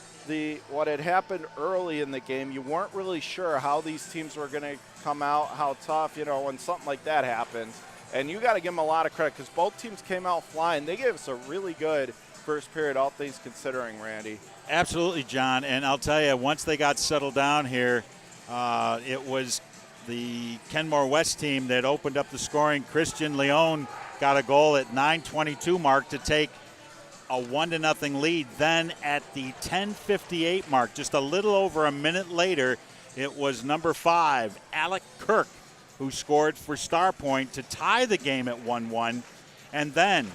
what had happened early in the game, you weren't really sure how these teams were going to come out, how tough, when something like that happens. And you got to give them a lot of credit because both teams came out flying. They gave us a really good first period, all things considering, Randy. Absolutely, John. And I'll tell you, once they got settled down here, it was the Kenmore West team that opened up the scoring. Christian Leon got a goal at 9:22 mark to take a 1-0 lead. Then at the 10:58 mark, just a little over a minute later, it was number 5, Alec Kirk, who scored for Starpoint to tie the game at 1-1. And then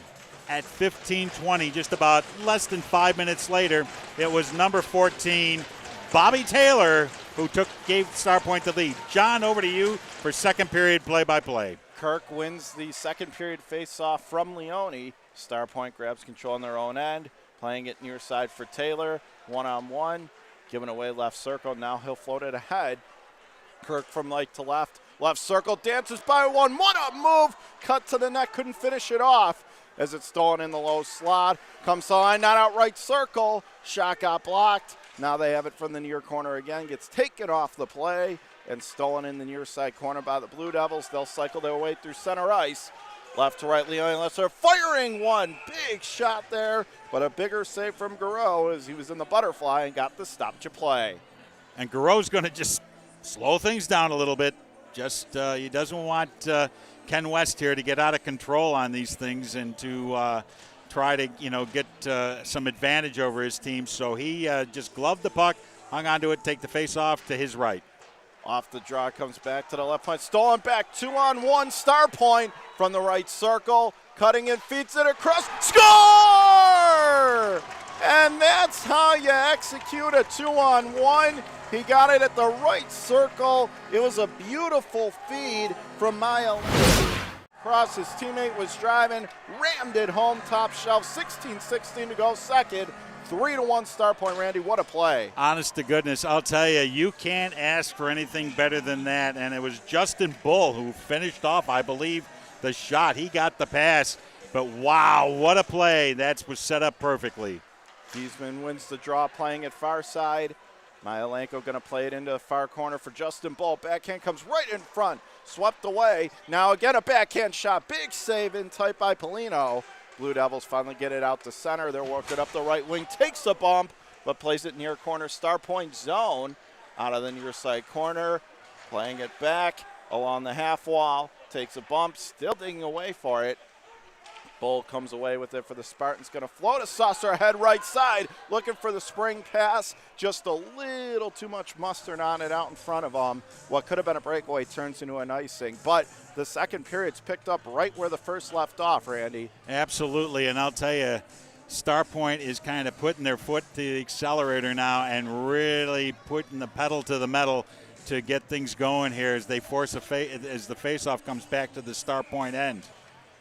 at 15:20, just about less than 5 minutes later, it was number 14, Bobby Taylor, who gave Starpoint the lead. John, over to you for second period play-by-play. Kirk wins the second period face-off from Leone. Starpoint grabs control on their own end, playing it near side for Taylor, one-on-one, giving away left circle. Now he'll float it ahead. Kirk from right to left circle, dances by one-up move, cut to the net, couldn't finish it off as it's stolen in the low slot. Comes to the line, not out right circle, shot got blocked. Now they have it from the near corner again, gets taken off the play and stolen in the near side corner by the Blue Devils. They'll cycle their way through center ice. Left to right, Leone Lesser firing one. Big shot there, but a bigger save from Garreau as he was in the butterfly and got the stop to play. And Garreau's going to just slow things down a little bit. Just he doesn't want Ken West here to get out of control on these things and to try to get some advantage over his team. So he just gloved the puck, hung onto it, take the face off to his right. Off the draw, comes back to the left point. Stolen back, 2-on-1, Starpoint from the right circle. Cutting it, feeds it across. Score! And that's how you execute a 2-on-1. He got it at the right circle. It was a beautiful feed from Mile. Cross, his teammate was driving, rammed it home, top shelf, 16-16 to go second. 3-1 Starpoint, Randy. What a play. Honest to goodness, I'll tell you, you can't ask for anything better than that. And it was Justin Bull who finished off, I believe, the shot. He got the pass. But wow, what a play. That was set up perfectly. Giesman wins the draw, playing at far side. Myelenko going to play it into the far corner for Justin Bull. Backhand comes right in front, swept away. Now again a backhand shot. Big save in tight by Polino. Blue Devils finally get it out to center. They're working up the right wing. Takes a bump, but plays it near corner. Starpoint zone out of the near side corner. Playing it back along the half wall. Takes a bump, still digging away for it. Bull comes away with it for the Spartans. Going to float a saucer ahead right side. Looking for the spring pass. Just a little too much mustard on it out in front of them. What could have been a breakaway turns into an icing. But the second period's picked up right where the first left off, Randy. Absolutely, and I'll tell you, Starpoint is kind of putting their foot to the accelerator now and really putting the pedal to the metal to get things going here as they force as the faceoff comes back to the Starpoint end.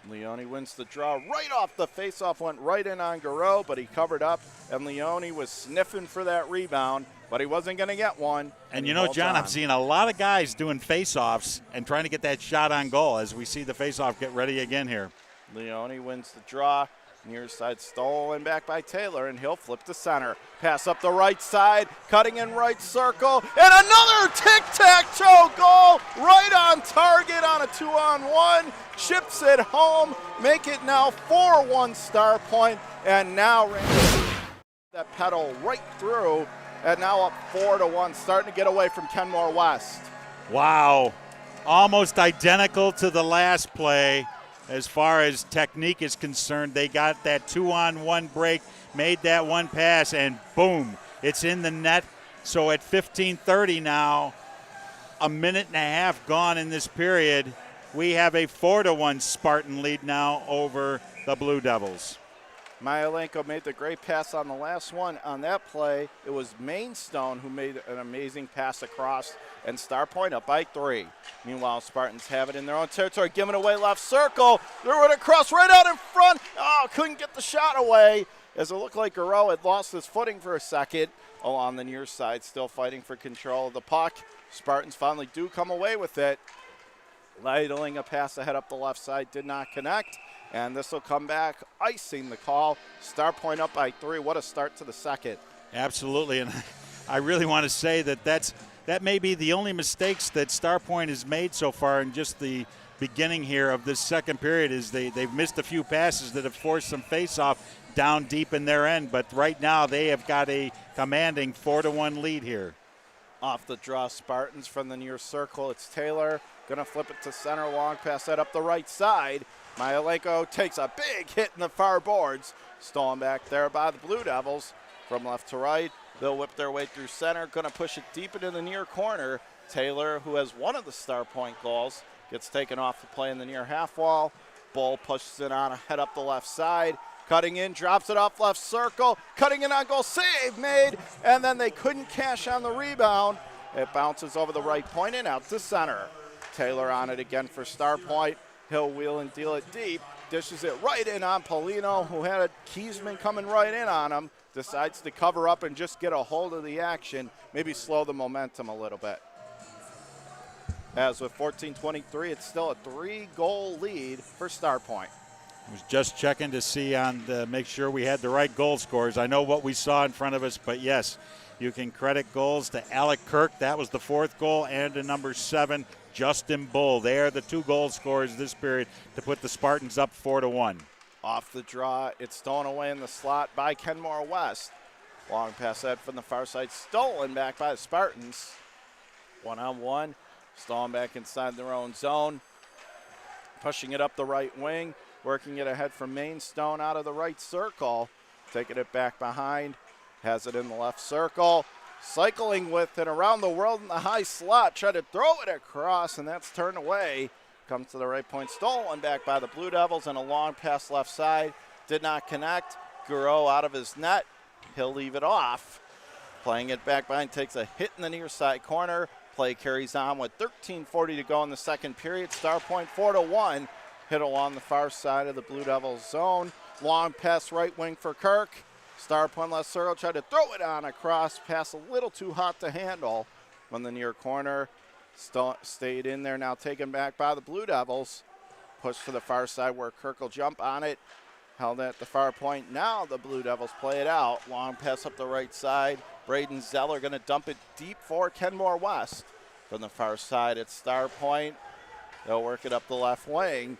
Leone wins the draw right off the faceoff, went right in on Garreau, but he covered up, and Leone was sniffing for that rebound, but he wasn't going to get one. And you know, John, I'm seeing a lot of guys doing faceoffs and trying to get that shot on goal as we see the faceoff get ready again here. Leone wins the draw. Near side stolen back by Taylor, and he'll flip to center. Pass up the right side, cutting in right circle, and another tic-tac-toe goal right on target on a 2-on-1. Chips it home, make it now 4-1 Starpoint, and now that pedal right through, and now up 4-1, starting to get away from Kenmore West. Wow, almost identical to the last play. as far as technique is concerned. They got that 2-on-1 break, made that one pass, and boom, it's in the net. So at 15:30 now, a minute and a half gone in this period, we have a 4-1 Spartan lead now over the Blue Devils. Myelenko made the great pass on the last one. On that play, it was Mainstone who made an amazing pass across, and Starpoint up by 3. Meanwhile, Spartans have it in their own territory, giving away left circle. Threw it across right out in front. Oh, couldn't get the shot away, as it looked like Garreau had lost his footing for a second. Along the near side, still fighting for control of the puck. Spartans finally do come away with it. Ladling a pass ahead up the left side, did not connect. And this will come back, icing the call. Starpoint up by 3. What a start to the second. Absolutely, and I really want to say that may be the only mistakes that Starpoint has made so far in just the beginning here of this second period. Is they've missed a few passes that have forced some face-off down deep in their end, but right now they have got a commanding 4-1 lead here. Off the draw, Spartans from the near circle. It's Taylor, gonna flip it to center, long pass that up the right side. Myelenko takes a big hit in the far boards. Stolen back there by the Blue Devils. From left to right, they'll whip their way through center, gonna push it deep into the near corner. Taylor, who has one of the Starpoint goals, gets taken off the play in the near half wall. Bull pushes it on ahead up the left side. Cutting in, drops it off left circle. Cutting in on goal, save made. And then they couldn't cash on the rebound. It bounces over the right point and out to center. Taylor on it again for Starpoint. He'll wheel and deal it deep. Dishes it right in on Polino, who had a Kiesman coming right in on him. Decides to cover up and just get a hold of the action. Maybe slow the momentum a little bit. As with 14:23, it's still a 3-goal lead for Starpoint. I was just checking to see make sure we had the right goal scorers. I know what we saw in front of us, but yes, you can credit goals to Alec Kirk. That was the 4th goal, and to number 7, Justin Bull. They are the 2 goal scorers this period to put the Spartans up 4-1. Off the draw, it's stolen away in the slot by Kenmore West. Long pass out from the far side, stolen back by the Spartans. 1-on-1, stolen back inside their own zone. Pushing it up the right wing. Working it ahead from Mainstone out of the right circle. Taking it back behind. Has it in the left circle. Cycling with it around the world in the high slot. Tried to throw it across, and that's turned away. Comes to the right point. Stolen back by the Blue Devils, and a long pass left side. Did not connect. Garreau out of his net. He'll leave it off. Playing it back behind. Takes a hit in the near side corner. Play carries on with 13:40 to go in the second period. Starpoint 4-1. Hit along the far side of the Blue Devils zone. Long pass right wing for Kirk. Starpoint left circle, tried to throw it on across. Pass a little too hot to handle from the near corner. Stayed in there, now taken back by the Blue Devils. Pushed to the far side where Kirk will jump on it. Held at the far point. Now the Blue Devils play it out. Long pass up the right side. Braden Zeller going to dump it deep for Kenmore West. From the far side, it's Starpoint. They'll work it up the left wing.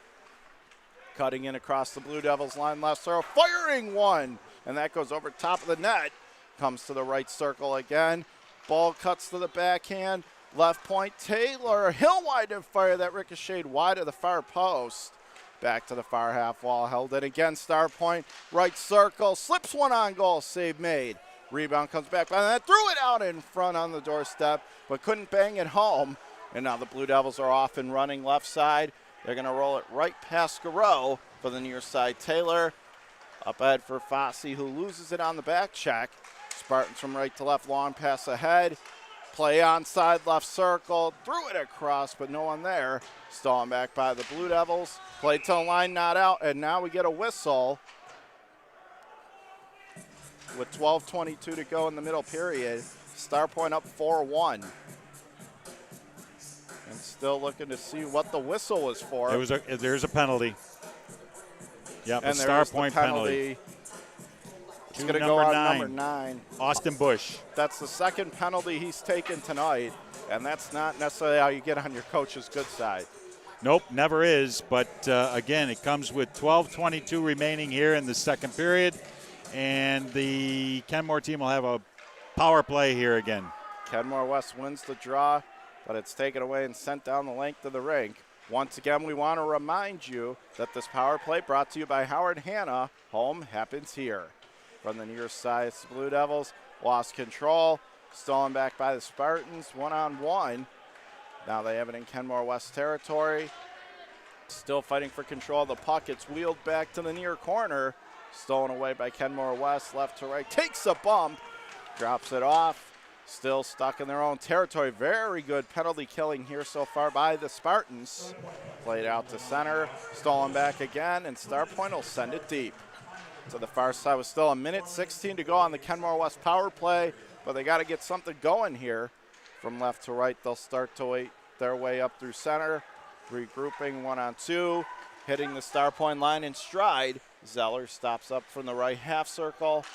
Cutting in across the Blue Devils line, left circle, firing one, and that goes over top of the net. Comes to the right circle again. Ball cuts to the backhand, left point. Taylor, he'll wide and fire that ricocheted wide of the far post. Back to the far half wall, held it again. Starpoint, right circle, slips one on goal, save made. Rebound comes back, and that threw it out in front on the doorstep, but couldn't bang it home. And now the Blue Devils are off and running left side. They're going to roll it right past Garreau for the near side. Taylor up ahead for Fossey, who loses it on the back check. Spartans from right to left, long pass ahead. Play onside, left circle. Threw it across, but no one there. Stolen back by the Blue Devils. Play to the line, not out, and now we get a whistle. With 12:22 to go in the middle period. Starpoint up 4-1. And still looking to see what the whistle was for. There's a penalty. Yep, and a Starpoint penalty. It's going to go on number 9. Austin Bush. That's the second penalty he's taken tonight, and that's not necessarily how you get on your coach's good side. Nope, never is. But, again, it comes with 12:22 remaining here in the second period, and the Kenmore team will have a power play here again. Kenmore West wins the draw, but it's taken away and sent down the length of the rink. Once again, we want to remind you that this power play brought to you by Howard Hanna. Home happens here. From the near side, it's the Blue Devils lost control. Stolen back by the Spartans, one-on-one. Now they have it in Kenmore West territory. Still fighting for control of the puck. It's wheeled back to the near corner. Stolen away by Kenmore West, left to right. Takes a bump, drops it off. Still stuck in their own territory. Very good penalty killing here so far by the Spartans. Played out to center. Stolen back again, and Starpoint will send it deep. To the far side with still 1:16 to go on the Kenmore West power play, but they got to get something going here. From left to right, they'll start to wait their way up through center. Regrouping 1-on-2, hitting the Starpoint line in stride. Zeller stops up from the right half circle.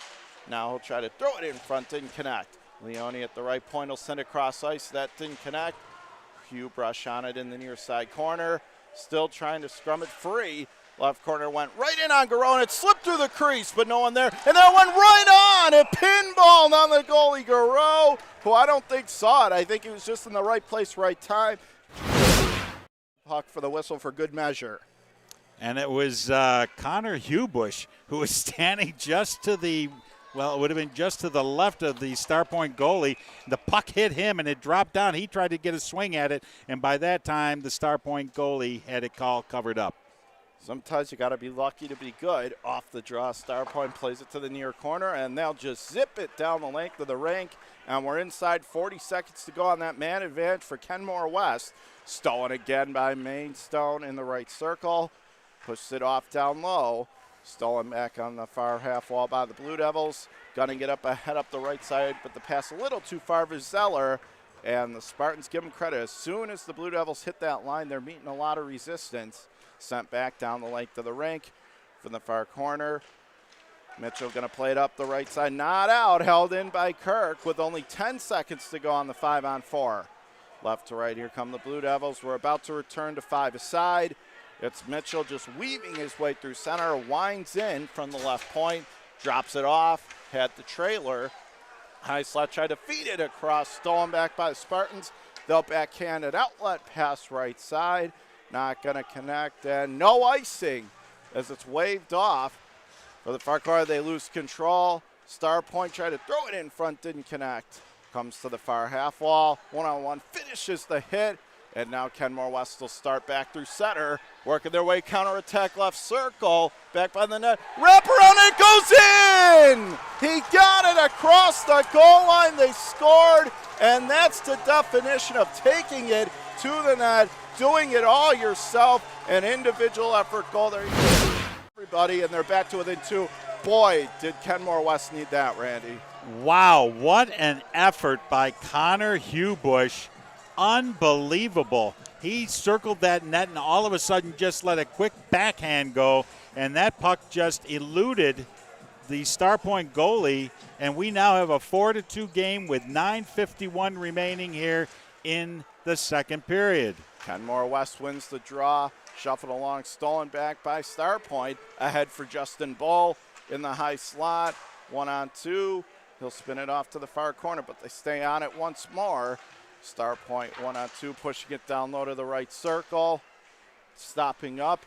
Now he'll try to throw it in front, didn't connect. Leone at the right point will send it across ice. That didn't connect. Hugh brush on it in the near side corner. Still trying to scrum it free. Left corner went right in on Garone. It slipped through the crease, but no one there. And that went right on. It pinballed on the goalie, Garone, who I don't think saw it. I think he was just in the right place, right time. Puck for the whistle for good measure. And it was Connor Hubush who was standing just to the, well, it would have been just to the left of the Starpoint goalie. The puck hit him and it dropped down. He tried to get a swing at it, and by that time the Starpoint goalie had it covered up. Sometimes you got to be lucky to be good. Off the draw, Starpoint plays it to the near corner, and they'll just zip it down the length of the rink. And we're inside 40 seconds to go on that man advantage for Kenmore West. Stolen again by Mainstone in the right circle. Pushes it off down low. Stolen back on the far half wall by the Blue Devils. Gunning it up ahead up the right side, but the pass a little too far for Zeller. And the Spartans give them credit. As soon as the Blue Devils hit that line, they're meeting a lot of resistance. Sent back down the length of the rink from the far corner. Mitchell going to play it up the right side. Not out. Held in by Kirk with only 10 seconds to go on the 5-on-4. Left to right, here come the Blue Devils. We're about to return to 5-a-side. It's Mitchell just weaving his way through center. Winds in from the left point. Drops it off. Had the trailer. High slot tried to feed it across. Stolen back by the Spartans. They'll backhand it. Outlet pass right side. Not going to connect, and no icing as it's waved off. For the far corner, they lose control. Starpoint tried to throw it in front, didn't connect. Comes to the far half wall, one-on-one, finishes the hit, and now Kenmore West will start back through center, working their way counterattack left circle, back by the net, wrap around, it goes in! He got it across the goal line, they scored, and that's the definition of taking it to the net, doing it all yourself, an individual effort goal there. Everybody, and they're back to within 2. Boy, did Kenmore West need that, Randy. Wow, what an effort by Connor Hubush. Unbelievable. He circled that net and all of a sudden just let a quick backhand go, and that puck just eluded the Starpoint goalie, and we now have a 4-2 game with 9:51 remaining here in the second period. Kenmore West wins the draw, shuffled along, stolen back by Starpoint, ahead for Justin Bull in the high slot, 1-on-2. He'll spin it off to the far corner, but they stay on it once more. Starpoint 1-on-2, pushing it down low to the right circle, stopping up.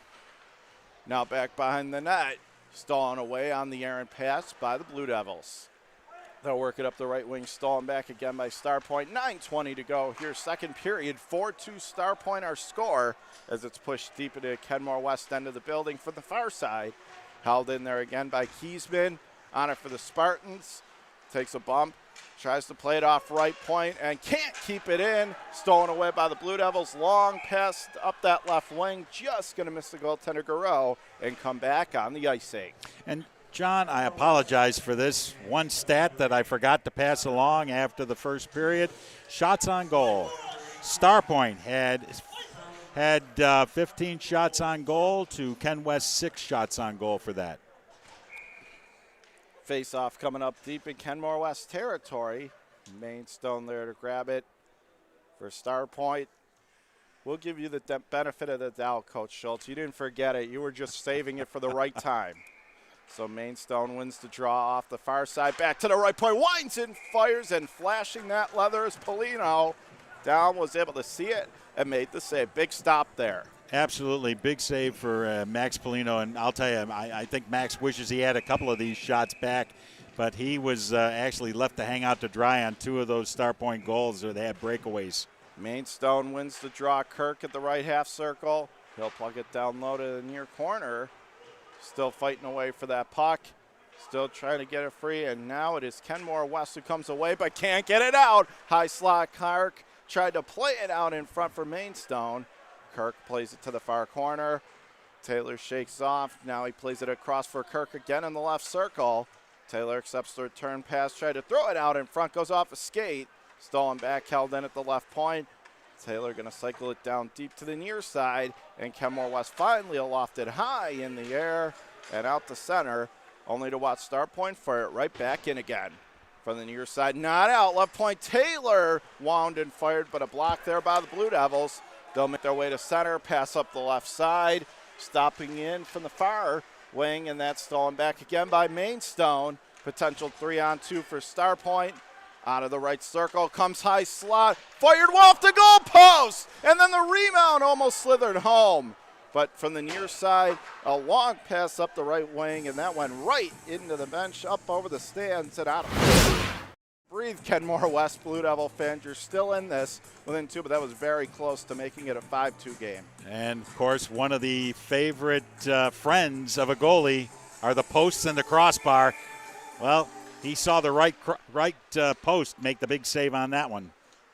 Now back behind the net, stolen away on the errant pass by the Blue Devils. They'll work it up the right wing, stolen back again by Starpoint. 9:20 to go here, second period. 4-2 Starpoint our score as it's pushed deep into Kenmore West end of the building from the far side. Held in there again by Kiesman. On it for the Spartans. Takes a bump, tries to play it off right point and can't keep it in. Stolen away by the Blue Devils. Long pass up that left wing. Just going to miss the goaltender Garreau and come back on the icing. And John, I apologize for this. One stat that I forgot to pass along after the first period. Shots on goal. Starpoint had 15 shots on goal to Ken West 6 shots on goal for that. Face-off coming up deep in Kenmore West territory. Mainstone there to grab it for Starpoint. We'll give you the benefit of the doubt, Coach Schultz. You didn't forget it. You were just saving it for the right time. So Mainstone wins the draw off the far side. Back to the right point. Winds in, fires, and flashing that leather is Polino. Down was able to see it and made the save. Big stop there. Absolutely. Big save for Max Polino. And I'll tell you, I think Max wishes he had a couple of these shots back, but he was actually left to hang out to dry on 2 of those Starpoint goals, or they had breakaways. Mainstone wins the draw. Kirk at the right half circle. He'll plug it down low to the near corner. Still fighting away for that puck. Still trying to get it free, and now it is Kenmore West who comes away but can't get it out. High slot Kirk tried to play it out in front for Mainstone. Kirk plays it to the far corner. Taylor shakes off. Now he plays it across for Kirk again in the left circle. Taylor accepts the return pass, tried to throw it out in front, goes off a skate. Stolen back, held in at the left point. Taylor going to cycle it down deep to the near side, and Kenmore West finally lofted high in the air and out the center, only to watch Starpoint fire it right back in again. From the near side, not out, left point, Taylor wound and fired, but a block there by the Blue Devils. They'll make their way to center, pass up the left side, stopping in from the far wing, and that's stolen back again by Mainstone. Potential 3-on-2 for Starpoint. Out of the right circle, comes high slot, fired off the goal post, and then the rebound almost slithered home. But from the near side, a long pass up the right wing, and that went right into the bench, up over the stands, and out of breathe. Kenmore West Blue Devil fans, you're still in this within 2, but that was very close to making it a 5-2 game. And, of course, one of the favorite friends of a goalie are the posts and the crossbar. Well, he saw the right post make the big save on that one.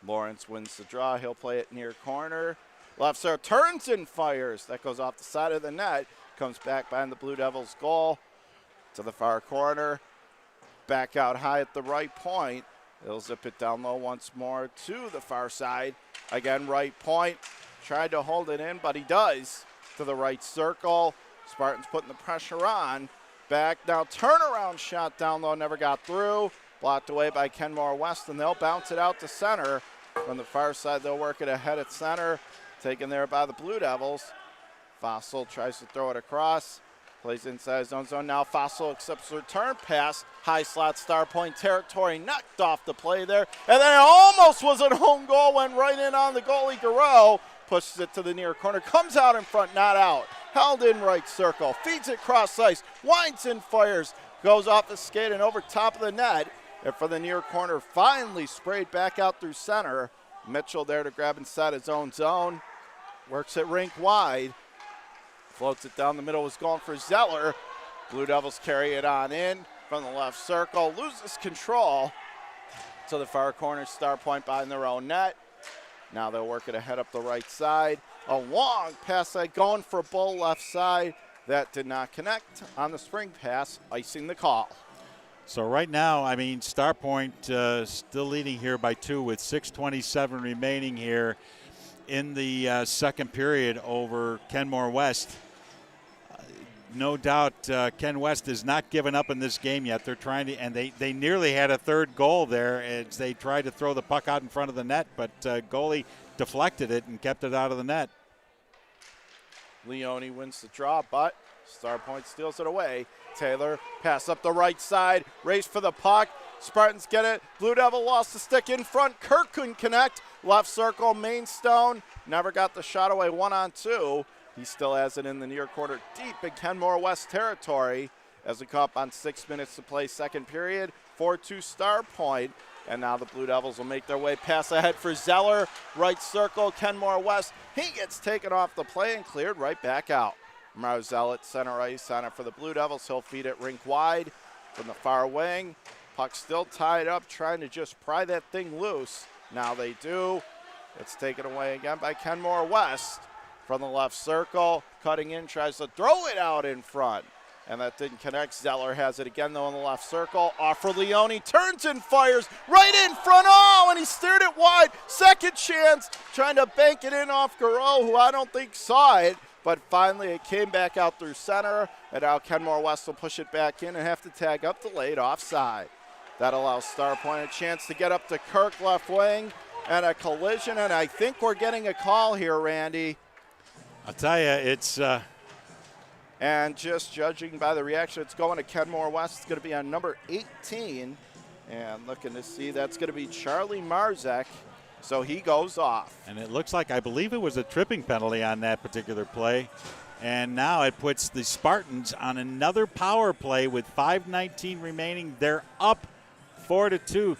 Lawrence wins the draw. He'll play it near corner. Left side turns and fires. That goes off the side of the net. Comes back behind the Blue Devils' goal to the far corner. Back out high at the right point. They'll zip it down low once more to the far side. Again, right point. Tried to hold it in, but he does. To the right circle. Spartans putting the pressure on. Back now, turnaround shot down low, never got through. Blocked away by Kenmore West, and they'll bounce it out to center. From the far side, they'll work it ahead at center. Taken there by the Blue Devils. Fossil tries to throw it across. Plays inside his own zone. Now Fossil accepts the return pass. High slot Starpoint territory, knocked off the play there. And then it almost was an home goal, went right in on the goalie, Garreau. Pushes it to the near corner, comes out in front, not out. Held in right circle, feeds it cross ice, winds and fires, goes off the skate and over top of the net. And for the near corner, finally sprayed back out through center. Mitchell there to grab inside his own zone. Works it rink wide. Floats it down the middle, was going for Zeller. Blue Devils carry it on in from the left circle, loses control to the far corner. Starpoint behind their own net. Now they'll work it ahead up the right side. A long pass going for Bull left side. That did not connect on the spring pass, icing the call. So right now, I mean, Starpoint still leading here by 2 with 6:27 remaining here in the second period over Kenmore West. No doubt Ken West is not giving up in this game yet. They're trying to, and they nearly had a third goal there as they tried to throw the puck out in front of the net, but goalie deflected it and kept it out of the net. Leone wins the draw, but Starpoint steals it away. Taylor, pass up the right side, race for the puck. Spartans get it. Blue Devil lost the stick in front. Kirk couldn't connect. Left circle, Mainstone. Never got the shot away 1-on-2. He still has it in the near corner deep in Kenmore West territory as we come up on 6 minutes to play second period. 4-2 Starpoint. And now the Blue Devils will make their way pass ahead for Zeller. Right circle, Kenmore West. He gets taken off the play and cleared right back out. Marzell at center ice on it for the Blue Devils. He'll feed it rink wide from the far wing. Puck still tied up, trying to just pry that thing loose. Now they do. It's taken away again by Kenmore West from the left circle. Cutting in, tries to throw it out in front. And that didn't connect. Zeller has it again, though, in the left circle. Off for Leone. Turns and fires right in front. Oh, and he steered it wide. Second chance, trying to bank it in off Garreau, who I don't think saw it. But finally, it came back out through center. And now Kenmore West will push it back in and have to tag up the late offside. That allows Starpoint a chance to get up to Kirk left wing. And a collision, and I think we're getting a call here, Randy. I'll tell you, it's... And just judging by the reaction, it's going to Kenmore West. It's going to be on number 18. And looking to see, that's going to be Charlie Marzek. So he goes off. And it looks like, I believe it was a tripping penalty on that particular play. And now it puts the Spartans on another power play with 5:19 remaining. They're up 4-2.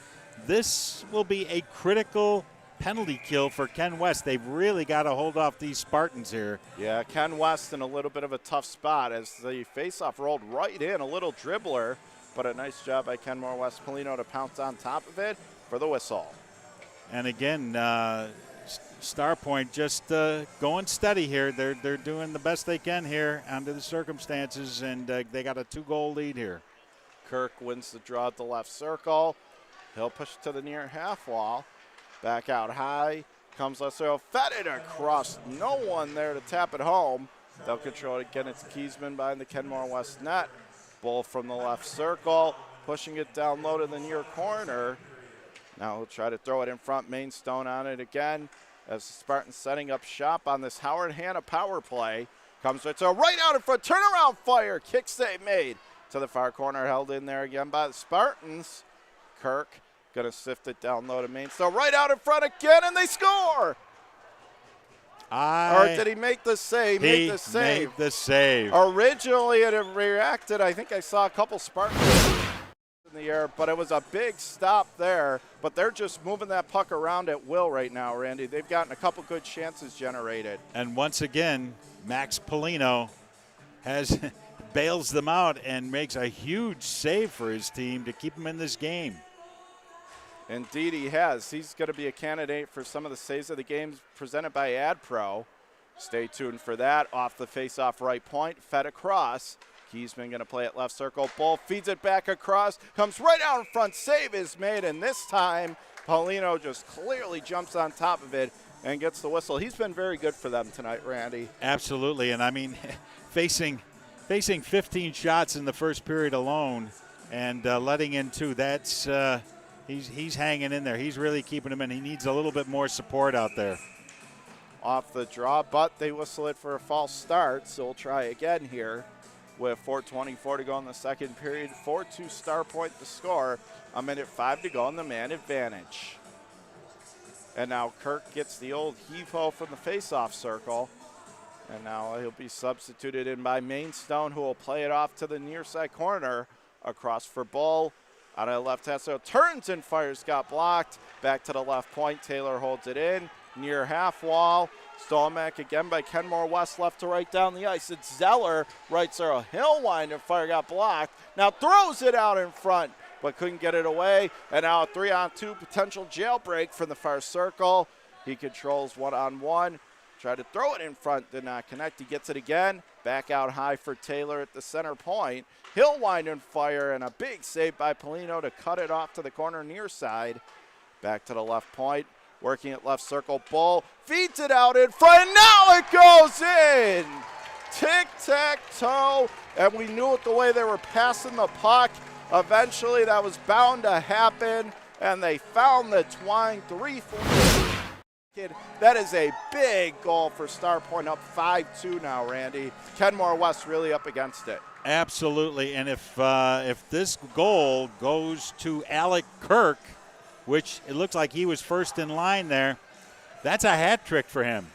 This will be a critical penalty kill for Ken West. They've really got to hold off these Spartans here. Yeah, Ken West in a little bit of a tough spot as the faceoff rolled right in, a little dribbler, but a nice job by Kenmore West Polino to pounce on top of it for the whistle. And again, Starpoint just going steady here. They're doing the best they can here under the circumstances, and they got a 2-goal lead here. Kirk wins the draw at the left circle. He'll push it to the near half wall. Back out high. Comes Lesser. Fed it across. No one there to tap it home. They'll control it again. It's Kiesman behind the Kenmore West net. Bull from the left circle. Pushing it down low to the near corner. Now he'll try to throw it in front. Mainstone on it again as the Spartans setting up shop on this Howard Hanna power play. Comes right out in front. Turnaround fire. Kick save made to the far corner. Held in there again by the Spartans. Kirk going to sift it down low to Mainstone. Right out in front again, and they score. Or did he make the save? He made the save. Originally it had reacted. I think I saw a couple Spartans in the air, but it was a big stop there. But they're just moving that puck around at will right now, Randy. They've gotten a couple good chances generated. And once again, Max Polino has bails them out and makes a huge save for his team to keep them in this game. Indeed he has. He's going to be a candidate for some of the saves of the games presented by AdPro. Stay tuned for that. Off the face-off right point, fed across. Kiesman going to play it left circle. Bull feeds it back across. Comes right out in front. Save is made, and this time Paulino just clearly jumps on top of it and gets the whistle. He's been very good for them tonight, Randy. Absolutely, and I mean, facing 15 shots in the first period alone and letting in 2, that's he's hanging in there. He's really keeping him in. He needs a little bit more support out there. Off the draw, but they whistle it for a false start, so we'll try again here with 4:24 to go in the second period. 4-2 Starpoint to score. 1:05 to go in the man advantage. And now Kirk gets the old heave-ho from the face-off circle. And now he'll be substituted in by Mainstone, who will play it off to the near side corner. Across for Bull. Out of the left hand, so turns and fires, got blocked. Back to the left point, Taylor holds it in. Near half wall. Stolmack again by Kenmore West, left to right down the ice. It's Zeller, right circle. Hillwind and fire got blocked. Now throws it out in front, but couldn't get it away. And now a 3-on-2 potential jailbreak from the far circle. He controls 1-on-1. Tried to throw it in front, did not connect. He gets it again. Back out high for Taylor at the center point. Hillwind and fire, and a big save by Polino to cut it off to the corner near side. Back to the left point. Working at left circle. Bull feeds it out in front, and now it goes in. Tic-tac-toe, and we knew it the way they were passing the puck. Eventually that was bound to happen, and they found the twine. 3-4. That is a big goal for Starpoint, up 5-2 now, Randy. Kenmore West really up against it. Absolutely, and if this goal goes to Alec Kirk, which it looks like he was first in line there, that's a hat trick for him.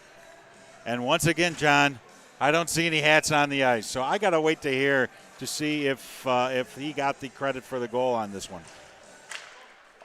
And once again, John, I don't see any hats on the ice, so I got to wait to hear to see if he got the credit for the goal on this one.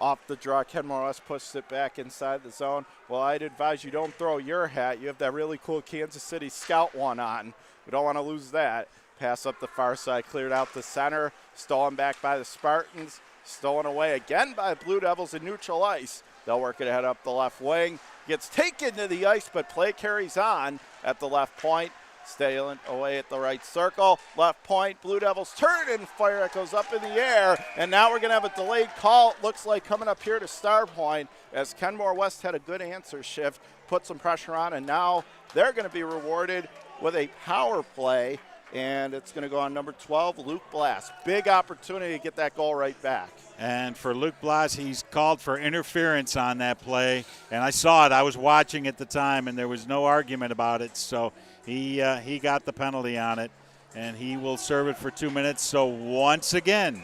Off the draw, Kenmore West pushes it back inside the zone. Well, I'd advise you don't throw your hat. You have that really cool Kansas City Scout one on. We don't want to lose that. Pass up the far side, cleared out the center. Stolen back by the Spartans. Stolen away again by Blue Devils in neutral ice. They'll work it ahead up the left wing. Gets taken to the ice, but play carries on at the left point. Staying away at the right circle. Left point, Blue Devils turn and fire. It goes up in the air. And now we're going to have a delayed call, it looks like, coming up here to Starpoint, as Kenmore West had a good answer shift, put some pressure on, and now they're going to be rewarded with a power play. And it's going to go on number 12, Luke Blass. Big opportunity to get that goal right back. And for Luke Blass, he's called for interference on that play. And I saw it. I was watching at the time, and there was no argument about it. So he got the penalty on it, and he will serve it for 2 minutes. So once again,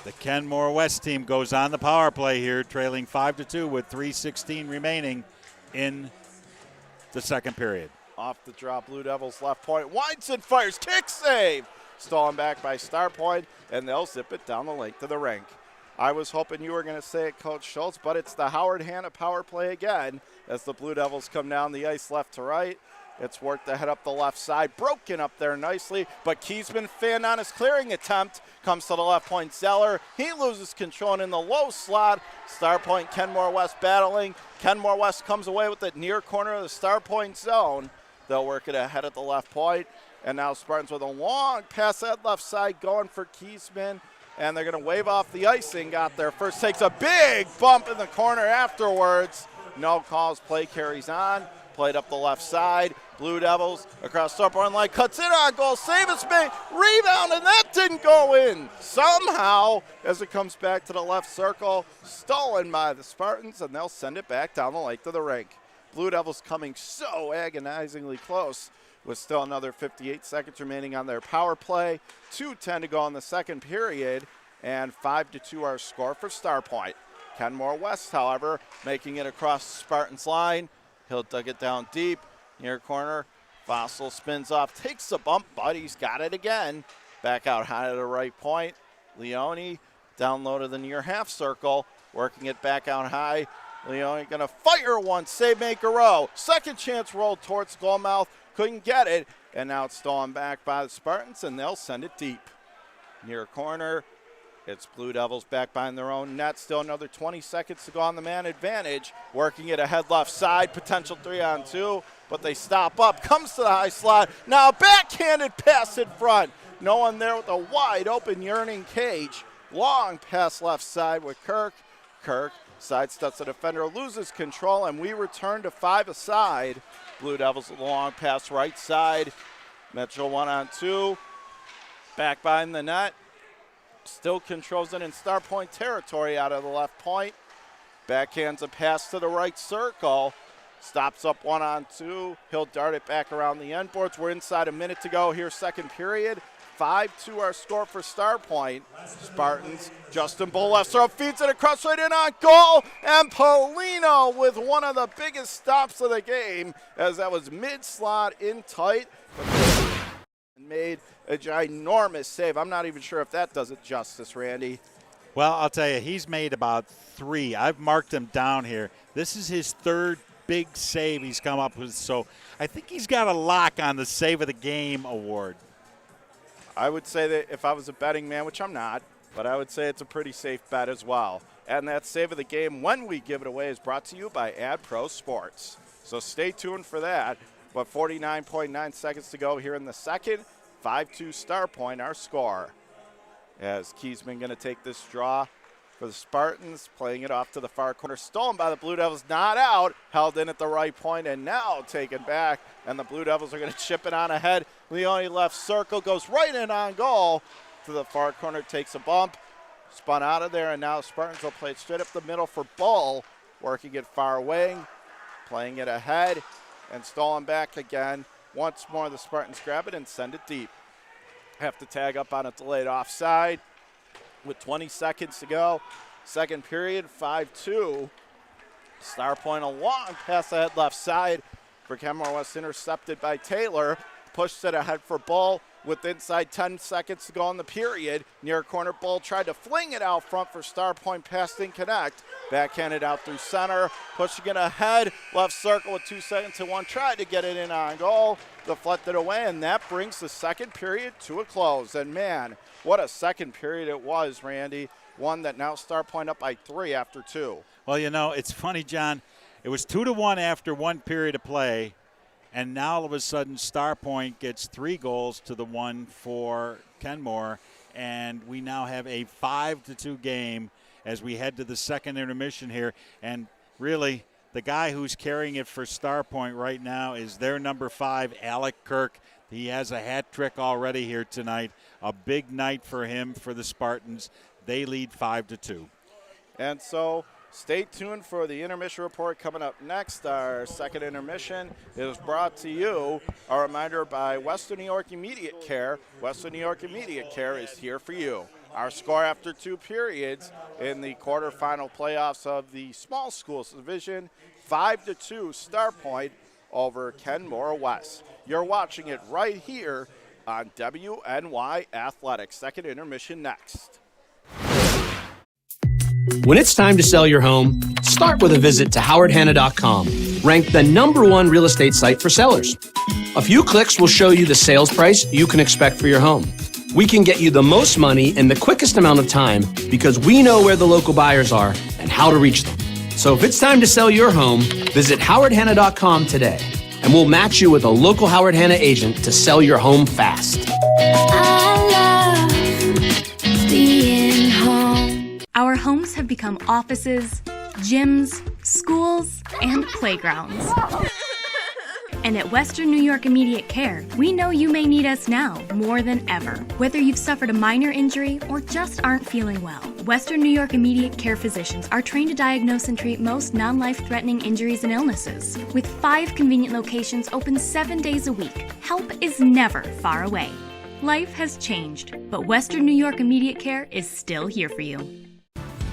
The Kenmore West team goes on the power play here, trailing 5-2 with 3:16 remaining in the second period. Off the draw, Blue Devils left point. Winds and fires, kick save. Stolen back by Starpoint, and they'll zip it down the length of the rink. I was hoping you were going to say it, Coach Schultz, but it's the Howard Hanna power play again as the Blue Devils come down the ice left to right. It's worked to head up the left side, broken up there nicely, but Kiesman fanned on his clearing attempt, comes to the left point, Zeller. He loses control in the low slot. Starpoint, Kenmore West battling. Kenmore West comes away with it near corner of the Starpoint zone. They'll work it ahead at the left point. And now Spartans with a long pass at left side going for Kiesman. And they're going to wave off the icing. Got there first, takes a big bump in the corner afterwards. No calls, play carries on. Played up the left side. Blue Devils across Starpoint line, cuts in on goal. Save is made. Rebound, and that didn't go in. Somehow, as it comes back to the left circle, stolen by the Spartans, and they'll send it back down the length of the rink. Blue Devils coming so agonizingly close with still another 58 seconds remaining on their power play. 2:10 to go in the second period, and 5-2 our score for Starpoint. Kenmore West, however, making it across the Spartans line. He'll dug it down deep, near corner. Fossil spins off, takes a bump, but he's got it again. Back out high to the right point. Leone down low to the near half circle, working it back out high. Leone gonna fire one, save, make a row. Second chance rolled towards goal mouth, couldn't get it, and now it's stolen back by the Spartans, and they'll send it deep. Near corner, it's Blue Devils back behind their own net. Still another 20 seconds to go on the man advantage. Working it ahead left side, potential 3-on-2, but they stop up. Comes to the high slot. Now backhanded pass in front. No one there with a wide open yearning cage. Long pass left side with Kirk. Kirk sidesteps the defender, loses control, and we return to 5 aside. Blue Devils with a long pass right side. Mitchell 1-on-2. Back behind the net. Still controls it in Starpoint territory out of the left point. Backhands a pass to the right circle. Stops up 1-on-2. He'll dart it back around the end boards. We're inside a minute to go here, second period. 5-2 our score for Starpoint. Spartans, Justin Bull left throw, feeds it across right in on goal. And Polino with one of the biggest stops of the game, as that was mid-slot in tight. Made a ginormous save. I'm not even sure if that does it justice, Randy. Well, I'll tell you, he's made about 3. I've marked him down here. This is his third big save he's come up with, so I think he's got a lock on the Save of the Game award. I would say that if I was a betting man, which I'm not, but I would say it's a pretty safe bet as well. And that Save of the Game, when we give it away, is brought to you by AdPro Sports. So stay tuned for that. But 49.9 seconds to go here in the second. 5-2 Starpoint, our score. As Kiesman going to take this draw for the Spartans, playing it off to the far corner. Stolen by the Blue Devils, not out. Held in at the right point and now taken back. And the Blue Devils are going to chip it on ahead. Leone left circle, goes right in on goal. To the far corner, takes a bump. Spun out of there, and now Spartans will play it straight up the middle for Bull. Working it far wing, playing it ahead. And stolen back again. Once more, the Spartans grab it and send it deep. Have to tag up on a delayed offside with 20 seconds to go. Second period, 5-2. Starpoint, a long pass ahead left side for Kenmore West, intercepted by Taylor. Pushed it ahead for Bull with inside 10 seconds to go in the period. Near corner, Bull tried to fling it out front for Starpoint, pass didn't connect. Backhanded out through center, pushing it ahead, left circle with 2 seconds to 1, tried to get it in on goal, deflected away, and that brings the second period to a close. And man, what a second period it was, Randy. One that now Starpoint up by 3 after 2. Well, you know, it's funny, John. It was 2-1 after 1 period of play. And now all of a sudden Starpoint gets 3 goals to the 1 for Kenmore, and we now have a 5-2 game as we head to the second intermission here. And really, the guy who's carrying it for Starpoint right now is their number 5, Alec Kirk. He has a hat trick already here tonight. A big night for him, for the Spartans. They lead 5-2. And so stay tuned for the intermission report coming up next. Our second intermission is brought to you, a reminder, by Western New York Immediate Care. Western New York Immediate Care is here for you. Our score after 2 periods in the quarterfinal playoffs of the small schools division, 5-2 Starpoint over Kenmore West. You're watching it right here on WNY Athletics. Second intermission next. When it's time to sell your home, start with a visit to howardhanna.com, ranked the #1 real estate site for sellers. A few clicks will show you the sales price you can expect for your home. We can get you the most money in the quickest amount of time because we know where the local buyers are and how to reach them. So if it's time to sell your home, visit howardhanna.com today, and we'll match you with a local Howard Hanna agent to sell your home fast. I love being home. Our homes have become offices, gyms, schools, and playgrounds. And at Western New York Immediate Care, we know you may need us now more than ever. Whether you've suffered a minor injury or just aren't feeling well, Western New York Immediate Care physicians are trained to diagnose and treat most non-life-threatening injuries and illnesses. With 5 convenient locations open 7 days a week, help is never far away. Life has changed, but Western New York Immediate Care is still here for you.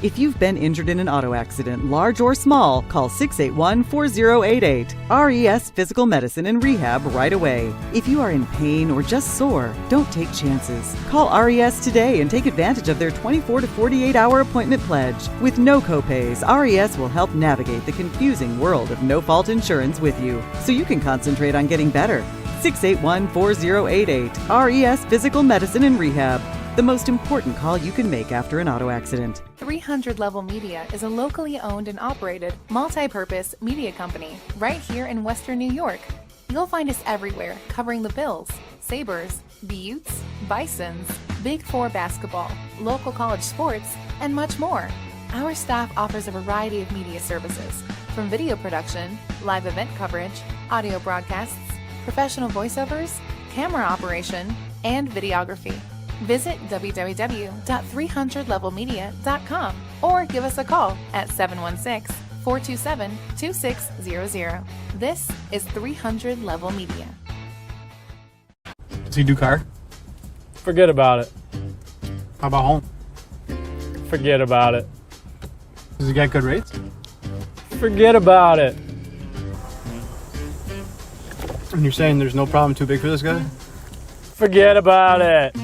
If you've been injured in an auto accident, large or small, call 681-4088. RES Physical Medicine and Rehab right away. If you are in pain or just sore, don't take chances. Call RES today and take advantage of their 24 to 48-hour appointment pledge. With no copays, RES will help navigate the confusing world of no-fault insurance with you, so you can concentrate on getting better. 681-4088. RES Physical Medicine and Rehab. The most important call you can make after an auto accident. 300 Level Media is a locally owned and operated multi-purpose media company right here in Western New York. You'll find us everywhere covering the Bills, Sabres, Buttes, Bisons, Big Four basketball, local college sports, and much more. Our staff offers a variety of media services, from video production, live event coverage, audio broadcasts, professional voiceovers, camera operation, and videography. Visit www.300levelmedia.com or give us a call at 716-427-2600. This is 300 Level Media. Does he do car? Forget about it. How about home? Forget about it. Does he get good rates? Forget about it. And you're saying there's no problem too big for this guy? Forget about it.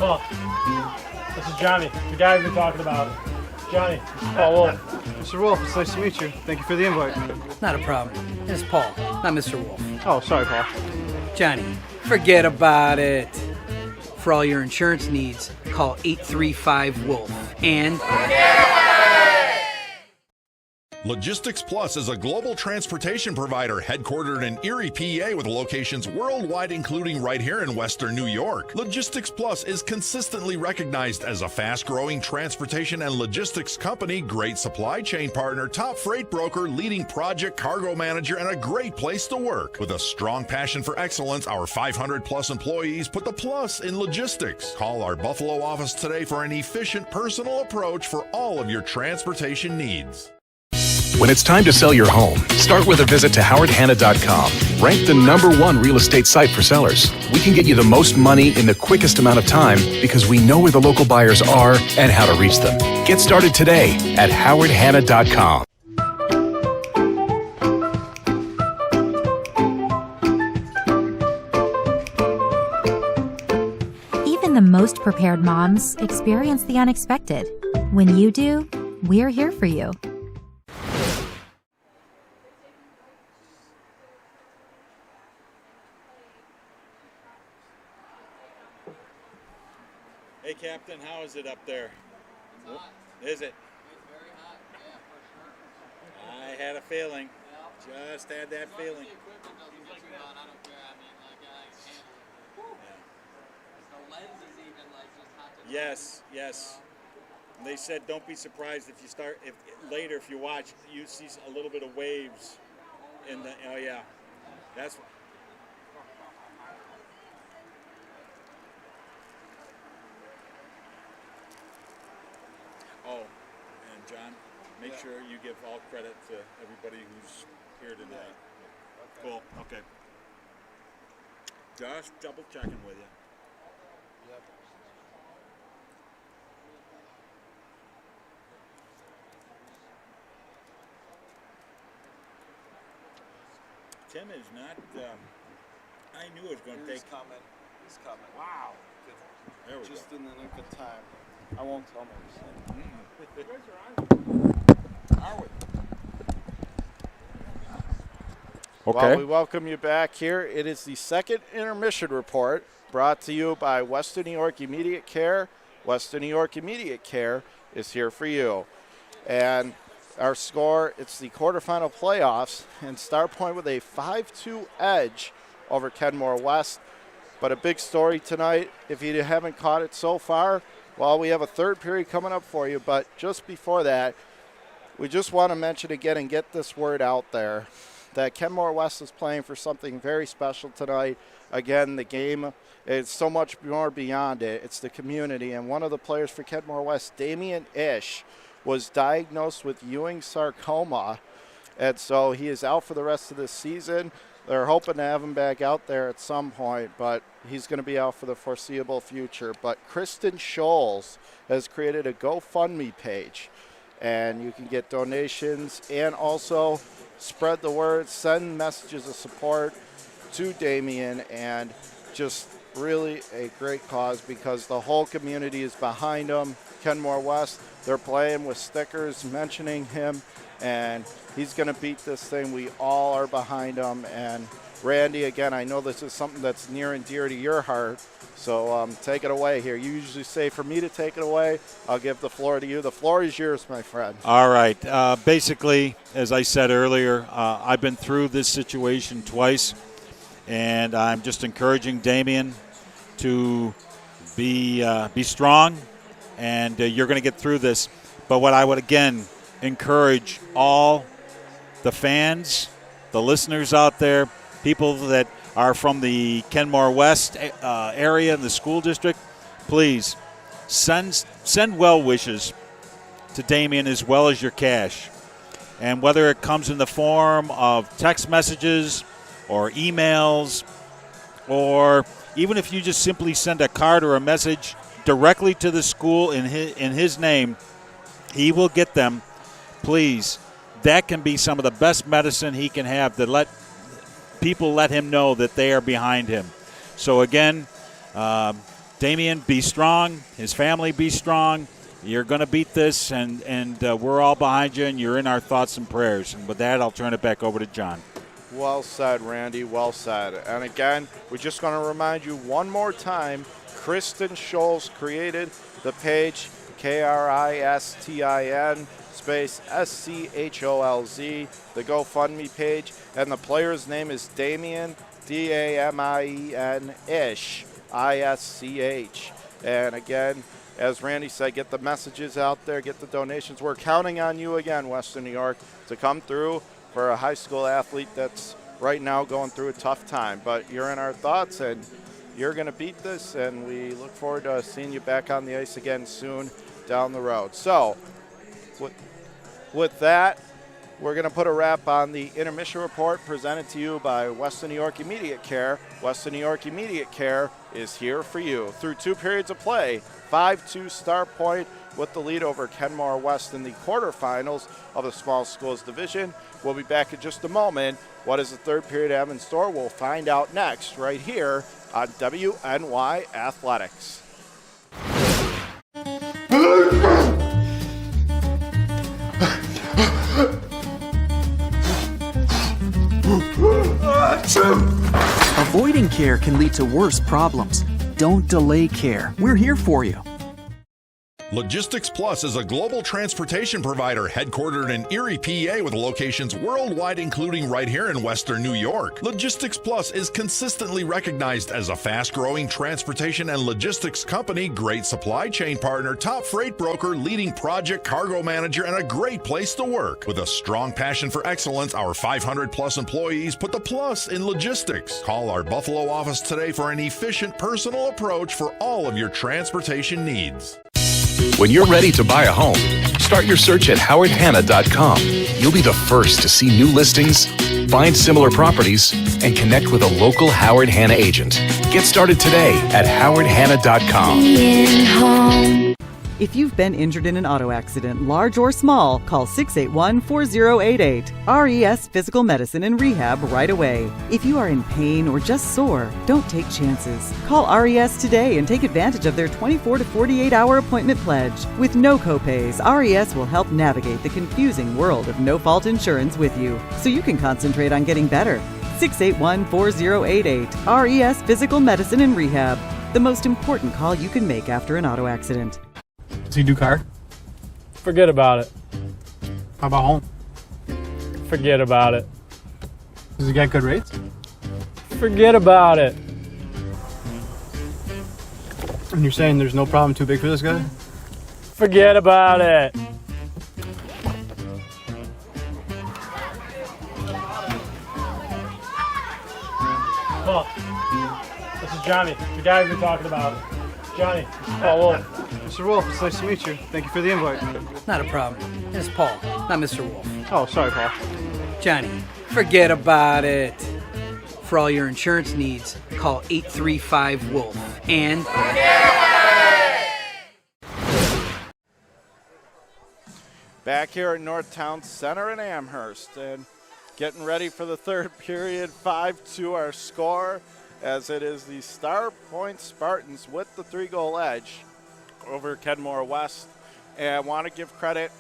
Oh, this is Johnny, the guy we've been talking about. Johnny. Oh, Wolf. Mr. Wolf, it's nice to meet you. Thank you for the invite. Not a problem. It's Paul, not Mr. Wolf. Oh, sorry, Paul. Johnny, forget about it. For all your insurance needs, call 835-WOLF. And... Logistics Plus is a global transportation provider headquartered in Erie, PA with locations worldwide, including right here in Western New York. Logistics Plus is consistently recognized as a fast-growing transportation and logistics company, great supply chain partner, top freight broker, leading project cargo manager, and a great place to work. With a strong passion for excellence, our 500-plus employees put the plus in logistics. Call our Buffalo office today for an efficient, personal approach for all of your transportation needs. When it's time to sell your home, start with a visit to howardhanna.com, ranked the #1 real estate site for sellers. We can get you the most money in the quickest amount of time because we know where the local buyers are and how to reach them. Get started today at howardhanna.com. Even the most prepared moms experience the unexpected. When you do, we're here for you. Hey, Captain, how is it up there? It's hot. Is it? It's very hot, yeah, for sure. I had a feeling. Just had that feeling. The equipment doesn't get too hot, I don't care. I mean, like, I can't. The lens is even, like, just hot to Yes, yes. And they said don't be surprised if you start, if later if you watch, you see a little bit of waves in the, oh yeah. That's Oh, and John, make sure you give all credit to everybody who's here tonight. Okay. Cool. Okay. Just double checking with you. Tim is not. I knew it was going to take. He's coming. He's coming. Wow. There we Just go. in the nick of time. I won't tell him. You guys are on. Are we? Well, we welcome you back here. It is the second intermission report brought to you by Western New York Immediate Care. Western New York Immediate Care is here for you. And our score, it's the quarterfinal playoffs, and Starpoint with a 5-2 edge over Kenmore West. But a big story tonight, if you haven't caught it so far, well, we have a third period coming up for you. But just before that, we just want to mention again and get this word out there that Kenmore West is playing for something very special tonight. Again, the game is so much more beyond it. It's the community. And one of the players for Kenmore West, Damian Ish, was diagnosed with Ewing sarcoma. And so he is out for the rest of the season. They're hoping to have him back out there at some point, but he's going to be out for the foreseeable future. But Kristen Scholes has created a GoFundMe page, and you can get donations and also spread the word, send messages of support to Damien, and just really a great cause because the whole community is behind him. Kenmore West, they're playing with stickers mentioning him, and he's going to beat this thing. We all are behind him. And Randy, again, I know this is something that's near and dear to your heart, so take it away here. You usually say for me to take it away. I'll give the floor to you. The floor is yours, my friend. All right. Basically, as I said earlier, I've been through this situation twice, and I'm just encouraging Damien to be strong, and you're going to get through this. But what I would, again, encourage all the fans, the listeners out there, people that are from the Kenmore West area in the school district, please send well wishes to Damien as well as your cash. And whether it comes in the form of text messages or emails, or even if you just simply send a card or a message directly to the school in his name, he will get them. Please, that can be some of the best medicine he can have to let people let him know that they are behind him. So again, Damien, be strong. His family, be strong. You're going to beat this, and we're all behind you, and you're in our thoughts and prayers. And with that, I'll turn it back over to John. Well said, Randy. Well said. And again, we're just going to remind you one more time, Kristen Scholes created the page, Kristin space SCHOLZ, the GoFundMe page, and the player's name is Damien, Damien Ish, ISCH. And again, as Randy said, get the messages out there, get the donations. We're counting on you again, Western New York, to come through for a high school athlete that's right now going through a tough time. But you're in our thoughts, and you're going to beat this, and we look forward to seeing you back on the ice again soon down the road. So with that, we're going to put a wrap on the Intermission Report presented to you by Western New York Immediate Care. Western New York Immediate Care is here for you. Through 2 periods of play, 5-2 Starpoint with the lead over Kenmore West in the quarterfinals of the Small Schools Division. We'll be back in just a moment. What does the third period have in store? We'll find out next right here on WNY Athletics. Avoiding care can lead to worse problems. Don't delay care. We're here for you. Logistics Plus is a global transportation provider headquartered in Erie, PA with locations worldwide, including right here in Western New York. Logistics Plus is consistently recognized as a fast-growing transportation and logistics company, great supply chain partner, top freight broker, leading project cargo manager, and a great place to work. With a strong passion for excellence, our 500-plus employees put the plus in logistics. Call our Buffalo office today for an efficient, personal approach for all of your transportation needs. When you're ready to buy a home, start your search at howardhanna.com. You'll be the first to see new listings, find similar properties, and connect with a local Howard Hanna agent. Get started today at howardhanna.com. If you've been injured in an auto accident, large or small, call 681-4088. RES Physical Medicine and Rehab right away. If you are in pain or just sore, don't take chances. Call RES today and take advantage of their 24 to 48-hour appointment pledge. With no copays, RES will help navigate the confusing world of no-fault insurance with you, so you can concentrate on getting better. 681-4088. RES Physical Medicine and Rehab. The most important call you can make after an auto accident. Does he do car? Forget about it. How about home? Forget about it. Does he get good rates? Forget about it. And you're saying there's no problem too big for this guy? Forget about it. Oh, this is Johnny, the guy we've been talking about. Johnny, Paul Wolf. Mr. Wolf, it's nice to meet you. Thank you for the invite. Not a problem. It's Paul, not Mr. Wolf. Oh, sorry, Paul. Johnny, forget about it. For all your insurance needs, call 835-WOLF. And Back here at North Town Center in Amherst, and getting ready for the third period. 5-2 our score, as it is the Starpoint Spartans with the 3-goal edge over Kenmore West. And I want to give credit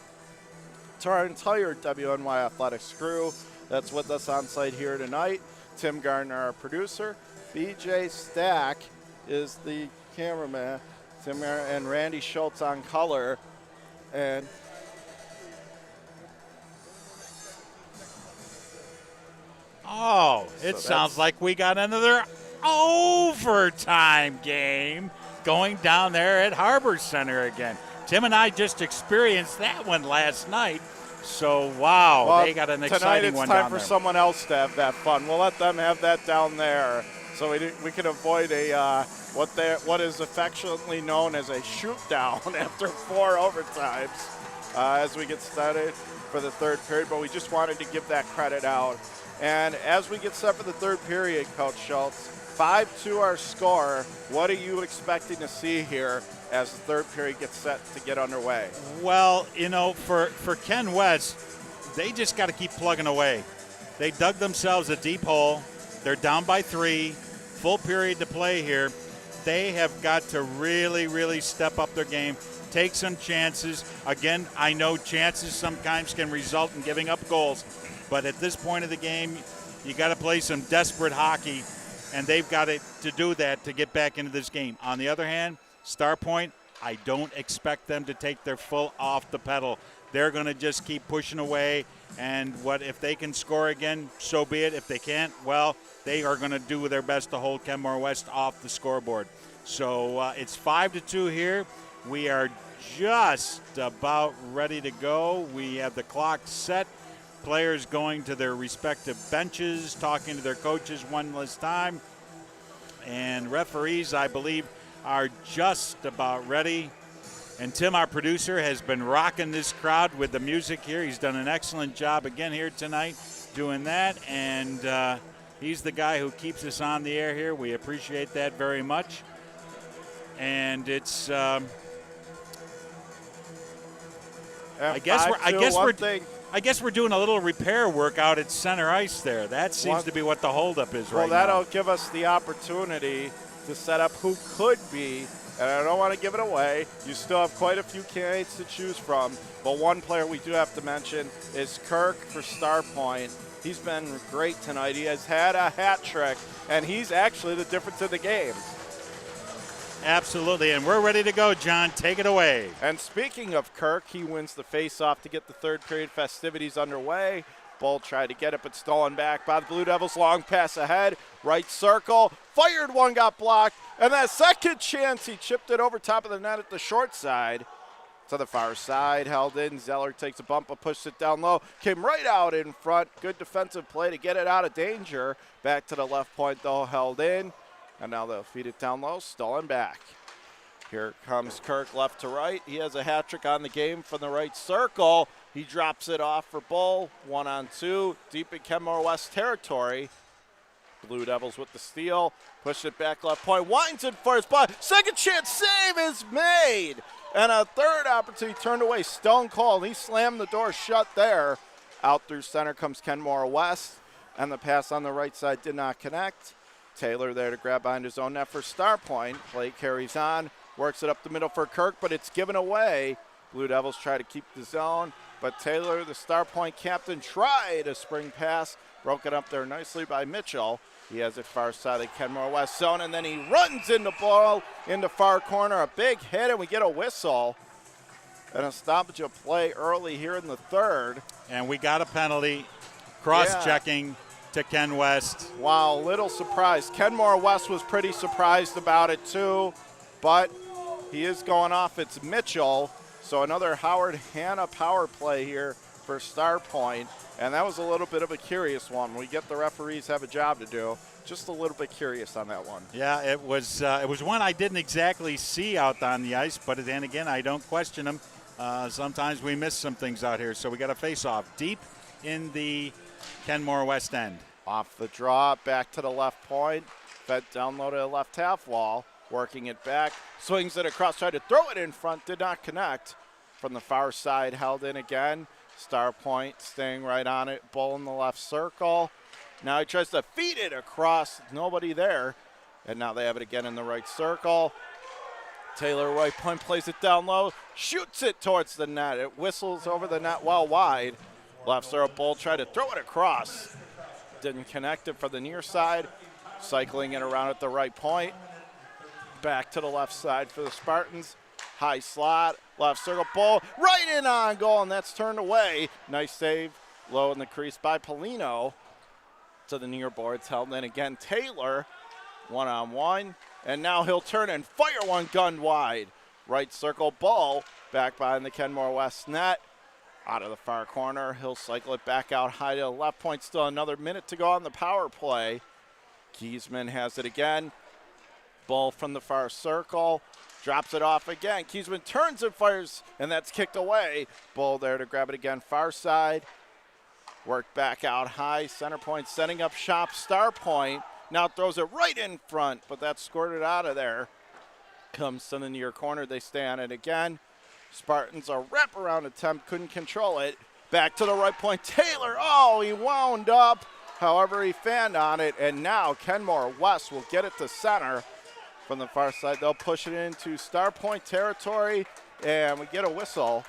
to our entire WNY Athletics crew that's with us on site here tonight. Tim Gardner, our producer. BJ Stack is the cameraman. Tim and Randy Schultz on color. And oh, it sounds like we got another overtime game going down there at Harbor Center again. Tim and I just experienced that one last night. So, wow, well, they got an exciting one down there. Tonight it's time for someone else to have that fun. We'll let them have that down there so we can avoid a what is affectionately known as a shoot down after 4 overtimes as we get started for the third period. But we just wanted to give that credit out. And as we get set for the third period, Coach Schultz, 5-2 our score. What are you expecting to see here as the third period gets set to get underway? Well, you know, for Ken West, they just got to keep plugging away. They dug themselves a deep hole. They're down by 3. Full period to play here. They have got to really, really step up their game, take some chances. Again, I know chances sometimes can result in giving up goals, but at this point of the game, you got to play some desperate hockey, and they've got to do that to get back into this game. On the other hand, Starpoint, I don't expect them to take their full off the pedal. They're going to just keep pushing away, and if they can score again, so be it. If they can't, well, they are going to do their best to hold Kenmore West off the scoreboard. So it's 5-2 here. We are just about ready to go. We have the clock set. Players going to their respective benches, talking to their coaches one last time. And referees, I believe, are just about ready. And Tim, our producer, has been rocking this crowd with the music here. He's done an excellent job again here tonight doing that. And he's the guy who keeps us on the air here. We appreciate that very much. And it's I guess we're doing a little repair work out at center ice there. That seems to be what the holdup is right now. Well, that'll give us the opportunity to set up who could be, and I don't want to give it away. You still have quite a few candidates to choose from, but one player we do have to mention is Kirk for Starpoint. He's been great tonight. He has had a hat trick, and he's actually the difference in the game. Absolutely, and we're ready to go, John. Take it away. And speaking of Kirk, he wins the face-off to get the third period festivities underway. Bull tried to get it, but stolen back by the Blue Devils. Long pass ahead, right circle, fired one, got blocked, and that second chance, he chipped it over top of the net at the short side. To the far side, held in. Zeller takes a bump, but pushed it down low. Came right out in front. Good defensive play to get it out of danger. Back to the left point, though, held in. And now they'll feed it down low, stolen back. Here comes Kirk left to right. He has a hat trick on the game from the right circle. He drops it off for Bull. 1-on-2, deep in Kenmore West territory. Blue Devils with the steal. Push it back left point. Winds it for his spot. Second chance save is made. And a third opportunity turned away. Stone Cold. He slammed the door shut there. Out through center comes Kenmore West. And the pass on the right side did not connect. Taylor there to grab behind his own net for Starpoint. Play carries on. Works it up the middle for Kirk, but it's given away. Blue Devils try to keep the zone. But Taylor, the Starpoint captain, tried a spring pass. Broke it up there nicely by Mitchell. He has it far side of the Kenmore West zone, and then he runs in the ball into far corner. A big hit, and we get a whistle. And a stoppage of play early here in the third. And we got a penalty. Cross-checking to Ken West. Wow, little surprise. Kenmore West was pretty surprised about it too, but he is going off. It's Mitchell. So another Howard Hanna power play here for Starpoint. And that was a little bit of a curious one. We get the referees have a job to do. Just a little bit curious on that one. Yeah, it was one I didn't exactly see out on the ice, but then again, I don't question them. Sometimes we miss some things out here, so we got a face-off deep in the Kenmore West end. Off the draw, back to the left point. Fed down low to the left half wall. Working it back, swings it across, tried to throw it in front, did not connect. From the far side, held in again. Starpoint staying right on it, Bull in the left circle. Now he tries to feed it across, nobody there. And now they have it again in the right circle. Taylor right point plays it down low, shoots it towards the net. It whistles over the net well wide. Left circle, Bull tried to throw it across. Didn't connect it for the near side. Cycling it around at the right point. Back to the left side for the Spartans. High slot, left circle, Bull right in on goal, and that's turned away. Nice save, low in the crease by Polino. To the near boards, held in again. Taylor, 1-on-1, and now he'll turn and fire one gun wide. Right circle, Bull back behind the Kenmore West net. Out of the far corner, he'll cycle it back out high to the left point. Still another minute to go on the power play. Kiesman has it again. Bull from the far circle, drops it off again. Kiesman turns and fires, and that's kicked away. Bull there to grab it again, far side. Worked back out high, center point setting up shop. Starpoint now throws it right in front, but that's squirted out of there. Comes to the near corner, they stay on it again. Spartans, a wraparound attempt, couldn't control it. Back to the right point, Taylor, oh, he wound up. However, he fanned on it, and now Kenmore West will get it to center. From the far side, they'll push it into Starpoint territory, and we get a whistle.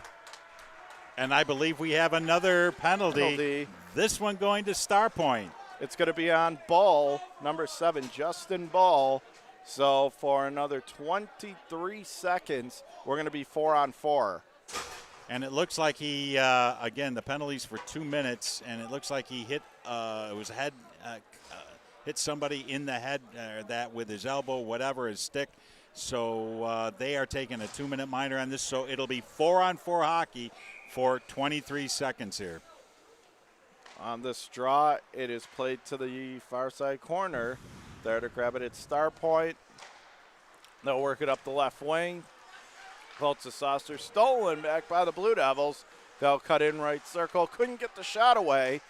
And I believe we have another penalty. This one going to Starpoint. It's going to be on Bull, number 7, Justin Bull. So for another 23 seconds, we're going to be 4-on-4. And it looks like he, again, the penalty's for 2 minutes, and it looks like he hit, it was head, hit somebody in the head, that with his elbow, whatever, his stick. So they are taking a 2-minute minor on this. So it'll be 4-on-4 hockey for 23 seconds here. On this draw, it is played to the far side corner. There to grab it at Starpoint. They'll work it up the left wing. Volts the saucer, stolen back by the Blue Devils. They'll cut in right circle, couldn't get the shot away.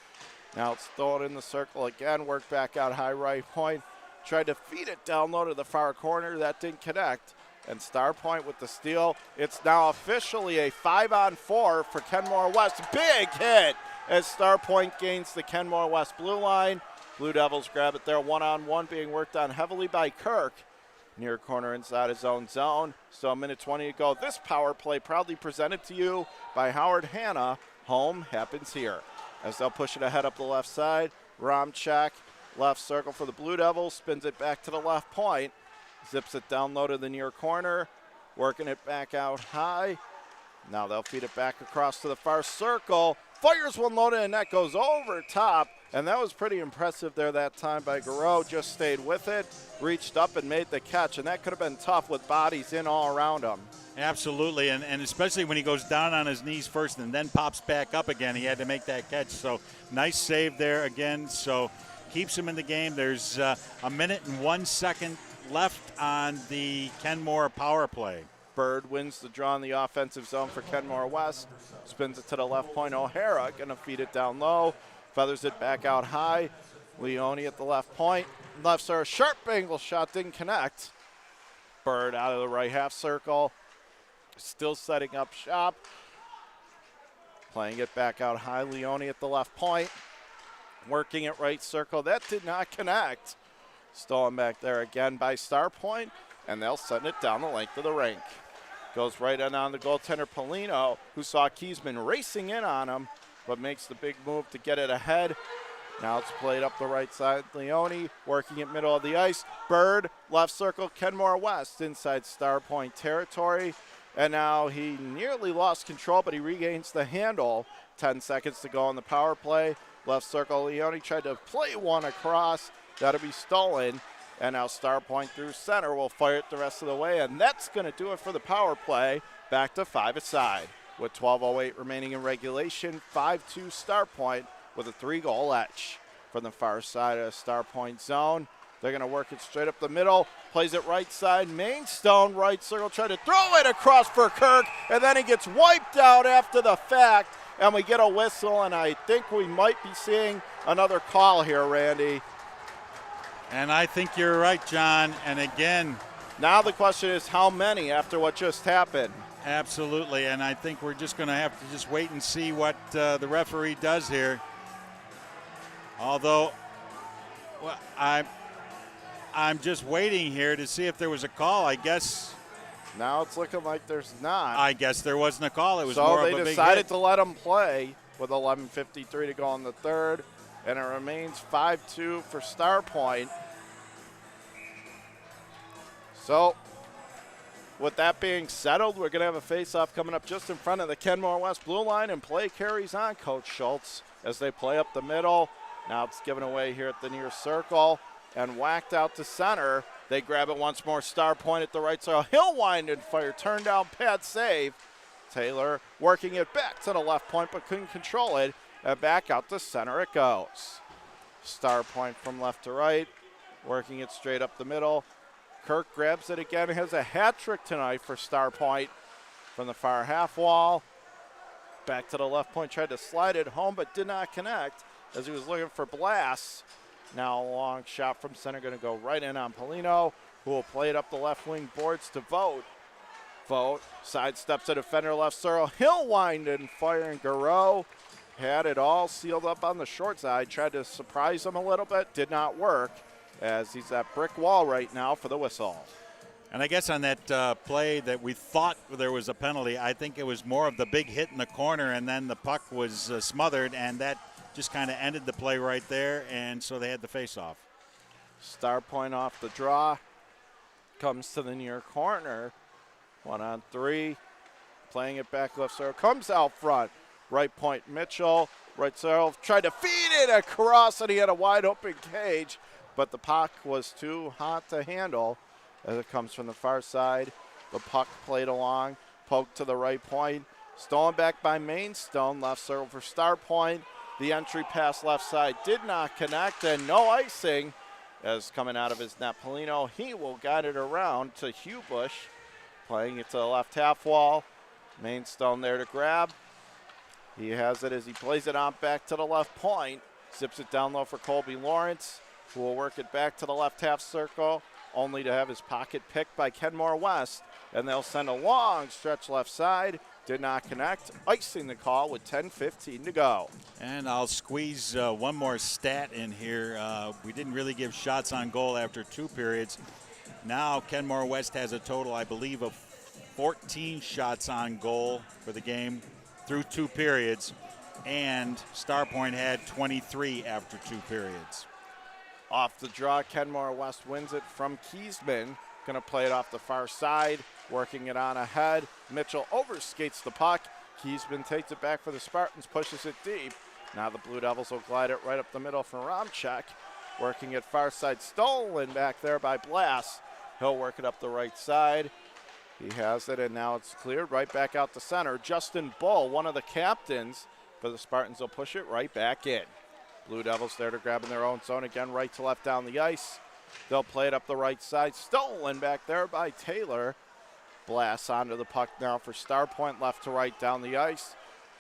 Now it's thrown in the circle again, worked back out high right point. Tried to feed it down low to the far corner, that didn't connect. And Starpoint with the steal. It's now officially a 5-on-4 for Kenmore West. Big hit as Starpoint gains the Kenmore West blue line. Blue Devils grab it there, 1-on-1 being worked on heavily by Kirk. Near corner inside his own zone. So a minute 20 to go. This power play proudly presented to you by Howard Hanna. Home happens here. As they'll push it ahead up the left side. Romchak, left circle for the Blue Devils. Spins it back to the left point. Zips it down low to the near corner. Working it back out high. Now they'll feed it back across to the far circle. Fires one low to the net, goes over top. And that was pretty impressive there that time by Garreau. Just stayed with it, reached up and made the catch. And that could have been tough with bodies in all around him. Absolutely, and especially when he goes down on his knees first and then pops back up again, he had to make that catch. So nice save there again. So keeps him in the game. There's a minute and 1 second left on the Kenmore power play. Bird wins the draw in the offensive zone for Kenmore West. Spins it to the left point. O'Hara going to feed it down low. Feathers it back out high. Leone at the left point. Left serve, sharp angle shot, didn't connect. Bird out of the right half circle. Still setting up shop. Playing it back out high. Leone at the left point. Working it right circle. That did not connect. Stolen back there again by Starpoint. And they'll send it down the length of the rink. Goes right in on the goaltender Polino, who saw Kiesman racing in on him, but makes the big move to get it ahead. Now it's played up the right side. Leone working it middle of the ice. Bird, left circle, Kenmore West inside Starpoint territory. And now he nearly lost control, but he regains the handle. 10 seconds to go on the power play. Left circle, Leone tried to play one across. That'll be stolen. And now Starpoint through center will fire it the rest of the way. And that's going to do it for the power play. Back to 5-a-side. With 12:08 remaining in regulation, 5-2 Starpoint with a 3-goal edge. From the far side of Starpoint zone, they're going to work it straight up the middle. Plays it right side. Mainstone right circle. Try to throw it across for Kirk. And then he gets wiped out after the fact. And we get a whistle. And I think we might be seeing another call here, Randy. And I think you're right, John. And again, now the question is how many after what just happened? Absolutely. And I think we're just going to have to just wait and see what the referee does here. Although, well, I'm just waiting here to see if there was a call. I guess now it's looking like there's not. I guess there wasn't a call. It was so more of a big hit. So they decided to let him play with 11:53 to go in the third, and it remains 5-2 for Starpoint. So, with that being settled, we're going to have a face-off coming up just in front of the Kenmore West blue line, and play carries on, Coach Schultz, as they play up the middle. Now it's given away here at the near circle and whacked out to center. They grab it once more. Starpoint at the right side. He'll wind and fire. Turn down pad save. Taylor working it back to the left point but couldn't control it. And back out to center it goes. Starpoint from left to right. Working it straight up the middle. Kirk grabs it again. Has a hat trick tonight for Starpoint from the far half wall. Back to the left point. Tried to slide it home but did not connect as he was looking for Blass. Now a long shot from center going to go right in on Polino, who will play it up the left wing boards to Vogt. Vogt sidesteps a defender left circle. He'll wind and fire, and Garreau had it all sealed up on the short side. Tried to surprise him a little bit. Did not work as he's at brick wall right now for the whistle. And I guess on that play that we thought there was a penalty, I think it was more of the big hit in the corner, and then the puck was smothered, and that just kind of ended the play right there, and so they had the face-off. Starpoint off the draw. Comes to the near corner. 1-on-3. Playing it back left circle. Comes out front. Right point Mitchell. Right circle. Tried to feed it across, and he had a wide open cage, but the puck was too hot to handle as it comes from the far side. The puck played along. Poked to the right point. Stolen back by Mainstone. Left circle for Starpoint. The entry pass left side did not connect, and no icing as coming out of his net. Polino, he will guide it around to Hugh Bush, playing it to the left half wall. Mainstone there to grab. He has it as he plays it on back to the left point. Zips it down low for Colby Lawrence, who will work it back to the left half circle, only to have his pocket picked by Kenmore West. And they'll send a long stretch left side. Did not connect. Icing the call with 10:15 to go. And I'll squeeze one more stat in here. We didn't really give shots on goal after 2 periods. Now Kenmore West has a total, I believe, of 14 shots on goal for the game through 2 periods. And Starpoint had 23 after 2 periods. Off the draw, Kenmore West wins it from Kiesman. Going to play it off the far side, working it on ahead. Mitchell overskates the puck. Kiesman takes it back for the Spartans, pushes it deep. Now the Blue Devils will glide it right up the middle for Romchek. Working it far side, stolen back there by Blass. He'll work it up the right side. He has it, and now it's cleared right back out to center. Justin Bull, one of the captains for the Spartans, will push it right back in. Blue Devils there to grab in their own zone again, right to left down the ice. They'll play it up the right side. Stolen back there by Taylor. Blast onto the puck now for Starpoint, left to right down the ice.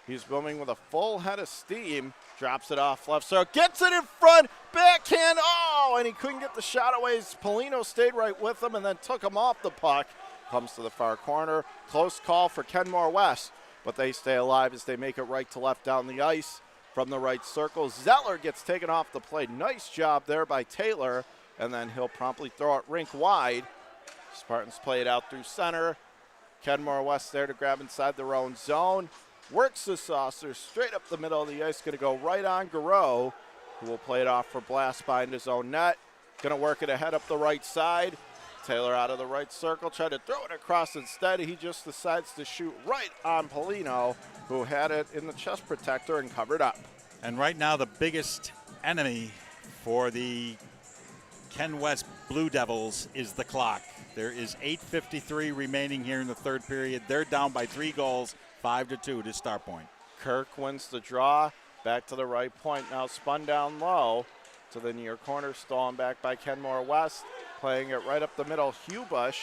He's moving with a full head of steam. Drops it off left circle. Gets it in front. Backhand. Oh, and he couldn't get the shot away. Polino stayed right with him and then took him off the puck. Comes to the far corner. Close call for Kenmore West, but they stay alive as they make it right to left down the ice from the right circle. Zeller gets taken off the play. Nice job there by Taylor, and then he'll promptly throw it rink wide. Spartans play it out through center. Kenmore West there to grab inside their own zone. Works the saucer straight up the middle of the ice. Going to go right on Garreau, who will play it off for Blast behind his own net. Going to work it ahead up the right side. Taylor out of the right circle, tried to throw it across instead. He just decides to shoot right on Polino, who had it in the chest protector and covered up. And right now the biggest enemy for the Ken West Blue Devils is the clock. There is 8:53 remaining here in the third period. They're down by 3 goals, 5-2 to Starpoint. Kirk wins the draw. Back to the right point, now spun down low to the near corner, stolen back by Kenmore West. Playing it right up the middle, Hubush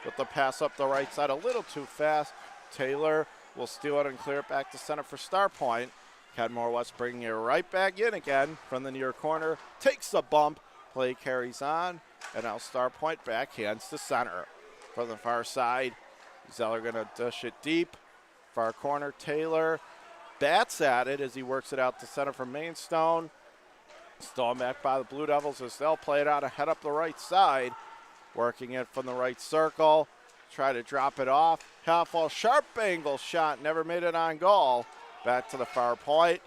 with the pass up the right side a little too fast. Taylor will steal it and clear it back to center for Starpoint. Kenmore West bringing it right back in again from the near corner. Takes the bump, play carries on, and now Starpoint backhands to center. From the far side, Zeller gonna dish it deep. Far corner, Taylor bats at it as he works it out to center for Mainstone. Stolen back by the Blue Devils as they'll play it out ahead up the right side. Working it from the right circle. Try to drop it off. Half-wall sharp angle shot. Never made it on goal. Back to the far point.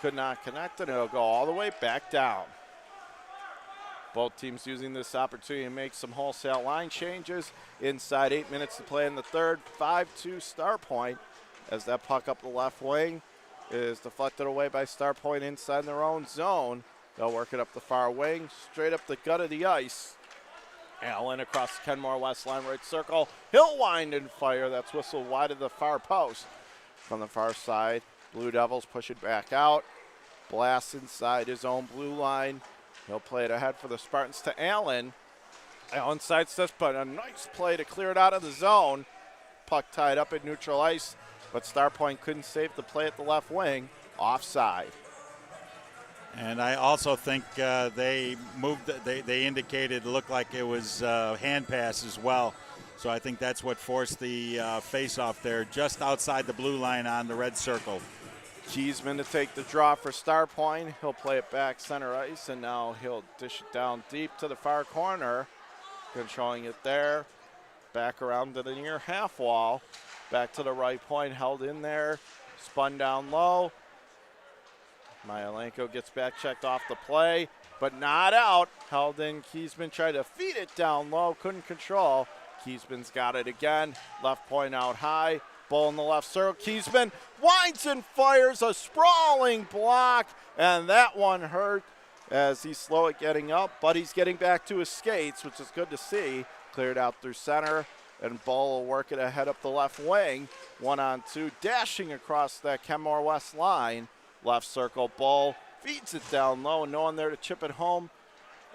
Could not connect and it'll go all the way back down. Both teams using this opportunity to make some wholesale line changes. Inside 8 minutes to play in the third. 5-2 Starpoint as that puck up the left wing is deflected away by Starpoint inside their own zone. They'll work it up the far wing, straight up the gut of the ice. Allen across the Kenmore West line, right circle. He'll wind and fire. That's whistled wide of the far post. From the far side, Blue Devils push it back out. Blast inside his own blue line. He'll play it ahead for the Spartans to Allen. Allen sidesteps, but a nice play to clear it out of the zone. Puck tied up at neutral ice, but Starpoint couldn't save the play at the left wing. Offside. And I also think they indicated it looked like it was hand pass as well. So I think that's what forced the face-off there just outside the blue line on the red circle. Kiesman to take the draw for Starpoint. He'll play it back center ice, and now he'll dish it down deep to the far corner. Controlling it there. Back around to the near half wall. Back to the right point, held in there. Spun down low. Myelenko gets back checked off the play, but not out. Held in. Kiesman tried to feed it down low, couldn't control. Kiesman's got it again. Left point out high. Ball in the left circle. Kiesman winds and fires a sprawling block, and that one hurt as he's slow at getting up, but he's getting back to his skates, which is good to see. Cleared out through center, and Ball will work it ahead up the left wing. 1-on-2, dashing across that Kenmore West line. Left circle, Ball feeds it down low, and no one there to chip it home.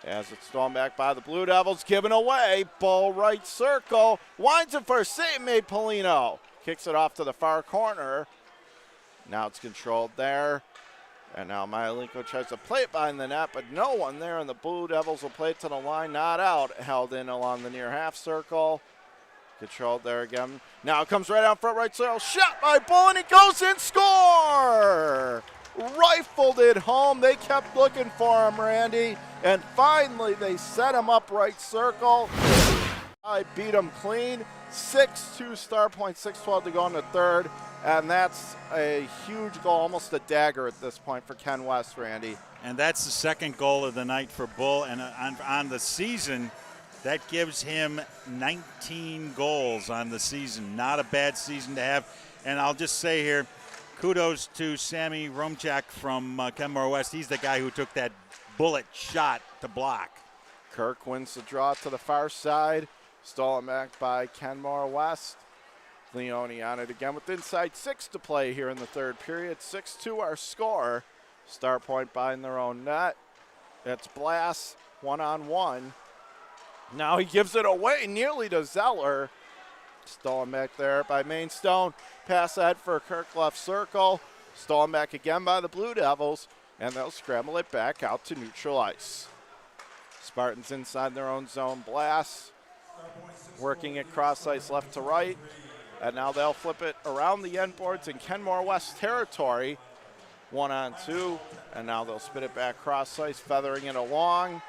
As it's thrown back by the Blue Devils, given away. Ball right circle, winds it for a save made Polino. Kicks it off to the far corner. Now it's controlled there. And now Myelenko tries to play it behind the net, but no one there, and the Blue Devils will play it to the line, not out. Held in along the near half circle. Controlled there again. Now it comes right out front right circle. Shot by Bull, and it goes in. Score! Rifled it home. They kept looking for him, Randy. And finally they set him up right circle. I beat him clean. 6-2 Starpoint, 6:12 to go in the third. And that's a huge goal, almost a dagger at this point for Ken West, Randy. And that's the second goal of the night for Bull. And on the season, that gives him 19 goals on the season. Not a bad season to have. And I'll just say here, kudos to Sammy Romchak from Kenmore West. He's the guy who took that bullet shot to block. Kirk wins the draw to the far side. Stolen back by Kenmore West. Leone on it again with inside 6 to play here in the third period. 6-2 our score. Starpoint behind their own net. It's Blast 1-on-1. Now he gives it away nearly to Zeller. Stolen back there by Mainstone. Pass ahead for Kirk left circle. Stolen back again by the Blue Devils, and they'll scramble it back out to neutral ice. Spartans inside their own zone blast. Working it cross ice left to right. And now they'll flip it around the end boards in Kenmore West territory. 1-on-2. And now they'll spin it back cross ice, feathering it along.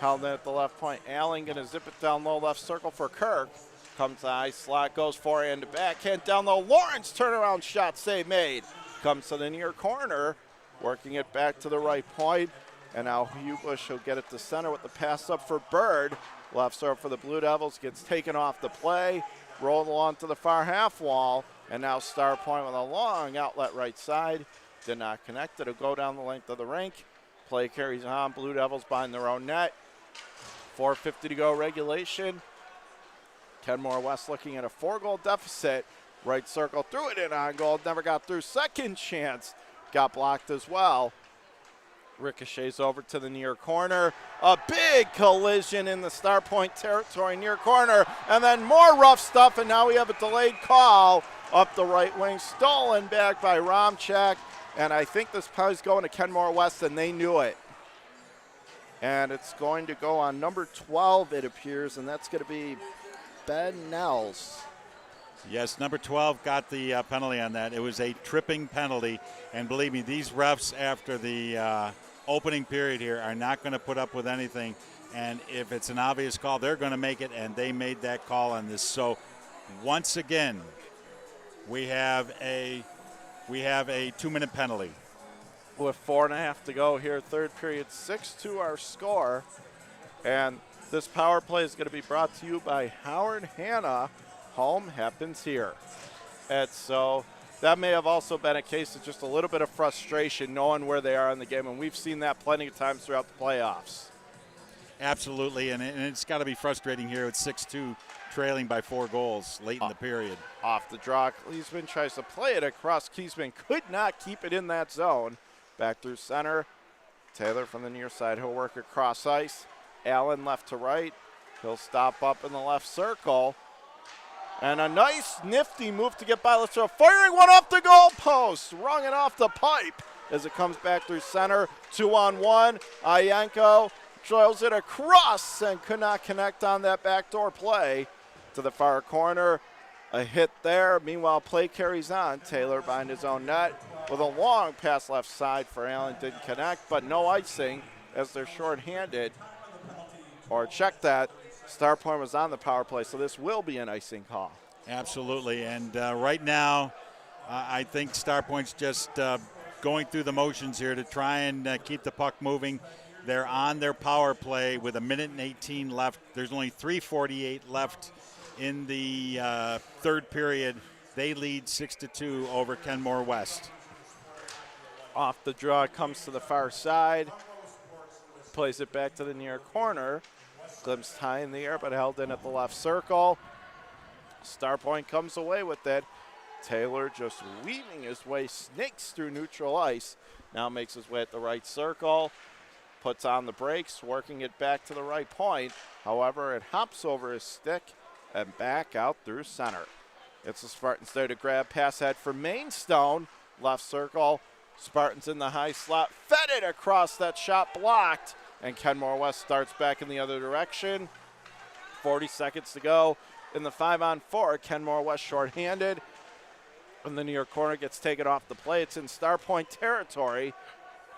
Held in at the left point. Allen going to zip it down low left circle for Kirk. Comes to high slot, goes forehand to backhand down low. Lawrence turnaround shot save made. Comes to the near corner. Working it back to the right point. And now Hubush will get it to center with the pass up for Bird. Left serve for the Blue Devils. Gets taken off the play. Rolled along to the far half wall. And now Starpoint with a long outlet right side. Did not connect. It'll go down the length of the rink. Play carries on. Blue Devils behind their own net. 4:50 to go regulation. Kenmore West looking at a 4-goal deficit. Right circle, threw it in on goal. Never got through. Second chance. Got blocked as well. Ricochets over to the near corner. A big collision in the Starpoint territory near corner. And then more rough stuff, and now we have a delayed call up the right wing. Stolen back by Romchak. And I think this puck is going to Kenmore West, and they knew it. And it's going to go on number 12, it appears, and that's going to be Ben Nels. Yes, number 12 got the penalty on that. It was a tripping penalty. And believe me, these refs after the opening period here are not going to put up with anything. And if it's an obvious call, they're going to make it, and they made that call on this. So once again, we have a 2-minute penalty. With 4.5 to go here, third period, 6-2 our score. And this power play is going to be brought to you by Howard Hanna. Home happens here. And so that may have also been a case of just a little bit of frustration knowing where they are in the game, and we've seen that plenty of times throughout the playoffs. Absolutely, and it's got to be frustrating here with 6-2 trailing by 4 goals late in the period. Off the draw, Kiesman tries to play it across. Kiesman could not keep it in that zone. Back through center. Taylor from the near side, he'll work across ice. Allen left to right. He'll stop up in the left circle. And a nice, nifty move to get by Lasso. Firing one off the goal post. Rung it off the pipe as it comes back through center. 2-on-1. Ayanko throws it across and could not connect on that backdoor play to the far corner. A hit there. Meanwhile, play carries on. Taylor behind his own net with a long pass left side for Allen. Didn't connect, but no icing as they're shorthanded. Or check that. Starpoint was on the power play, so this will be an icing call. Absolutely, and right now, I think Starpoint's just going through the motions here to try and keep the puck moving. They're on their power play with 1:18 left. There's only 3:48 left in the third period. They lead 6-2 over Kenmore West. Off the draw, comes to the far side. Plays it back to the near corner. Glimpsed high in the air, but held in at the left circle. Starpoint comes away with it. Taylor just weaving his way, snakes through neutral ice. Now makes his way at the right circle. Puts on the brakes, working it back to the right point. However, it hops over his stick and back out through center. It's the Spartans there to grab. Pass ahead for Mainstone. Left circle. Spartans in the high slot. Fed it across, that shot blocked. And Kenmore West starts back in the other direction. 40 seconds to go in the 5-on-4. Kenmore West shorthanded. And the near corner gets taken off the play. It's in Starpoint territory.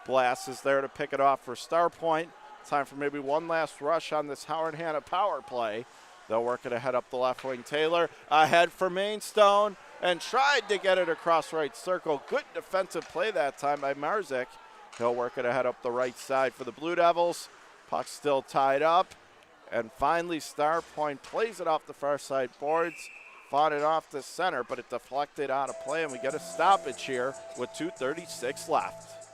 Blast is there to pick it off for Starpoint. Time for maybe one last rush on this Howard Hanna power play. They'll work it ahead up the left wing. Taylor ahead for Mainstone and tried to get it across right circle. Good defensive play that time by Marzik. He'll work it ahead up the right side for the Blue Devils. Puck still tied up. And finally, Starpoint plays it off the far side boards. Fought it off the center, but it deflected out of play, and we get a stoppage here with 2:36 left.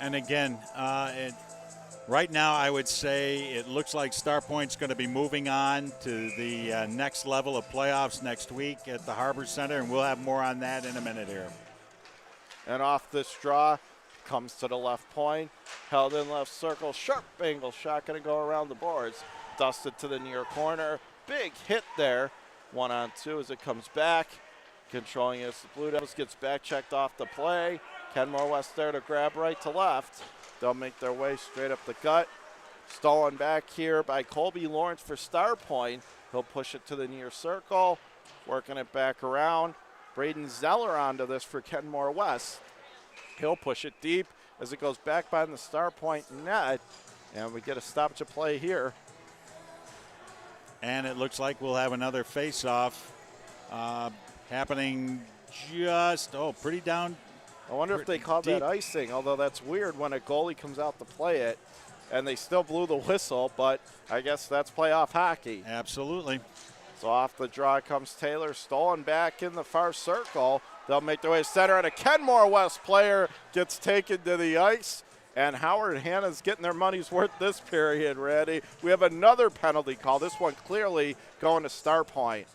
And again, right now I would say it looks like Starpoint's going to be moving on to the next level of playoffs next week at the Harbor Center, and we'll have more on that in a minute here. And off this draw, comes to the left point, held in left circle, sharp angle shot, going to go around the boards. dusted to the near corner. Big hit there. 1-on-2 as it comes back. Controlling it, the Blue Devils gets back checked off the play. Kenmore West there to grab right to left. They'll make their way straight up the gut. Stolen back here by Colby Lawrence for Starpoint. He'll push it to the near circle. Working it back around. Braden Zeller onto this for Kenmore West. He'll push it deep as it goes back by the Starpoint net. And we get a stoppage of play here. And it looks like we'll have another face-off happening just, pretty down. I wonder if they called that icing, although that's weird when a goalie comes out to play it. And they still blew the whistle, but I guess that's playoff hockey. Absolutely. So off the draw comes Taylor, stolen back in the far circle. They'll make their way to center, and a Kenmore West player gets taken to the ice. And Howard Hanna's getting their money's worth this period, Randy. We have another penalty call. This one clearly going to Starpoint.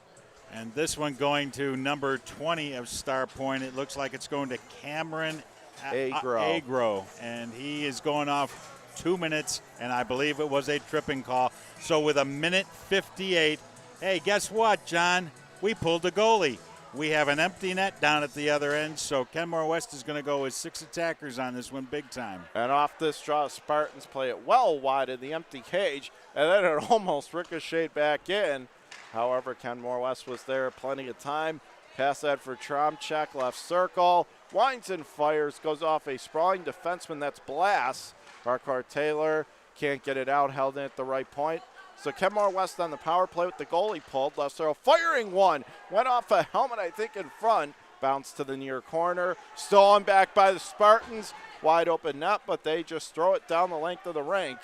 And this one going to number 20 of Starpoint. It looks like it's going to Cameron Agro. And he is going off 2 minutes, and I believe it was a tripping call. So with 1:58, hey, guess what, John? We pulled a goalie. We have an empty net down at the other end, so Kenmore West is going to go with 6 attackers on this one big time. And off this draw, Spartans play it well wide in the empty cage, and then it almost ricocheted back in. However, Kenmore West was there plenty of time. Pass that for Tromchek, left circle. Winds and fires, goes off a sprawling defenseman, that's Blass. Harcourt Taylor can't get it out, held in at the right point. So Kenmore West on the power play with the goalie pulled. Left circle, firing one. Went off a helmet, I think, in front. Bounced to the near corner. Stolen back by the Spartans. Wide open net, but they just throw it down the length of the rink.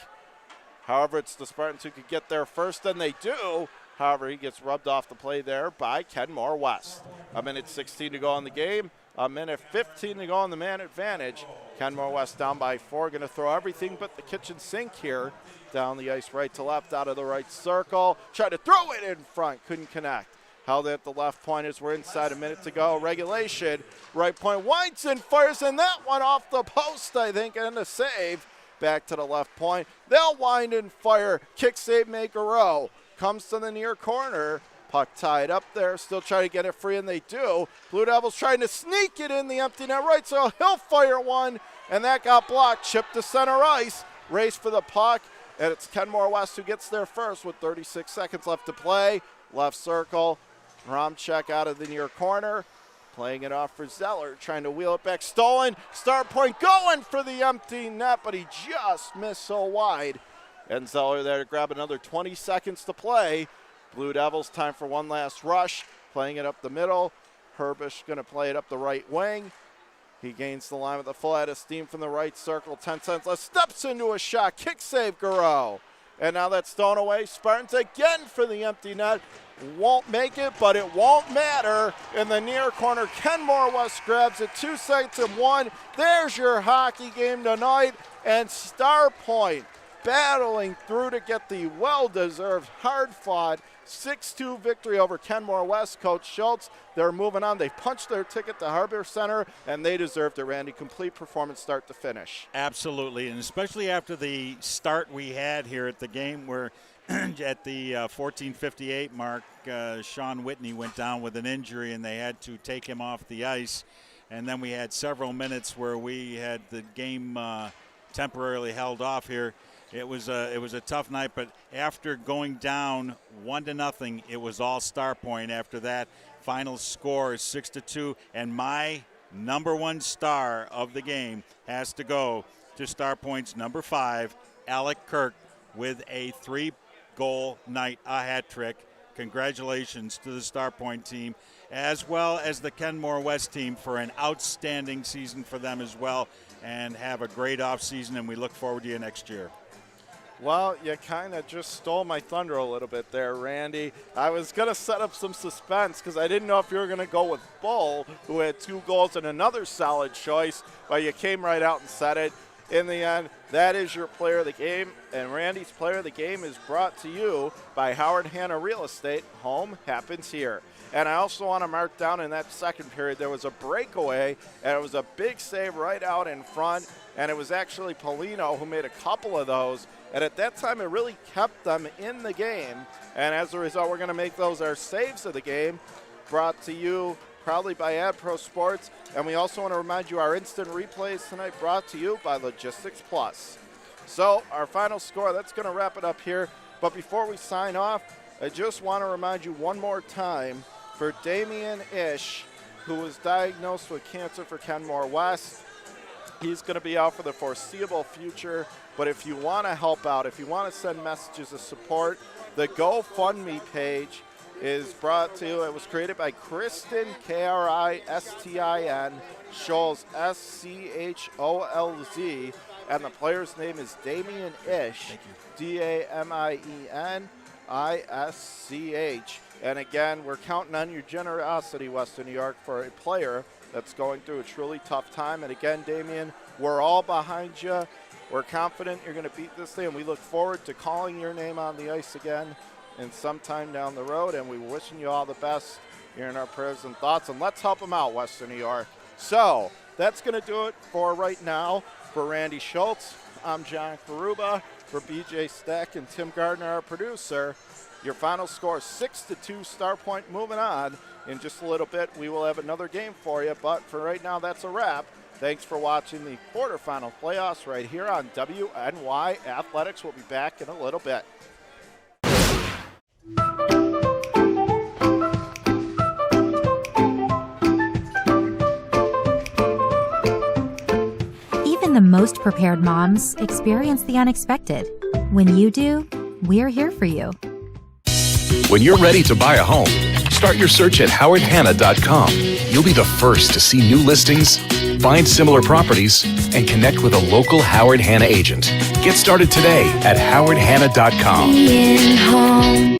However, it's the Spartans who could get there first, and they do. However, he gets rubbed off the play there by Kenmore West. 1:16 to go in the game. 1:15 to go on the man advantage. Kenmore West down by 4. Going to throw everything but the kitchen sink here. Down the ice right to left, out of the right circle. Tried to throw it in front, couldn't connect. Held it at the left point as we're inside a minute to go. Regulation, right point, winds and fires, and that one off the post, I think, and a save. Back to the left point. They'll wind and fire. Kick save, make a row. Comes to the near corner. Puck tied up there, still trying to get it free, and they do. Blue Devils trying to sneak it in the empty net right, so he'll fire one, and that got blocked. Chip to center ice. Race for the puck. And it's Kenmore West who gets there first with 36 seconds left to play. Left circle, Romchek out of the near corner. Playing it off for Zeller, trying to wheel it back. Stolen, Starpoint going for the empty net, but he just missed so wide. And Zeller there to grab another 20 seconds to play. Blue Devils, time for one last rush. Playing it up the middle. Herbish going to play it up the right wing. He gains the line with a full head of steam from the right circle. 10 seconds left. Steps into a shot. Kick save, Garreau. And now that's thrown away. Spartans again for the empty net. Won't make it, but it won't matter. In the near corner, Kenmore West grabs it. 2 seconds and 1. There's your hockey game tonight. And Starpoint battling through to get the well-deserved, hard-fought 6-2 victory over Kenmore West. Coach Schultz, they're moving on. They punched their ticket to Harbor Center, and they deserved it, Randy. Complete performance start to finish. Absolutely, and especially after the start we had here at the game where at the 14:58 mark, Sean Whitney went down with an injury, and they had to take him off the ice. And then we had several minutes where we had the game temporarily held off here. It was a tough night, but after going down 1-0, it was all Starpoint. After that, final score is 6-2, and my number one star of the game has to go to Starpoint's number 5, Alec Kirk, with a 3-goal night, a hat trick. Congratulations to the Starpoint team, as well as the Kenmore West team for an outstanding season for them as well, and have a great offseason, and we look forward to you next year. Well, you kind of just stole my thunder a little bit there, Randy. I was going to set up some suspense because I didn't know if you were going to go with Bull, who had 2 goals and another solid choice, but you came right out and said it. in the end, that is your player of the game. And Randy's player of the game is brought to you by Howard Hanna Real Estate. Home happens here. And I also want to mark down in that second period, there was a breakaway, and it was a big save right out in front. And it was actually Polino who made a couple of those. And at that time, it really kept them in the game. And as a result, we're going to make those our saves of the game, brought to you proudly by AdPro Sports. And we also want to remind you our instant replays tonight brought to you by Logistics Plus. So our final score, that's going to wrap it up here. But before we sign off, I just want to remind you one more time for Damian Ish, who was diagnosed with cancer for Kenmore West. He's going to be out for the foreseeable future. But if you want to help out, if you want to send messages of support, the GoFundMe page is brought to you. It was created by Kristen, Kristin, Scholz, Scholz, and the player's name is Damian Ish, Damienisch. And again, we're counting on your generosity, Western New York, for a player that's going through a truly tough time. And again, Damian, we're all behind you. We're confident you're going to beat this thing, and we look forward to calling your name on the ice again in sometime down the road, and we're wishing you all the best. You're in our prayers and thoughts, and let's help them out, Western New York. So that's going to do it for right now. For Randy Schultz, I'm John Karuba. For BJ Stack and Tim Gardner, our producer, your final score 6-2 Starpoint. Moving on in just a little bit, we will have another game for you, but for right now, that's a wrap. Thanks for watching the quarterfinal playoffs right here on WNY Athletics. We'll be back in a little bit. Even the most prepared moms experience the unexpected. When you do, we're here for you. When you're ready to buy a home, start your search at howardhanna.com. You'll be the first to see new listings, find similar properties, and connect with a local Howard Hanna agent. Get started today at howardhanna.com.